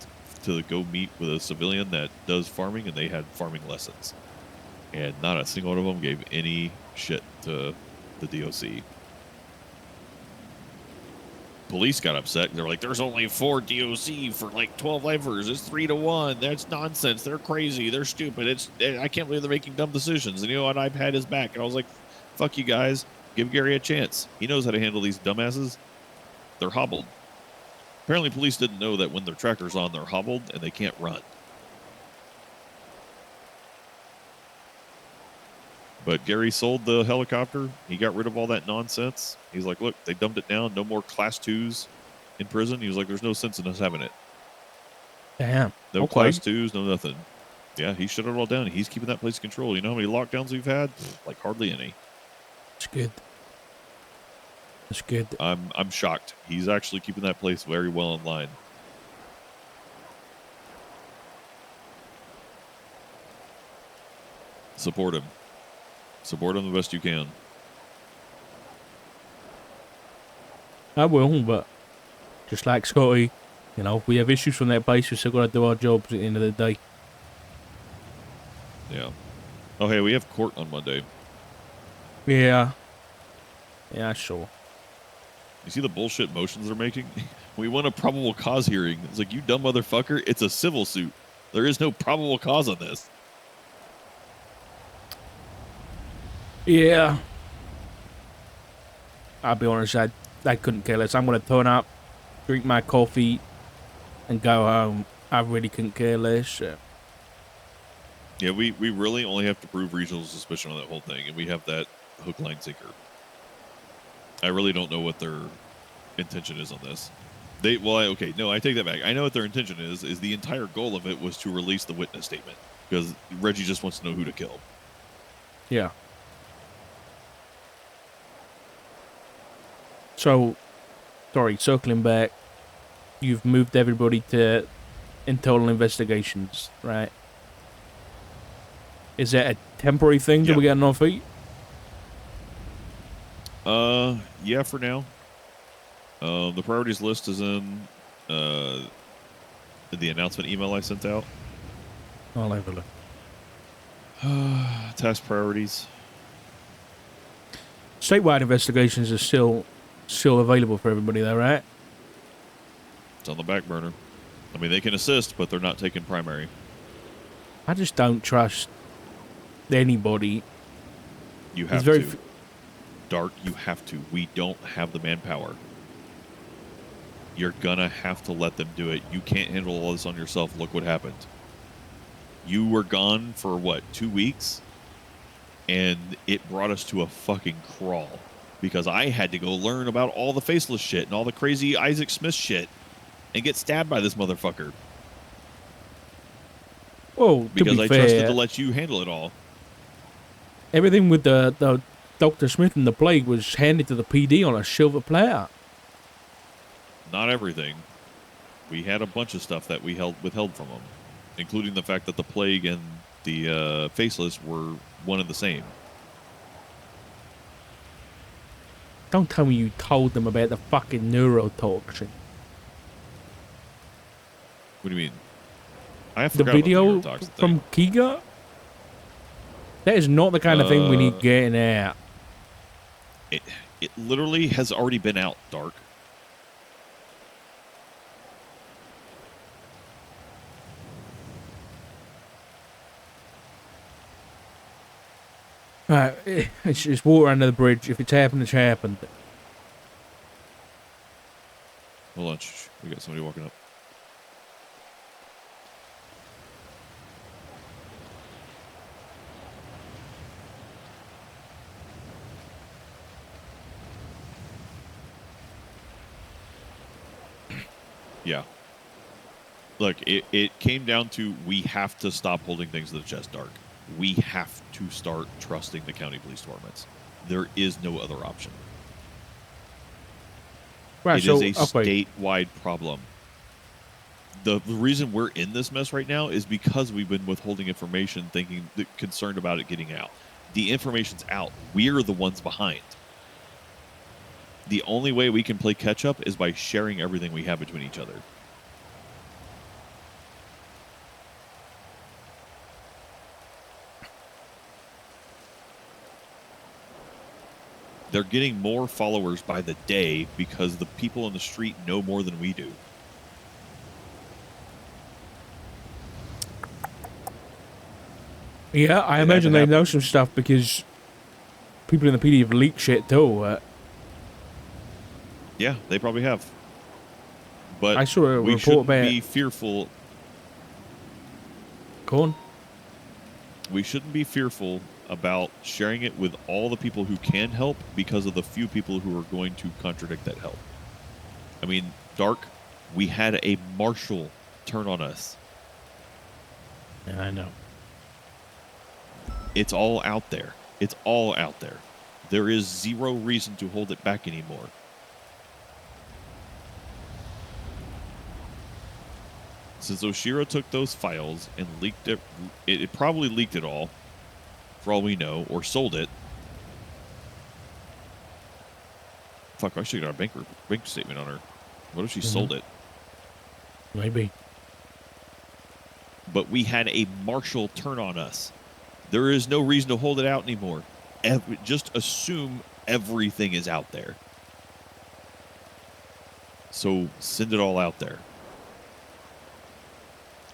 to go meet with a civilian that does farming, and they had farming lessons. And not a single one of them gave any shit to the DOC. Police got upset. They're like, there's only 4 DOC for like 12 lifers. It's 3 to 1. That's nonsense. They're crazy. They're stupid. I can't believe they're making dumb decisions. And you know what? I've had his back. And I was like, fuck you guys. Give Gary a chance. He knows how to handle these dumbasses. They're hobbled. Apparently, police didn't know that when their tracker's on, they're hobbled and they can't run. But Gary sold the helicopter. He got rid of all that nonsense. He's like, look, they dumbed it down. No more class 2s in prison. He was like, there's no sense in us having it. Damn. No Okay. class 2s, no nothing. Yeah, he shut it all down. He's keeping that place controlled. You know how many lockdowns we've had? Like hardly any. It's good. It's good. I'm shocked. He's actually keeping that place very well in line. Support him. Support him the best you can. I will, but just like Scotty, you know, if we have issues from that place, we still got to do our jobs at the end of the day. Yeah. Oh, hey, we have court on Monday. Yeah. Yeah, sure. You see the bullshit motions they're making? We want a probable cause hearing. It's like, you dumb motherfucker. It's a civil suit. There is no probable cause on this. Yeah. I'll be honest, I couldn't care less. I'm going to turn up, drink my coffee, and go home. I really couldn't care less. Yeah, we really only have to prove reasonable suspicion on that whole thing, and we have that hook, line, sinker. I really don't know what their intention is on this. I take that back. I know what their intention is the entire goal of it was to release the witness statement, because Reggie just wants to know who to kill. Yeah. So, sorry, circling back, you've moved everybody to internal investigations, right? Is that a temporary thing till we get on our feet? Yeah, for now. The priorities list is in the announcement email I sent out. I'll have a look. Task priorities. Statewide investigations are still available for everybody, though, right? It's on the back burner. I mean, they can assist, but they're not taking primary. I just don't trust anybody. You have to. Dark, you have to. We don't have the manpower. You're gonna have to let them do it. You can't handle all this on yourself. Look what happened. You were gone for, what, 2 weeks? And it brought us to a fucking crawl. Because I had to go learn about all the faceless shit and all the crazy Isaac Smith shit and get stabbed by this motherfucker. Well, because to be I fair, trusted to let you handle it all. Everything with the Dr. Smith and the plague was handed to the PD on a silver platter. Not everything. We had a bunch of stuff that we withheld from them, including the fact that the plague and the faceless were one and the same. Don't tell me you told them about the fucking neurotoxin. What do you mean? I The video from Kiga? That is not the kind of thing we need getting out. It literally has already been out, Dark. Right, it's water under the bridge. If it's happened, it's happened. Hold on, we got somebody walking up. Yeah. Look, it came down to we have to stop holding things to the chest, Dark. we have to start trusting the county police departments. There is no other option. Right, It so is a okay. statewide problem. The reason we're in this mess right now is because we've been withholding information, concerned about it getting out. The information's out. We're the ones behind. The only way we can play catch up is by sharing everything we have between each other. They're getting more followers by the day because the people on the street know more than we do. Yeah, I It imagine hasn't they know happened. some stuff because people in the PD have leaked shit too. Yeah, they probably have. But I saw a we report shouldn't about. be fearful. Go on. We shouldn't be fearful about sharing it with all the people who can help because of the few people who are going to contradict that help. I mean, Dark, we had a marshal turn on us. Yeah, I know. It's all out there. It's all out there. There is zero reason to hold it back anymore. Since Oshira took those files and leaked it, it probably leaked it all, for all we know, or sold it. Fuck, I should get our bank statement on her. What if she sold it? Maybe. But we had a marshal turn on us. There is no reason to hold it out anymore. Just assume everything is out there. So send it all out there.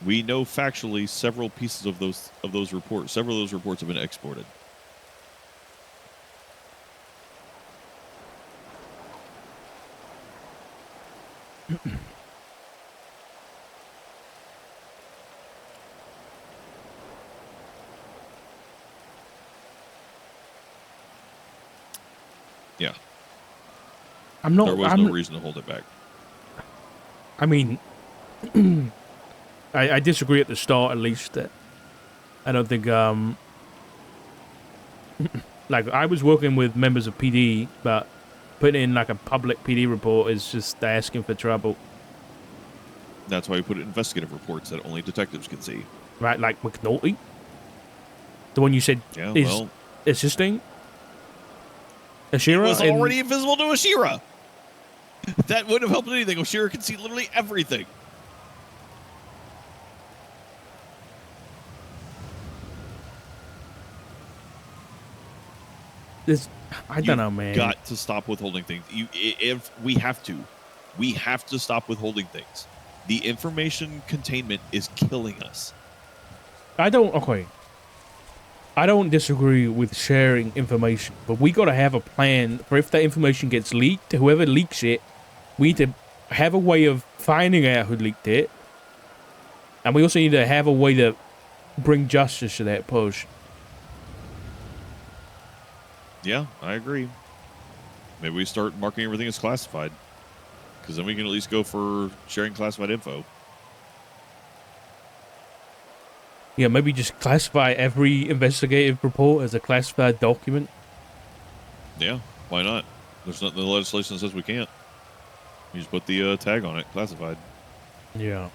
We know factually several pieces of those reports. Several of those reports have been exported. Yeah. There was no reason to hold it back. I mean, I disagree at the start, at least. I don't think, like, I was working with members of PD, but putting in, like, a public PD report is just asking for trouble. That's why we put it in investigative reports that only detectives can see. Right, like McNulty? The one you said is assisting? Ashira? It was already invisible to Oshira. That wouldn't have helped anything. Oshira can see literally everything. I don't know, man. You've got to stop withholding things. If we have to stop withholding things. The information containment is killing us. I don't disagree with sharing information, but we got to have a plan for if that information gets leaked, whoever leaks it, we need to have a way of finding out who leaked it. And we also need to have a way to bring justice to that push. Yeah, I agree. Maybe we start marking everything as classified. Because then we can at least go for sharing classified info. Yeah, maybe just classify every investigative report as a classified document. Yeah, why not? There's nothing in the legislation that says we can't. You just put the tag on it, classified. Yeah.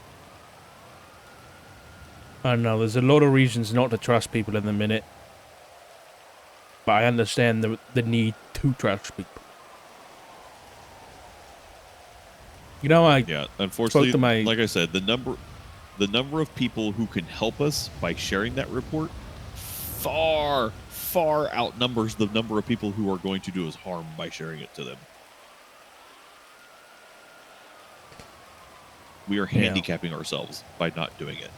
I don't know, there's a lot of reasons not to trust people in the minute. But I understand the need to trust people. You know, unfortunately, like I said, the number of people who can help us by sharing that report far outnumbers the number of people who are going to do us harm by sharing it to them. We are handicapping ourselves by not doing it.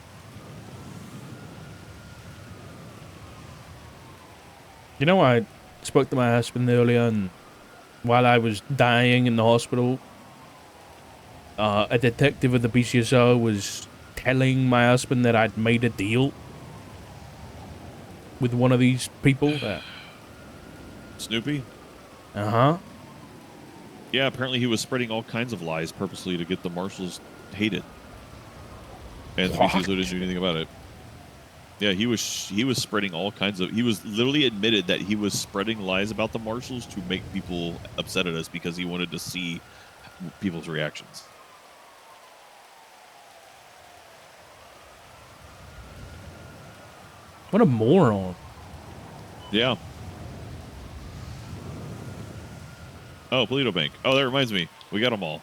You know, I spoke to my husband earlier, and while I was dying in the hospital, a detective of the BCSO was telling my husband that I'd made a deal with one of these people. Snoopy? Uh-huh. Yeah, apparently he was spreading all kinds of lies purposely to get the marshals hated. And the BCSO didn't do anything about it. Yeah, he was spreading all kinds of. He was literally admitted that he was spreading lies about the marshals to make people upset at us because he wanted to see people's reactions. What a moron. Yeah. Oh, Polito Bank. Oh, that reminds me. We got them all.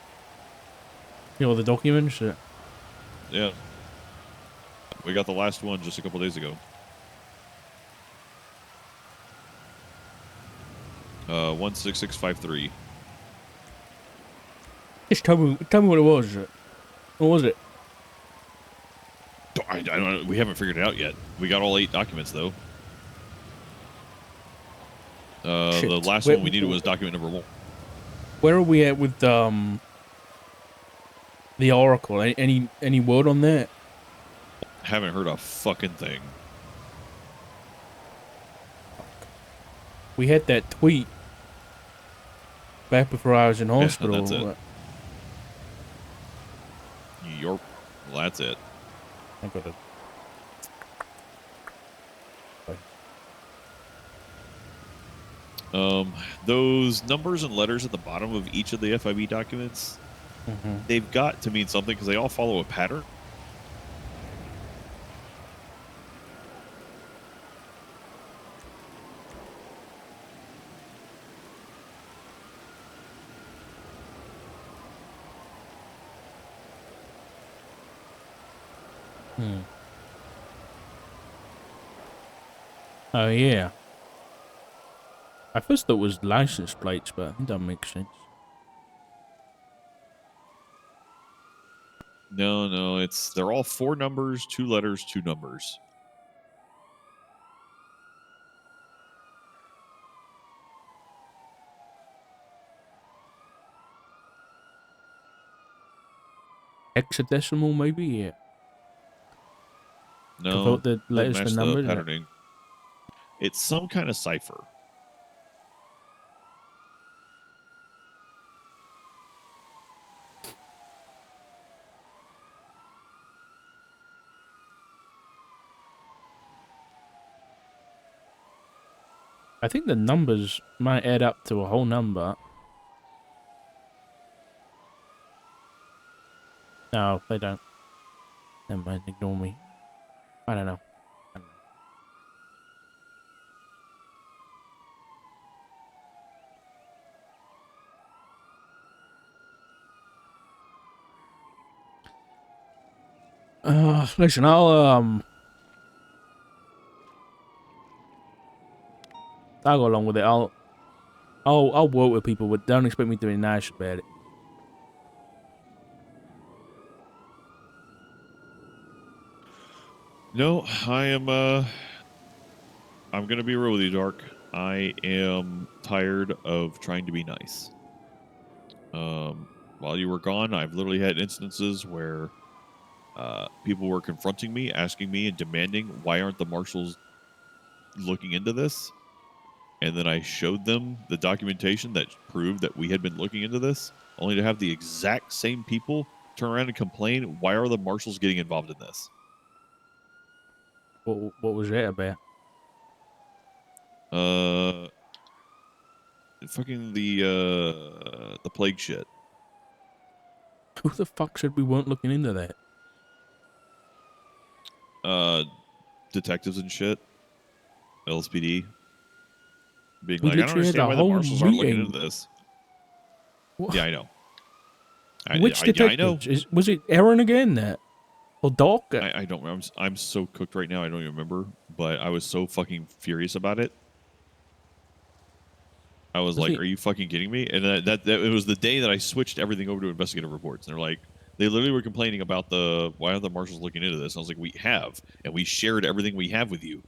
You know, the documents? Shit. Yeah. We got the last one just a couple days ago. 16653. Just tell me what it was. What was it? I don't know. We haven't figured it out yet. We got all 8 documents, though. Shit. The last one we needed was document number 1. Where are we at with the Oracle? Any word on that? Haven't heard a fucking thing. We had that tweet back before I was in hospital. Yeah, that's it. Well, that's it. I got it. Those numbers and letters at the bottom of each of the FIB documents, they've got to mean something because they all follow a pattern. Oh, yeah. I first thought it was license plates, but it doesn't make sense. No, they're all 4 numbers, 2 letters, 2 numbers. Hexadecimal, maybe? Yeah. No, Devote the letters match to the numbers. patterning. It's some kind of cipher. I think the numbers might add up to a whole number. No, they don't. Never mind, ignore me. I don't know. Listen, I'll go along with it. I'll work with people, but don't expect me to be nice about it. No, I'm gonna be real with you, Dark. I am tired of trying to be nice. While you were gone, I've literally had instances where people were confronting me, asking me, and demanding, why aren't the marshals looking into this? And then I showed them the documentation that proved that we had been looking into this, only to have the exact same people turn around and complain, why are the marshals getting involved in this? What was that about? Fucking the plague shit. Who the fuck said we weren't looking into that? Detectives and shit. LSPD. Being We like, I don't literally had understand a why the whole marshals aren't looking meeting. into this. What? Yeah, I know. Which yeah, I know. detectives? Was it Aaron again? That or Doc? I don't remember. I'm so cooked right now. I don't even remember. But I was so fucking furious about it. I was like, "Are you fucking kidding me?" And that it was the day that I switched everything over to investigative reports. And they're like, they literally were complaining about why aren't the marshals looking into this? And I was like, we have, and we shared everything we have with you.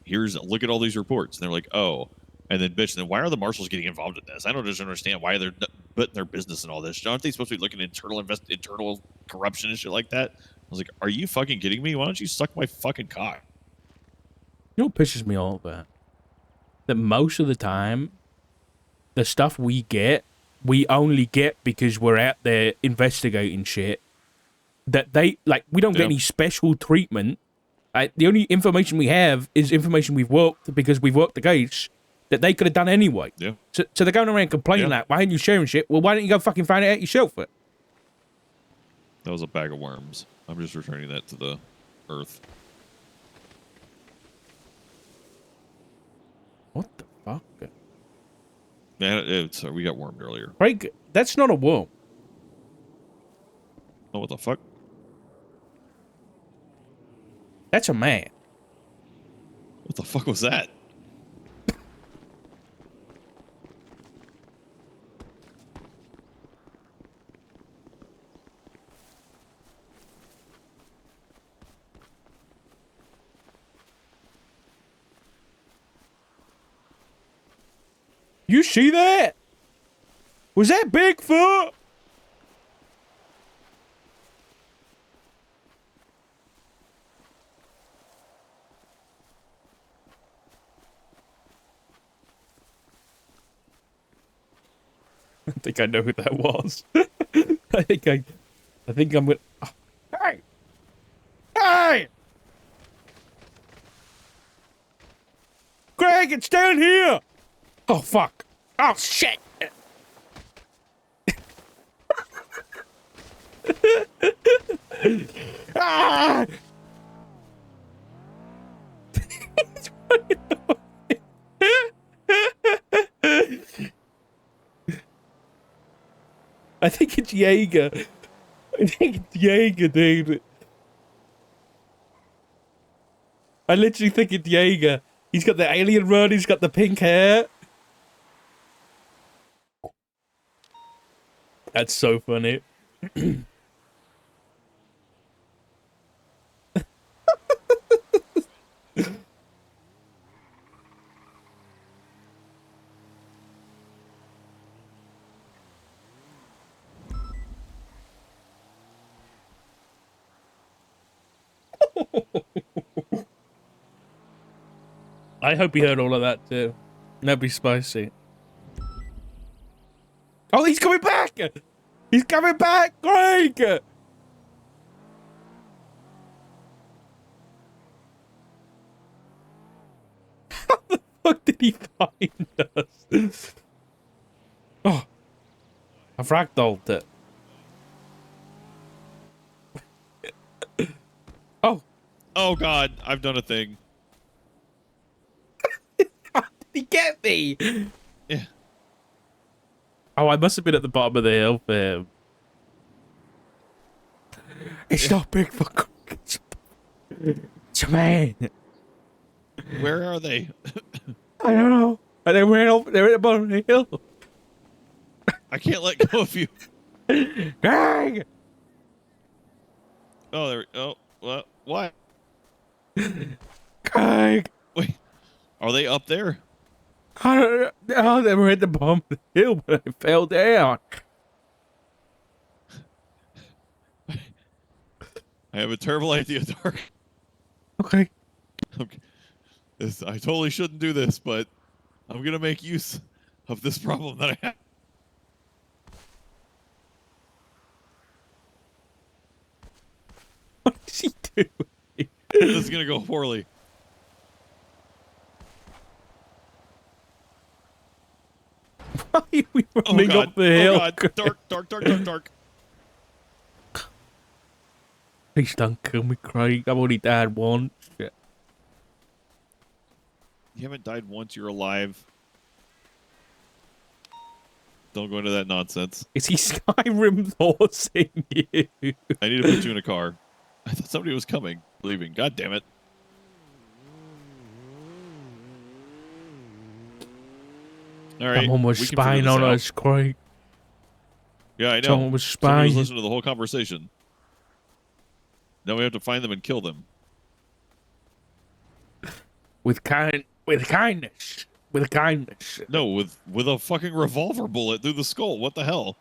Look at all these reports. And they're like, oh, and then bitch, then why are the marshals getting involved in this? I don't just understand why they're putting their business in all this. Aren't they supposed to be looking at internal corruption and shit like that? I was like, are you fucking kidding me? Why don't you suck my fucking cock? You know what pisses me off about? That most of the time, the stuff we get, we only get because we're out there investigating shit. That we don't get any special treatment The only information we have is information we've worked because we've worked the case that they could have done anyway. Yeah. So they're going around complaining Yeah. that, why aren't you sharing shit? Well, why don't you go fucking find it out yourself? That was a bag of worms. I'm just returning that to the earth. What the fuck? Man, we got wormed earlier. Craig, that's not a worm. Oh, what the fuck? That's a man. What the fuck was that? You see that? Was that Bigfoot? I think I know who that was. I think I'm gonna. Oh, hey! Hey! Greg, it's down here! Oh, fuck. Oh, shit! Ah! I think it's Jaeger. I think it's Jaeger, dude. I literally think it's Jaeger. He's got the alien run, he's got the pink hair. That's so funny. I hope he heard all of that too. That'd be spicy. Oh, he's coming back! He's coming back, Greg! How the fuck did he find us? Oh, I've ragdolled it. Oh. Oh god, I've done a thing. How did he get me? Yeah. Oh, I must have been at the bottom of the hill for him. It's not big for crickets. It's a man. Where are they? I don't know. But they ran over. They're at the bottom of the hill. I can't let go of you. Greg! Oh, there. Oh, what? Greg! Wait, are they up there? I don't know. Oh, they were at the bottom of the hill, but I fell down. I have a terrible idea, Dark. Okay. Okay. I totally shouldn't do this, but I'm gonna make use of this problem that I have. What is he doing? This is gonna go poorly. Why are we Oh running god! up the hill? Oh god! Dark! Please don't kill me, Craig. I've already died once. Shit. You haven't died once. You're alive. Don't go into that nonsense. Is he Skyrim forcing you? I need to put you in a car. I thought somebody was coming, leaving. God damn it! All right. Someone was we can figure spying this on out. us, Craig. Yeah, I know. Someone was Somebody spying. was listening to the whole conversation. Now we have to find them and kill them. With kindness. With kindness. No, with a fucking revolver bullet through the skull. What the hell?